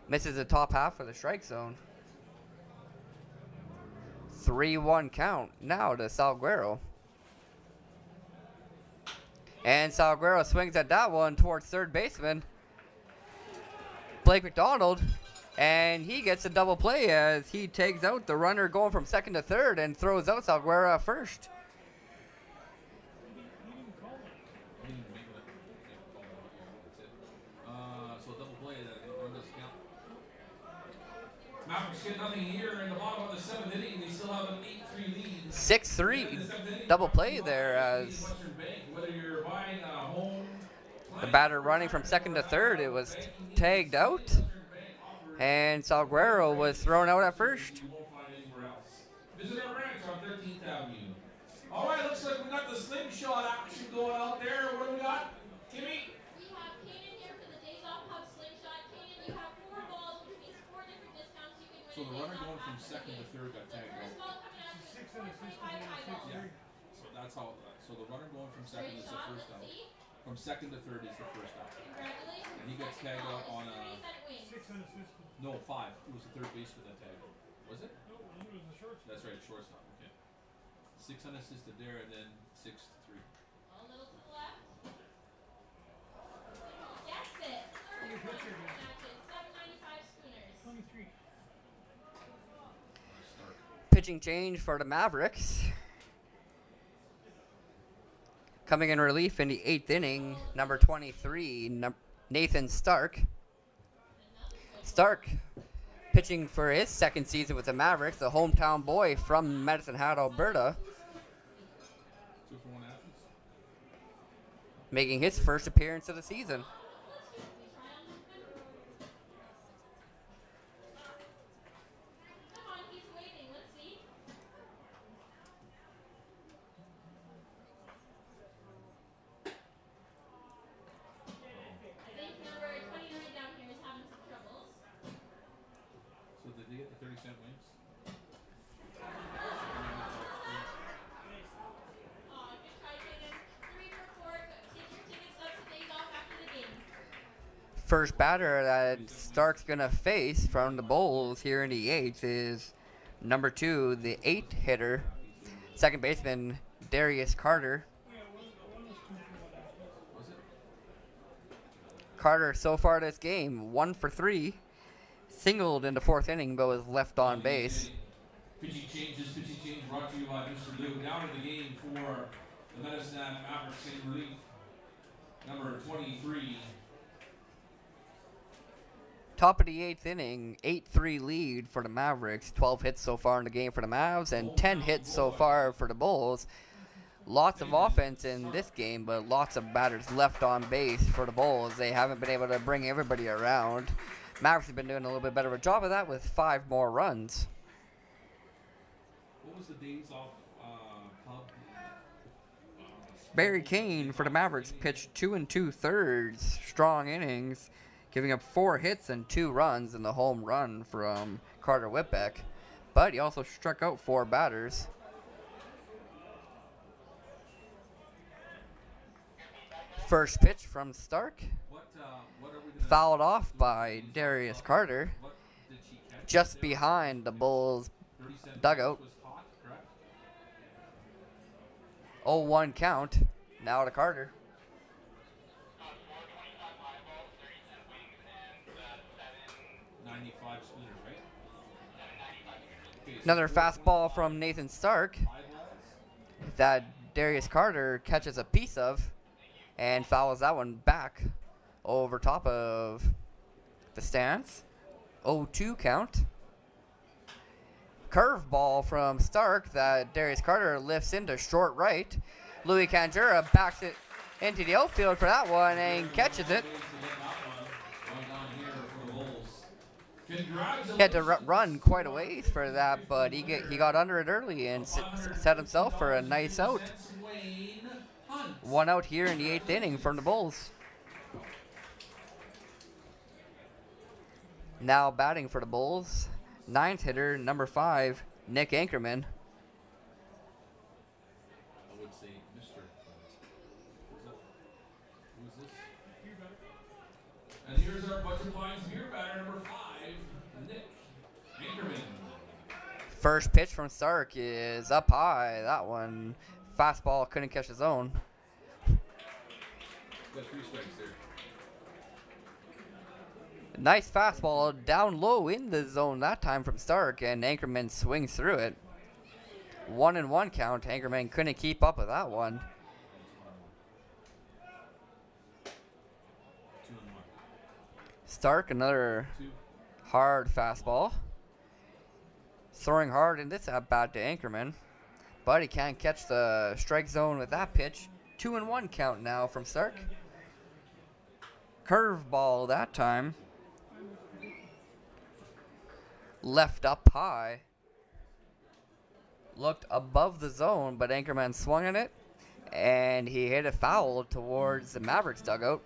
Misses the top half of the strike zone. 3-1 count now to Salguero. And Salguero swings at that one towards third baseman Blake McDonald. And he gets a double play as he takes out the runner going from second to third and throws out Salguero at first. Mavericks get nothing here in the bottom of the 7th inning. They still have an 8-3 lead. 6-3 double play there as Western Bank, whether you're buying a home, the batter running from second to third. It was tagged out, and Salguero was thrown out at first. you won't find anywhere else. Visit our branch on 13th Avenue. All right, looks like we got the slingshot action going out there. What do we got? Kimmy? We have Kanan here for the Days Off Pub Slingshot. Kanan, you have 4 balls, which means 4 different discounts you can win. So the in runner Days Off going from after the second to game. third got The tagged first out. ball coming out is 6 and a 6 4.25 high ball. Yeah. So that's how. So the runner going from second Straight is the shot, first let's out. see. From second to third is the first out. Congratulations. And he gets Second tagged ball out is on 30 a. cent wings. 6 unassisted. No, 5. It was the third baseman that tagged him. Was it? No, I think it was the shortstop. That's right, shortstop. Okay. 6 unassisted there, and then 6 to 3. A little to the left. Gets it. Any 31 pitcher again? matches. 795 Schooners. 23. Start. Pitching change for the Mavericks. Coming in relief in the 8th inning, number 23, Nathan Stark. Stark pitching for his second season with the Mavericks, the hometown boy from Medicine Hat, Alberta, 2 for 1 absence. making his first appearance of the season. Come on, he's waiting. Let's see. I think number 29 down here is having some troubles. So did they get the 30-cent wings? Aw, good try, Kanan. 3 for 4. Get your ticket stubs to Days Off after the game. First batter that Stark's going to face from the Bulls here in the 8th is number 2, the 8th hitter, second baseman Darius Carter. Yeah, one was 2 for 1 absence. Was it? Carter so far this game, 1 for 3, singled in the 4th inning but was left on base. Pitching change brought to you by Mr. Lou. Down in the game for the Medicine Hat Mavericks in relief. Number 23. Top of the 8th inning, 8-3 lead for the Mavericks. 12 hits so far in the game for the Mavs and 10 hits so far for the Bulls. Lots of offense in this game, but lots of batters left on base for the Bulls. They haven't been able to bring everybody around. Mavericks have been doing a little bit better of a job of that with 5 more runs. What was the Days Off pub? Barry Kane for the Mavericks pitched 2 2/3 strong innings, giving up 4 hits and 2 runs in the home run from Carter Whitbeck. But he also struck out 4 batters. First pitch from Stark, What are we gonna, fouled off by Darius Carter, what did she catch? just behind the Bulls' 30-cent dugout. was hot, correct? 0-1 count, now to Carter. 95 Schooners, right? Okay, so Another fastball from Nathan Stark eyeballs. that Darius Carter catches a piece of and fouls that one back over top of the stance. 0-2 count. Curveball from Stark that Darius Carter lifts into short right. Louis Canjura backs it into the outfield for that one and catches it. He had to run quite a ways for that, but he got under it early and set himself for a nice out. 1 out here in the 8th inning from the Bulls. Now batting for the Bulls, 9th hitter, number 5, Nick Anchorman. I would say Mr. Who's this? And here's our Butcher Pines beer batter, number 5, Nick Anchorman. First pitch from Stark is up high. That one, fastball, couldn't catch his own. Got 3 strikes there. Nice fastball down low in the zone that time from Stark, and Anchorman swings through it. 1-1 count. Anchorman couldn't keep up with that one. 2-1. Stark, another 2. hard fastball. Throwing hard in this at bat to Anchorman, but he can't catch the strike zone with that pitch. 2-1 count now from Stark. Curveball that time. Left up high. Looked above the zone, but Anchorman swung at it, and he hit a foul towards the Mavericks dugout.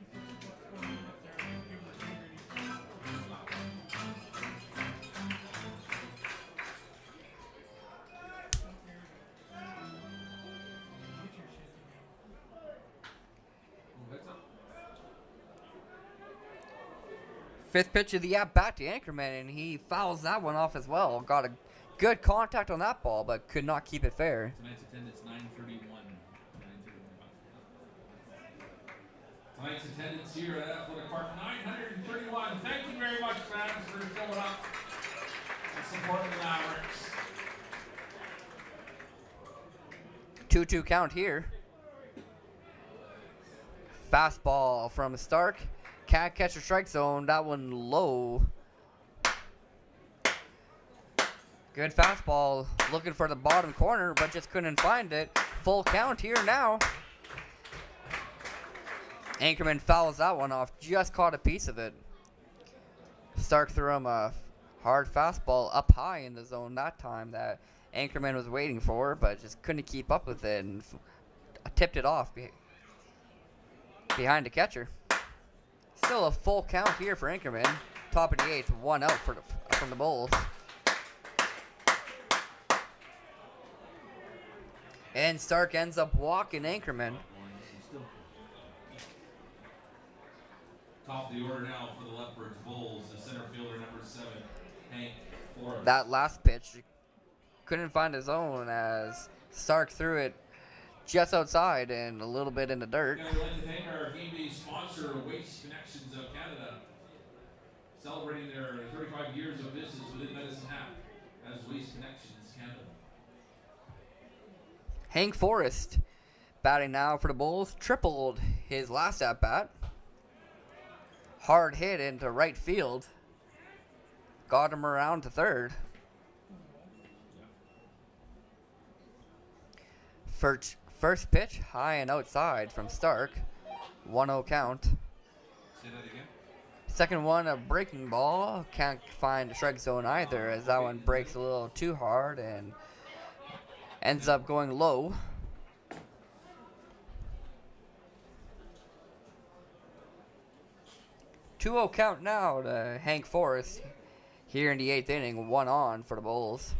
Fifth pitch of the at-bat to Anchorman, and he fouls that one off as well. Got a good contact on that ball, but could not keep it fair. Tonight's attendance 931. Tonight's attendance here at Athletic Park 931. Thank you very much, fans, for showing up and supporting the Mavericks. 2-2 count here. Fastball from Stark. Can't catch a strike zone. That one low. Good fastball. Looking for the bottom corner, but just couldn't find it. Full count here now. Anchorman fouls that one off. Just caught a piece of it. Stark threw him a hard fastball up high in the zone that time that Anchorman was waiting for, but just couldn't keep up with it and tipped it off behind the catcher. Still a full count here for Anchorman. Top of the eighth, 1 out from the Bulls. And Stark ends up walking Anchorman. Top of the order now for the Lethbridge Bulls, the center fielder number 7, Hank Forrest. That last pitch couldn't find his zone as Stark threw it just outside and a little bit in the dirt. We'd like to thank our game day sponsor, Waste Connections of Canada, celebrating their 35 years of business within Medicine Hat as Waste Connections Canada. Hank Forrest batting now for the Bulls, tripled his last at bat. Hard hit into right field. Got him around to third. First pitch, high and outside from Stark. 1-0 count. Say that again. Second one, a breaking ball. Can't find the strike zone either, as that one breaks a little too hard and ends up going low. Two-0 count now to Hank Forrest here in the 8th inning. 1 on for the Bulls.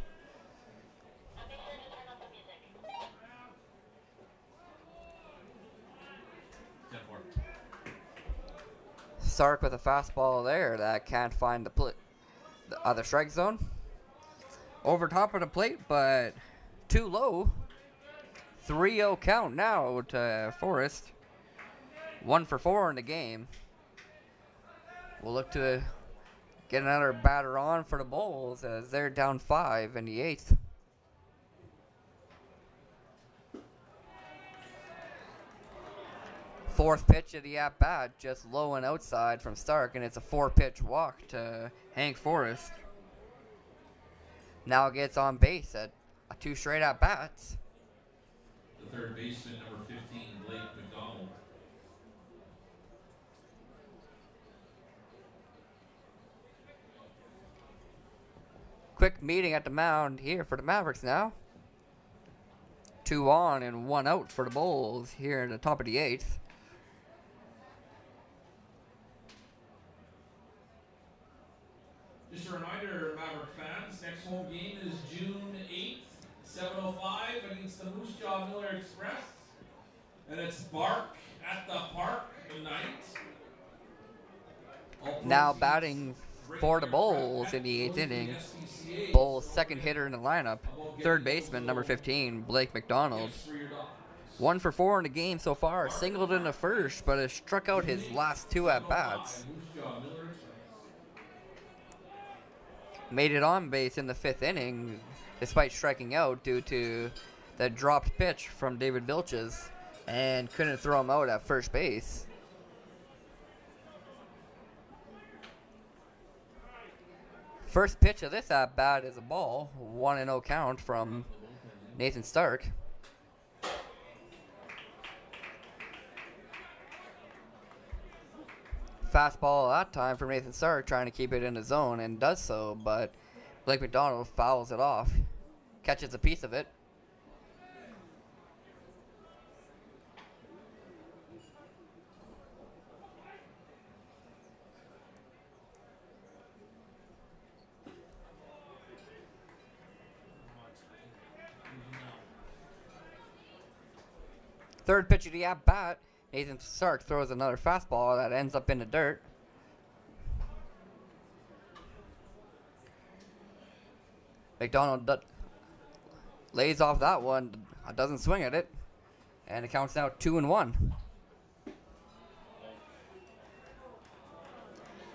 Stark with a fastball there that can't find the other strike zone. Over top of the plate, but too low. 3-0 count now to Forrest. 1 for 4 in the game. We'll look to get another batter on for the Bulls as they're down 5 in the 8th. Fourth pitch of the at-bat, just low and outside from Stark, and it's a 4-pitch walk to Hank Forrest. Now gets on base at 2 straight at-bats. The third baseman, number 15, Blake McDonald. Quick meeting at the mound here for the Mavericks now. 2 on and 1 out for the Bulls here at the top of the 8th. Just a reminder, Maverick fans, next home game is June 8th, 7:05 against the Moose Jaw Miller Express. And it's Bark at the Park tonight. Now batting for the Bulls in the 8th inning. Bulls' second hitter in the lineup. Third baseman, number 15, Blake McDonald. 1 for 4 in the game so far. Singled in the first, but has struck out his last 2 at-bats. Made it on base in the 5th inning, despite striking out due to the dropped pitch from David Vilches, and couldn't throw him out at first base. First pitch of this at bat is a ball. 1-0 count from Nathan Stark. Fastball that time from Nathan Stark, trying to keep it in the zone, and does so, but Blake McDonald fouls it off. Catches a piece of it. Third pitch of the at bat, Nathan Stark throws another fastball that ends up in the dirt. McDonald lays off that one, doesn't swing at it, and it counts now 2-1.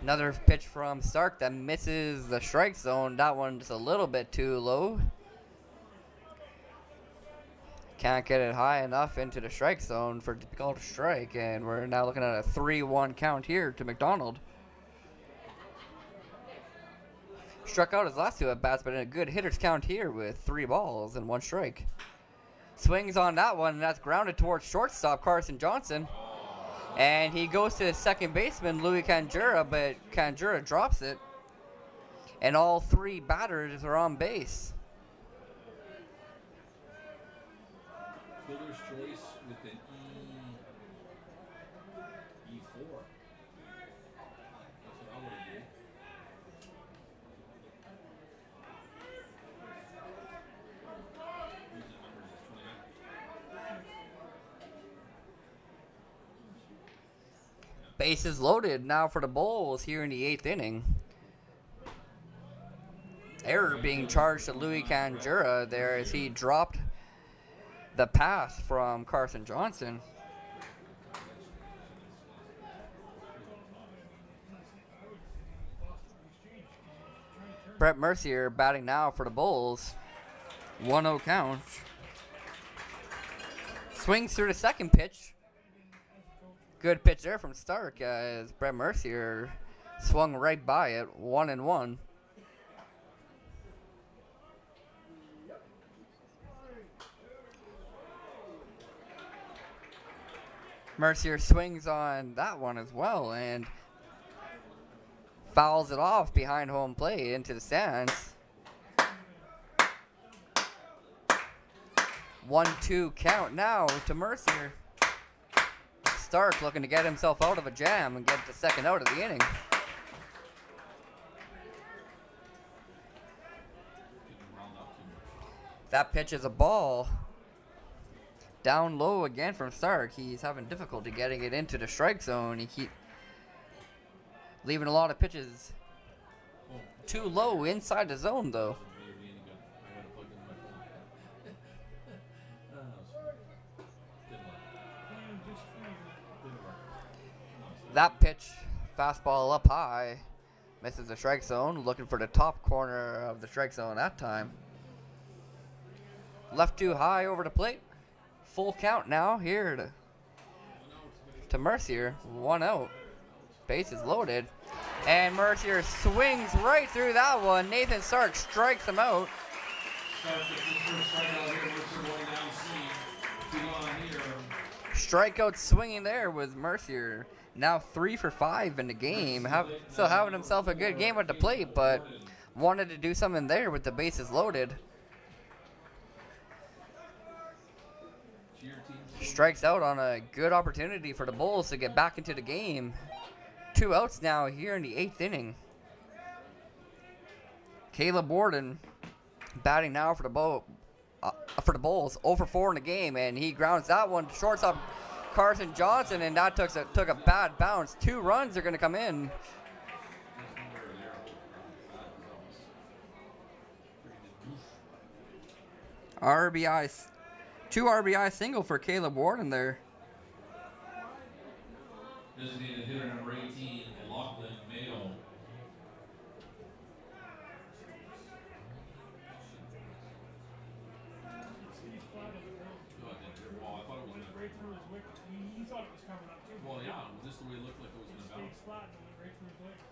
Another pitch from Stark that misses the strike zone. That one just a little bit too low. Can't get it high enough into the strike zone for it to be called a strike, and we're now looking at a 3-1 count here to McDonald. Struck out his last two at-bats, but in a good hitter's count here with 3 balls and 1 strike. Swings on that one, and that's grounded towards shortstop Carson Johnson. And he goes to his second baseman, Louis Canjura, but Canjura drops it. And all 3 batters are on base. Fielder's choice with an E4. That's what I would have did. Using numbers is 29. Bases loaded now for the Bulls here in the 8th inning. Error being charged to Louis Canjura there as he dropped the pass from Carson Johnson. Brett Mercier batting now for the Bulls. 1-0 count. Swings through the second pitch. Good pitch there from Stark as Brett Mercier swung right by it. 1-1. Mercier swings on that one as well and fouls it off behind home plate into the stands. 1-2 count now to Mercier. Stark looking to get himself out of a jam and get the second out of the inning. That pitch is a ball. Down low again from Stark. He's having difficulty getting it into the strike zone. He keeps leaving a lot of pitches too low inside the zone, though. That pitch, fastball up high, misses the strike zone. Looking for the top corner of the strike zone that time. Left too high over the plate. Full count now here to Mercier. 1 out. Base is loaded. And Mercier swings right through that one. Nathan Stark strikes him out. Strikeout swinging there was Mercier. Now 3 for 5 in the game. Still having himself a good game at the plate, but wanted to do something there with the bases loaded. Strikes out on a good opportunity for the Bulls to get back into the game. 2 outs now here in the 8th inning. Caleb Warden batting now for the Bulls. 0 for 4 in the game, and he grounds that one to shortstop Carson Johnson, and that took a bad bounce. 2 runs are going to come in. RBIs. 2 RBI single for Caleb Warden there. Designated hitter number 18, Lachlan Mayo. Right through his wicket. He thought it was coming up too. Well, yeah, just the way it looked like it was going to bounce. Stayed flat and went right through his legs.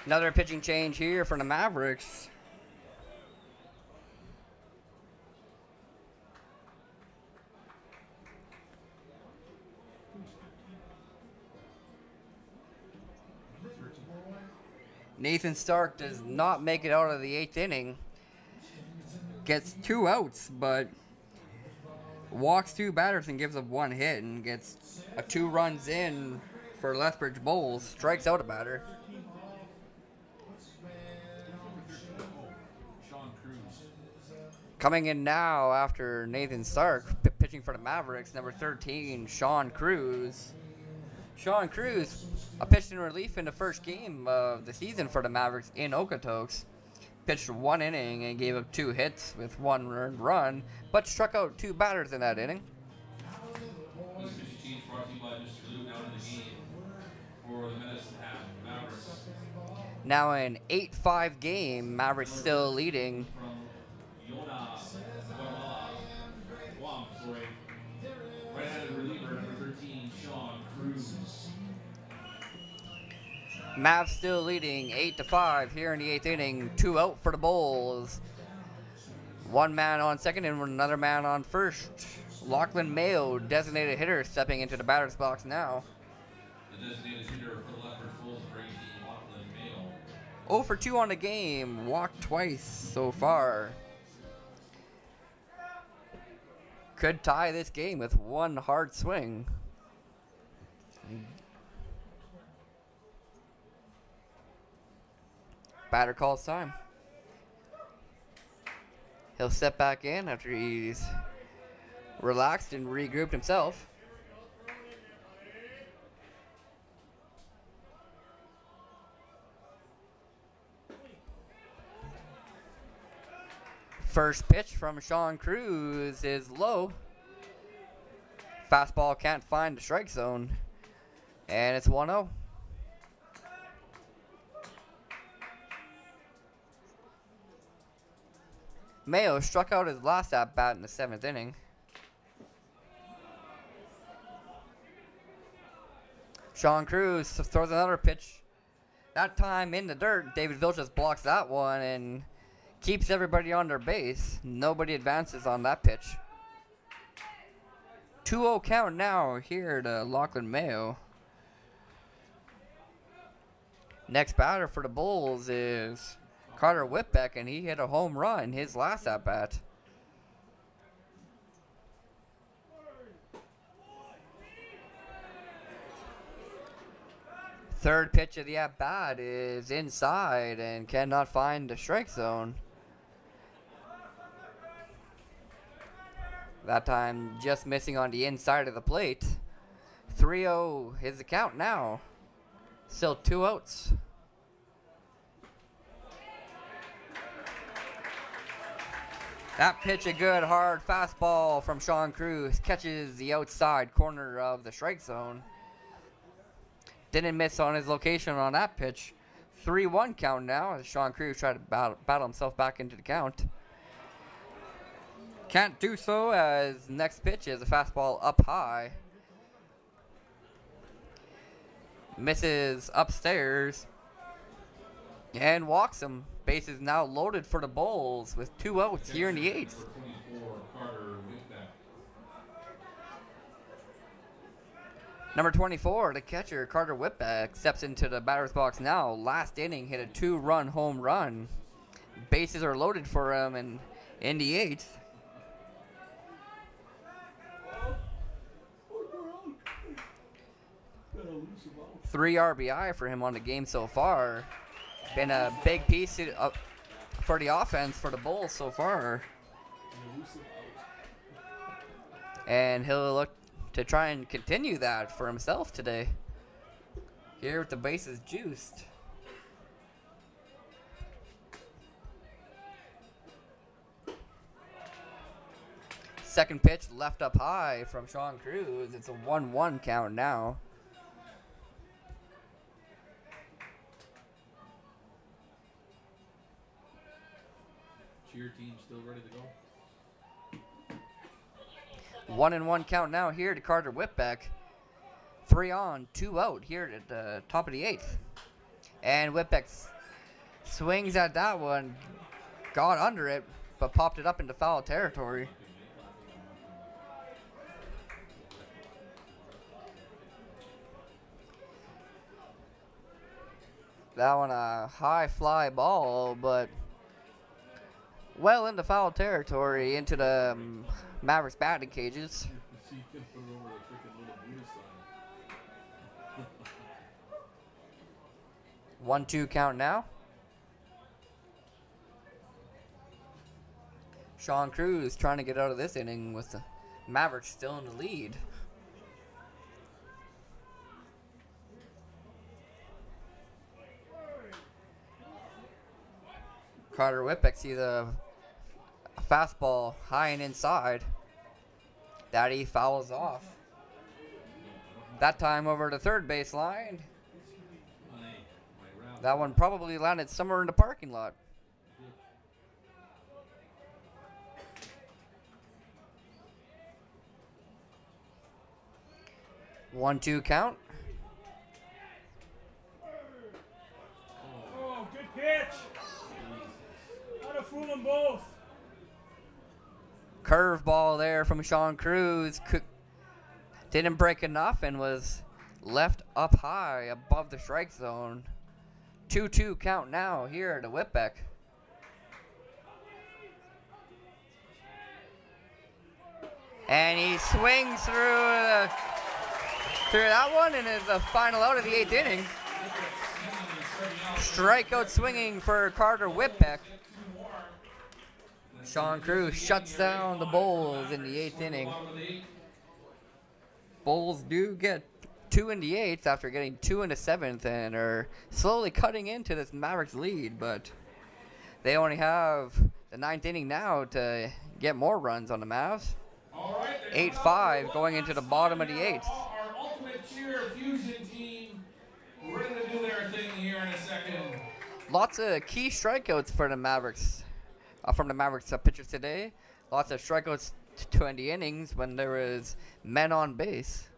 Another pitching change here for the Mavericks. Nathan Stark does not make it out of the 8th inning. Gets 2 outs, but walks 2 batters and gives up 1 hit and gets a 2 runs in for Lethbridge Bulls. Strikes out a batter. Coming in now after Nathan Stark, pitching for the Mavericks, number 13, Sean Cruz. Sean Cruz, a pitched in relief in the first game of the season for the Mavericks in Okotoks. Pitched 1 inning and gave up 2 hits with 1 earned run, but struck out 2 batters in that inning. This pitching change brought to you by Mr. Luke out in the game for the Medicine Hat Mavericks. Now an 8-5 game, Mavericks still leading. From Yona Guam, sorry. Right-handed reliever, number 13, Sean Cruz. Mavs still leading 8-5 here in the 8th inning. 2 out for the Bulls. 1 man on second and another man on first. Lachlan Mayo, designated hitter, stepping into the batter's box now. The designated hitter for the Lethbridge Bulls, Lachlan Mayo. 0 for 2 on the game. Walked twice so far. Could tie this game with 1 hard swing. Batter calls time. He'll step back in after he's relaxed and regrouped himself. First pitch from Sean Cruz is low. Fastball can't find the strike zone. And it's 1-0. Mayo struck out his last at-bat in the 7th inning. Sean Cruz throws another pitch. That time in the dirt. David Vilches blocks that one and keeps everybody on their base. Nobody advances on that pitch. 2-0 count now here to Lachlan Mayo. Next batter for the Bulls is Carter Whitbeck, and he hit a home run his last at-bat. Third pitch of the at-bat is inside and cannot find the strike zone. That time just missing on the inside of the plate. 3-0 is the count now. Still 2 outs. That pitch, a good hard fastball from Sean Cruz, catches the outside corner of the strike zone. Didn't miss on his location on that pitch. 3-1 count now as Sean Cruz tried to battle himself back into the count. Can't do so as next pitch is a fastball up high. Misses upstairs and walks him. Bases now loaded for the Bulls with 2 outs here in the 8th. Number 24, the catcher, Carter Whitbeck, steps into the batter's box now. Last inning, hit a 2-run home run. Bases are loaded for him in the 8th. Three RBI for him on the game so far. Been a big piece for the offense for the Bulls so far. And he'll look to try and continue that for himself today. Here with the bases juiced. Second pitch left up high from Sean Cruz. It's a 1-1 count now. Cheer team still ready to go. 1-1 count now here to Carter Whitbeck. 3 on, 2 out here at the top of the 8th. And Whitbeck Swings at that one. Got under it, but popped it up into foul territory. That one a high fly ball, but well into foul territory, into the Mavericks batting cages. 1-2 count now. Sean Cruz trying to get out of this inning with the Mavericks still in the lead. Carter Whippeck sees a fastball high and inside that he fouls off. That time over the third baseline. That one probably landed somewhere in the parking lot. 1-2 count. Oh, good pitch. How to fool them both. Curveball there from Sean Cruz. Didn't break enough and was left up high above the strike zone. 2-2 count now here to Whippeck. And he swings through that one and is the final out of the 8th inning. Strikeout swinging for Carter Whippeck. Sean Cruz shuts down the Bulls in the 8th inning. Bulls do get 2 in the 8th after getting 2 in the 7th and are slowly cutting into this Mavericks lead, but they only have the 9th inning now to get more runs on the Mavs. 8-5 going into the bottom of the 8th. Our ultimate cheer fusion team ready to do their thing here in a second. Lots of key strikeouts for the Mavericks, from the Mavericks pitchers today. Lots of strikeouts to end the innings when there was men on base.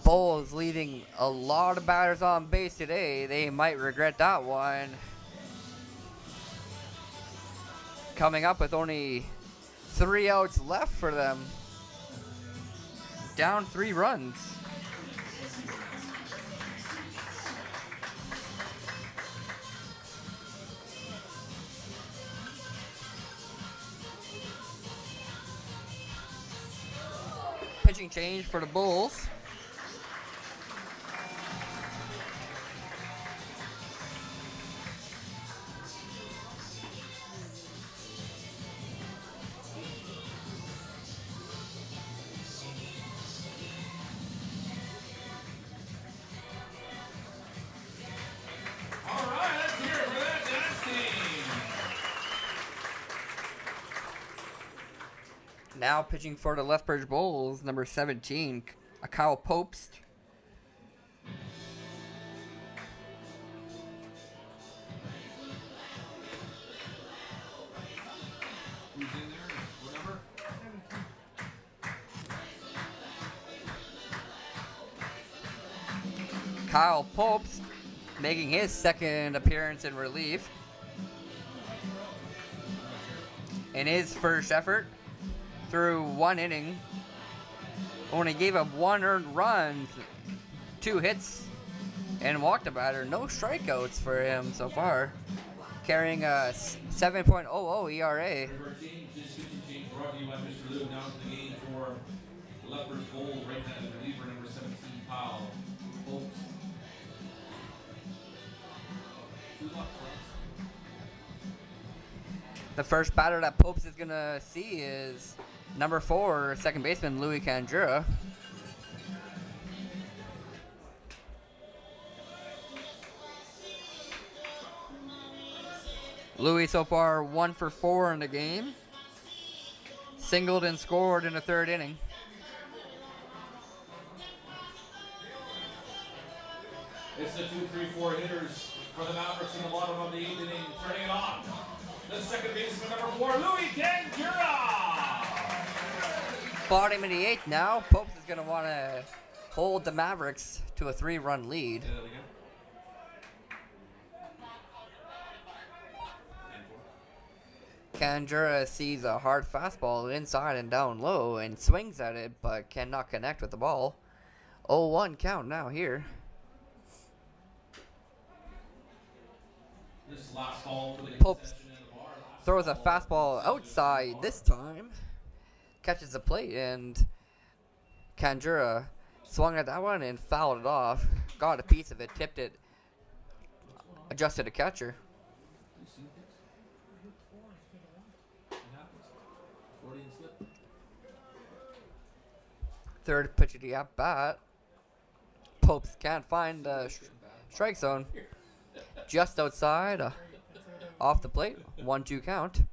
Bulls leaving a lot of batters on base today. They might regret that one. Coming up with only 3 outs left for them. Down 3 runs. Pitching change for the Bulls. Now pitching for the Lethbridge Bulls, number 17, Kyle Popst. Who's in there? What number? Kyle Popst making his second appearance in relief. In his first effort through 1 inning, only gave up 1 earned run, 2 hits, and walked a batter. No strikeouts for him so far, carrying a 7.00 ERA. Brought to you by Mr. Lou. Now to the game for Lethbridge Bulls, right now the reliever number 17, Kyle Popst. The first batter that Popes is going to see is number 4, second baseman Louis Canjura. Louis so far 1 for 4 in the game. Singled and scored in the 3rd inning. It's the 2-3-4 hitters for the Mavericks in the bottom of the 8th inning, turning it on. The second baseman, number 4, Louis Canjura. Bottom of the 8th now. Popes is going to want to hold the Mavericks to a 3-run lead. Kanjura sees a hard fastball inside and down low and swings at it, but cannot connect with the ball. 0-1 count now here. This last ball for the Popes concession in the bar. Last throws a ball. fastball outside this time. Catches the plate, and Kanjura swung at that one and fouled it off. Got a piece of it, tipped it, adjusted the catcher. Third pitch of the at bat. Popes can't find the strike zone. Just outside, off the plate. 1-2 count.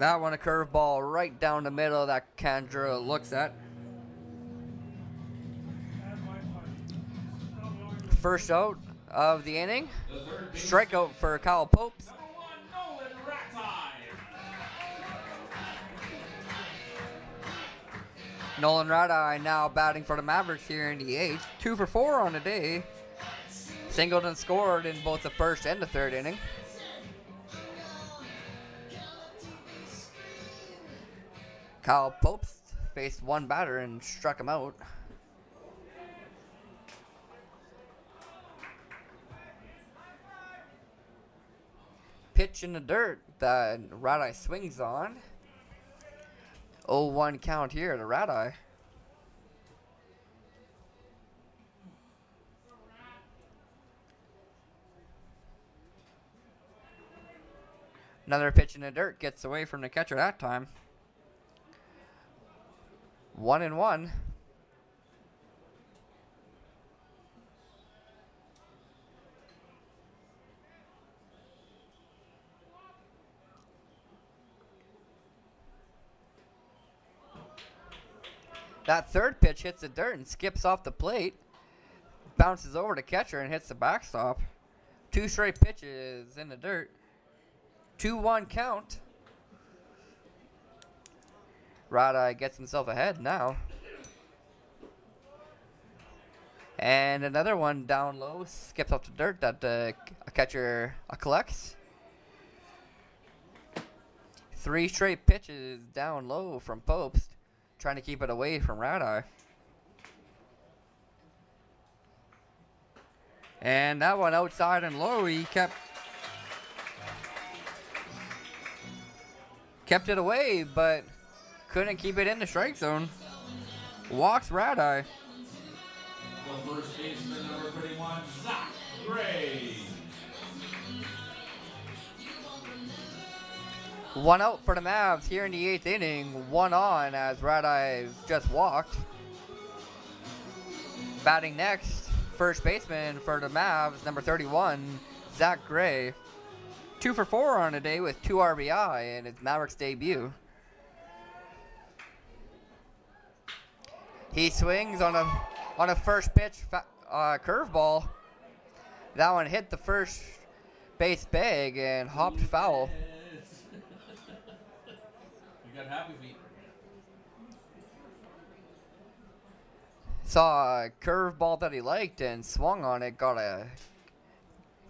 That one a curveball right down the middle that Kanjura looks at. First out of the inning. Strikeout for Kyle Popes. Number 1, Nolan Ratai. Nolan Radai now batting for the Mavericks here in the 8th. 2 for 4 on the day. Singled and scored in both the first and the third inning. Kyle Popes faced one batter and struck him out. Pitch in the dirt that Radai swings on. 0-1 count here to Radai. Another pitch in the dirt gets away from the catcher that time. 1-1. That third pitch hits the dirt and skips off the plate. Bounces over the catcher and hits the backstop. 2 straight pitches in the dirt. 2-1 count. Radai gets himself ahead now. And another one down low. Skips off the dirt that the catcher collects. 3 straight pitches down low from Popes. Trying to keep it away from Radai. And that one outside and low, he kept it away, but couldn't keep it in the strike zone. Walks Radai. The first baseman, number 31, Zach Gray. 1 out for the Mavs here in the 8th inning. 1 on as Radai just walked. Batting next, first baseman for the Mavs, number 31, Zach Gray. 2 for 4 on the day with 2 RBI in his Mavericks debut. He swings on a first pitch curveball. That one hit the first base bag and hopped foul. You got happy feet. Saw a curveball that he liked and swung on it. Got a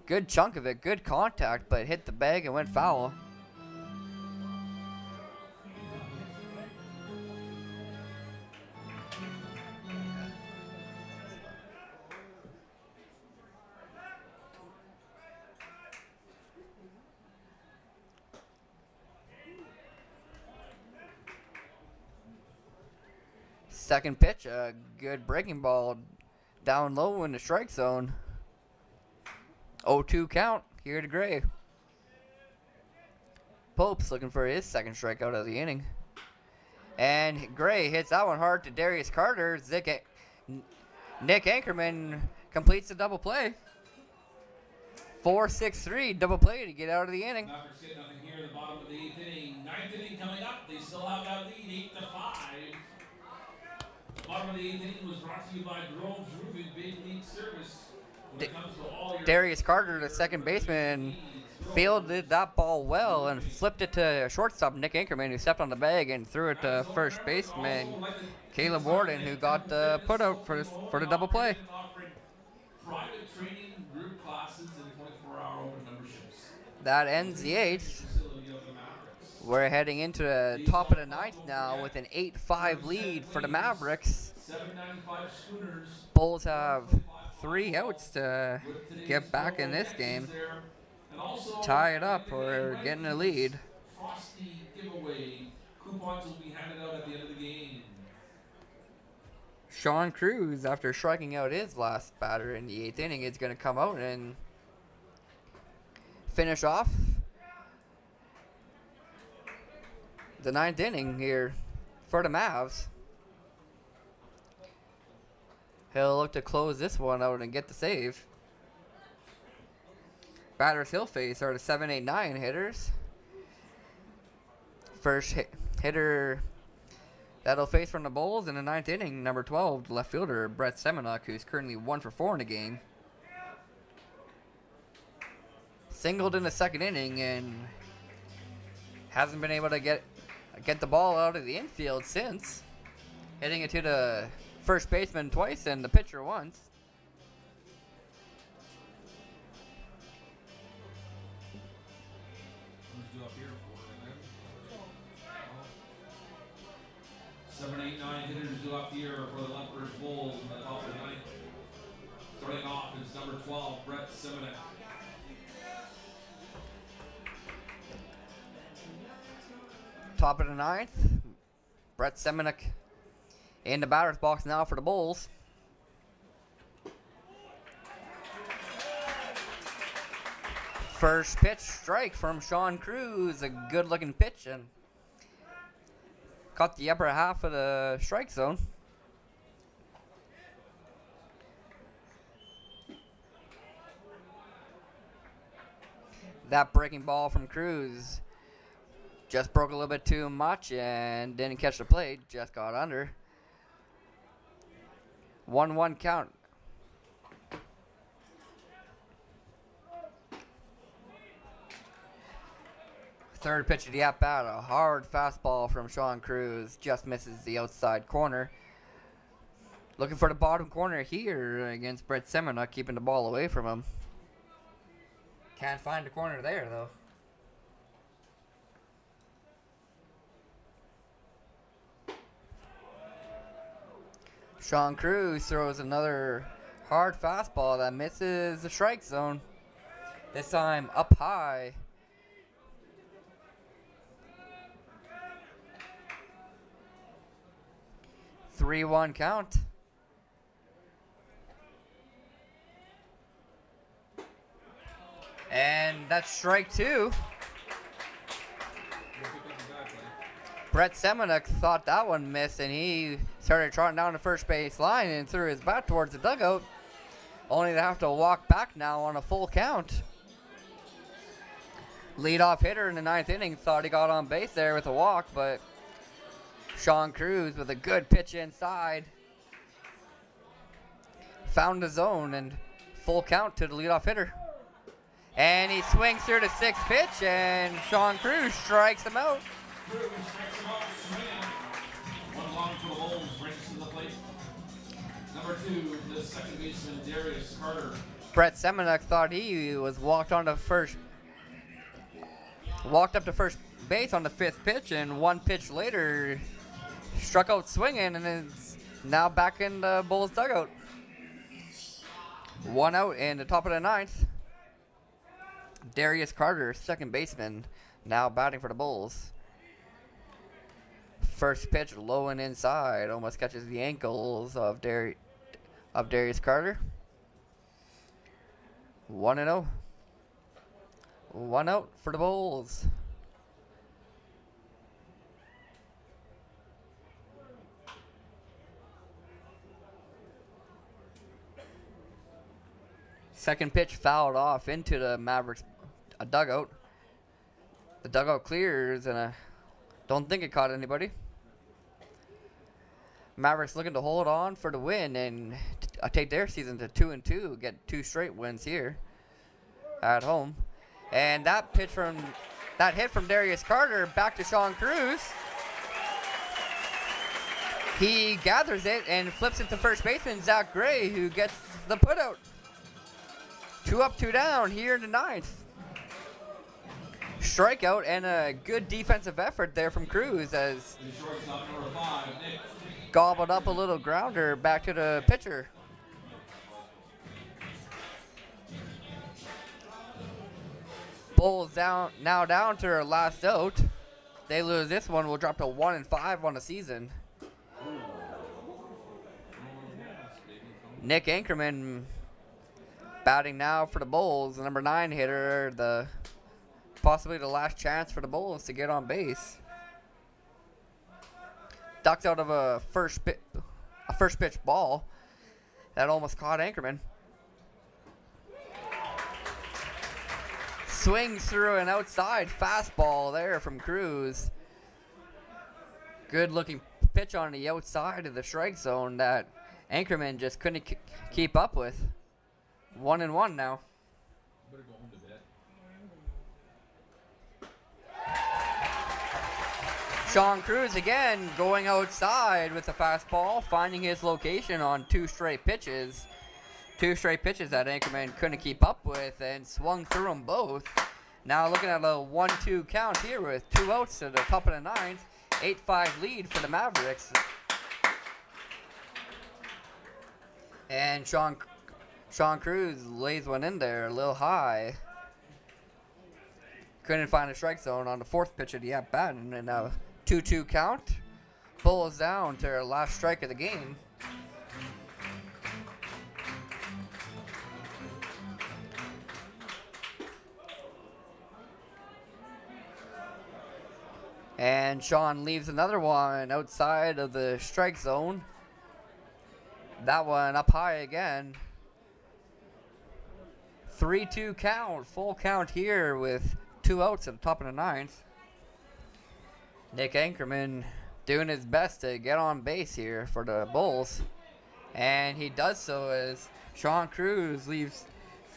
good chunk of it, good contact, but hit the bag and went foul. Second pitch, a good breaking ball down low in the strike zone. 0-2 count here to Gray. Popes looking for his second strikeout of the inning. And Gray hits that one hard to Darius Carter. Nick Anchorman completes the double play. 4-6-3 double play to get out of the inning. Mavericks get nothing here in the bottom of the 8th inning. 9th inning coming up. They still have that lead, 8-5. Bottom of the 8th inning was brought to you by Groves Roofing Big League Service. When it comes to all your Darius Carter, the second baseman, fielded that ball well and flipped it to shortstop Nick Anchorman, who stepped on the bag and threw it to first baseman Caleb Warden, who got the put out for the double play. Offering private training, group classes, and 24-hour open memberships. that ends the 8th. We're heading into the top of the 9th now with an 8-5 lead for the Mavericks. 795 Schooners. Bulls have 3 outs to get back in this game. Tie it up or get in a lead. Frosty giveaway. Coupons will be handed out at the end of the game. Sean Cruz, after striking out his last batter in the 8th inning, is going to come out and finish off the 9th inning here for the Mavs. He'll look to close this one out and get the save. Batters he'll face are the 7, 8, 9 hitters. First hitter that'll face from the Bulls in the 9th inning, number 12, left fielder Brett Semenuk, who's currently 1 for 4 in the game. Singled in the 2nd inning and hasn't been able to get the ball out of the infield since. Hitting it to the first baseman twice and the pitcher once. Who's due up here for 7, 8, 9 hitters due up here for the Lethbridge Bulls in the top of the 9th. Starting off is number 12, Brett Semenuk. Top of the 9th, Brett Semenuk in the batter's box now for the Bulls. First pitch strike from Sean Cruz, a good looking pitch, and caught the upper half of the strike zone. That breaking ball from Cruz just broke a little bit too much and didn't catch the plate, just got under. 1-1 count. Third pitch of the at-bat, a hard fastball from Sean Cruz, just misses the outside corner. Looking for the bottom corner here against Brett Semenuk, keeping the ball away from him. Can't find the corner there, though. Sean Cruz throws another hard fastball that misses the strike zone. This time up high. Three-one count. And that's strike 2. Brett Semenuk thought that one missed, and he started trotting down the first base line and threw his bat towards the dugout, only to have to walk back now on a full count. Leadoff hitter in the 9th inning thought he got on base there with a walk, but Sean Cruz with a good pitch inside found the zone and full count to the leadoff hitter. And he swings through the 6th pitch, and Sean Cruz strikes him out. Cruz strikes him out, swinging. One long for the Bulls, brings to the plate. Number 2, the second baseman, Darius Carter. Brett Semenuk thought he was walked up to first base on the 5th pitch, and one pitch later struck out swinging, and is now back in the Bulls dugout. 1 out in the top of the 9th. Darius Carter, second baseman, now batting for the Bulls. First pitch low and inside, almost catches the ankles of Darius Carter. 1-0. 1 out for the Bulls. Second pitch fouled off into the Mavericks dugout. The dugout clears, and I don't think it caught anybody. Mavericks looking to hold on for the win and take their season to 2-2, get 2 straight wins here at home. And that hit from Darius Carter back to Sean Cruz. He gathers it and flips it to first baseman Zach Gray, who gets the putout. 2 up, 2 down here in the 9th. strikeout and a good defensive effort there from Cruz as The shortstop, number 5, Nick. gobbled up a little grounder back to the pitcher. Bulls down to their last out. They lose this one, will drop to 1-5 on the season. Nick Anchorman batting now for the Bulls, the number 9 hitter, possibly the last chance for the Bulls to get on base. Ducks out of a first pitch ball that almost caught Anchorman. Swings through an outside fastball there from Cruz. Good looking pitch on the outside of the strike zone that Anchorman just couldn't keep up with. 1-1 now. Better go home to bed. Sean Cruz again going outside with the fastball, finding his location on 2 straight pitches. 2 straight pitches that Anchorman couldn't keep up with and swung through them both. Now looking at a 1-2 count here with 2 outs to the top of the 9th. 8-5 lead for the Mavericks. And Sean Cruz lays one in there a little high. Couldn't find a strike zone on the 4th pitch of the at-bat. And a 2-2 count. Bulls down to their last strike of the game. And Sean leaves another one outside of the strike zone. That one up high again. 3-2 count, full count here with 2 outs at the top of the 9th. Nick Anchorman doing his best to get on base here for the Bulls. And he does so as Sean Cruz leaves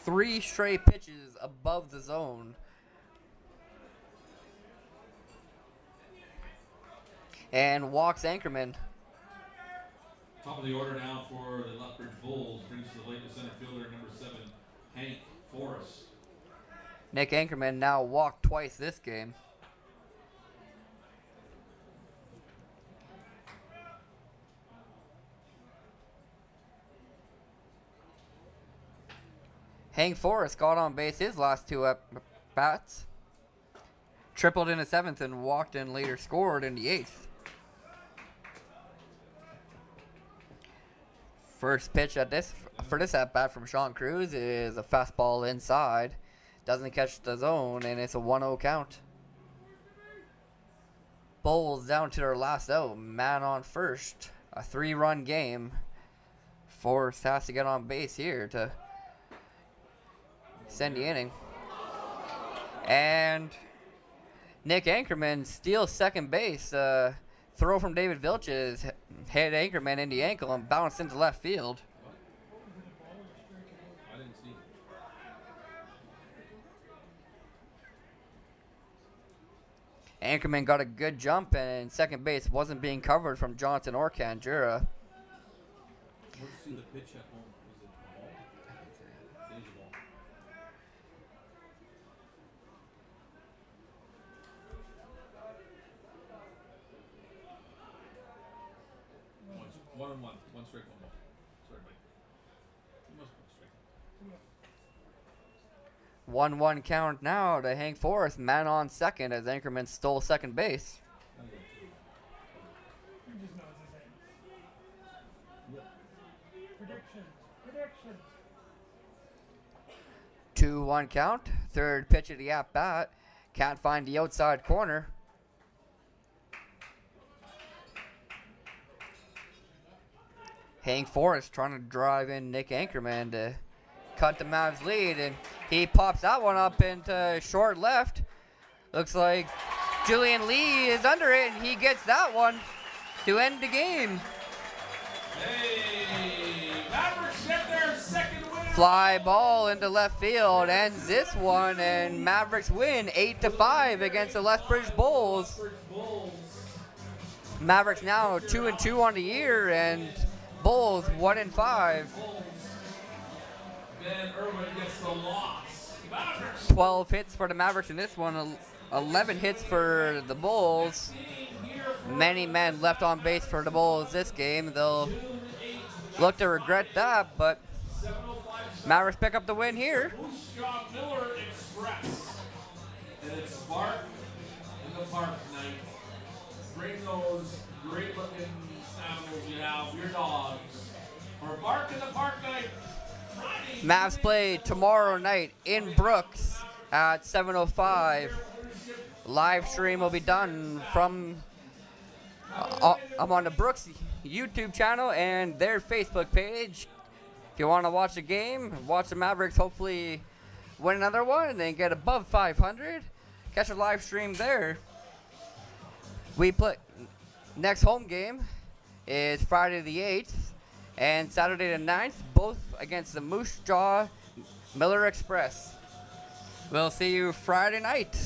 3 straight pitches above the zone. And walks Anchorman. Top of the order now for the Lethbridge Bulls brings to the plate the center fielder, number 7, Hank Forrest. Nick Anchorman now walked twice this game. Hank Forrest got on base his last 2 at-bats. Tripled in the 7th and walked and later scored in the 8th. First pitch for this at-bat from Sean Cruz is a fastball inside. Doesn't catch the zone, and it's a 1-0 count. Bulls down to their last out. Man on first. A 3-run game. Forrest has to get on base here to send the inning. And Nick Anchorman steals second base. Throw from David Vilches hit Anchorman in the ankle and bounced into left field. I didn't see it. Anchorman got a good jump, and second base wasn't being covered from Johnson or Canjura. Where'd you see the pitch at home? Was it the ball? Danger ball. One and one. One strike, 1 ball. Sorry, Mike. You must put strike. 1-1 count now to Hank Forrest, man on second as Anchorman stole second base. He just knows his name. Predictions. 2-1 count. Third pitch of the at-bat. Can't find the outside corner. Hank Forrest trying to drive in Nick Anchorman to cut the Mavs lead, and he pops that one up into short left. Looks like Julian Lee is under it, and he gets that one to end the game. Hey, Mavericks get their second win. Fly ball into left field ends this one, and Mavericks win 8-5 against the Lethbridge Bulls. Lethbridge Bulls. Mavericks now 2-2 on the year, and Bulls 1-5. Bulls. Then Irwin gets the loss. Mavericks. 12 hits for the Mavericks in this one, 11 hits for the Bulls. Many men left on base for the Bulls this game. They'll look to regret that, but Mavericks pick up the win here. Miller Express. And it's Bark in the park night. Bring those great looking animals you have, your dogs. For Bark in the park night, Friday. Mavs play tomorrow night in Brooks at 7:05. Live stream will be done from I'm on the Brooks YouTube channel and their Facebook page. If you want to watch the game, watch the Mavericks hopefully win another one and get above 500, catch a live stream there. We play next home game is Friday the 8th and Saturday the 9th, both against the Moose Jaw Miller Express. We'll see you Friday night.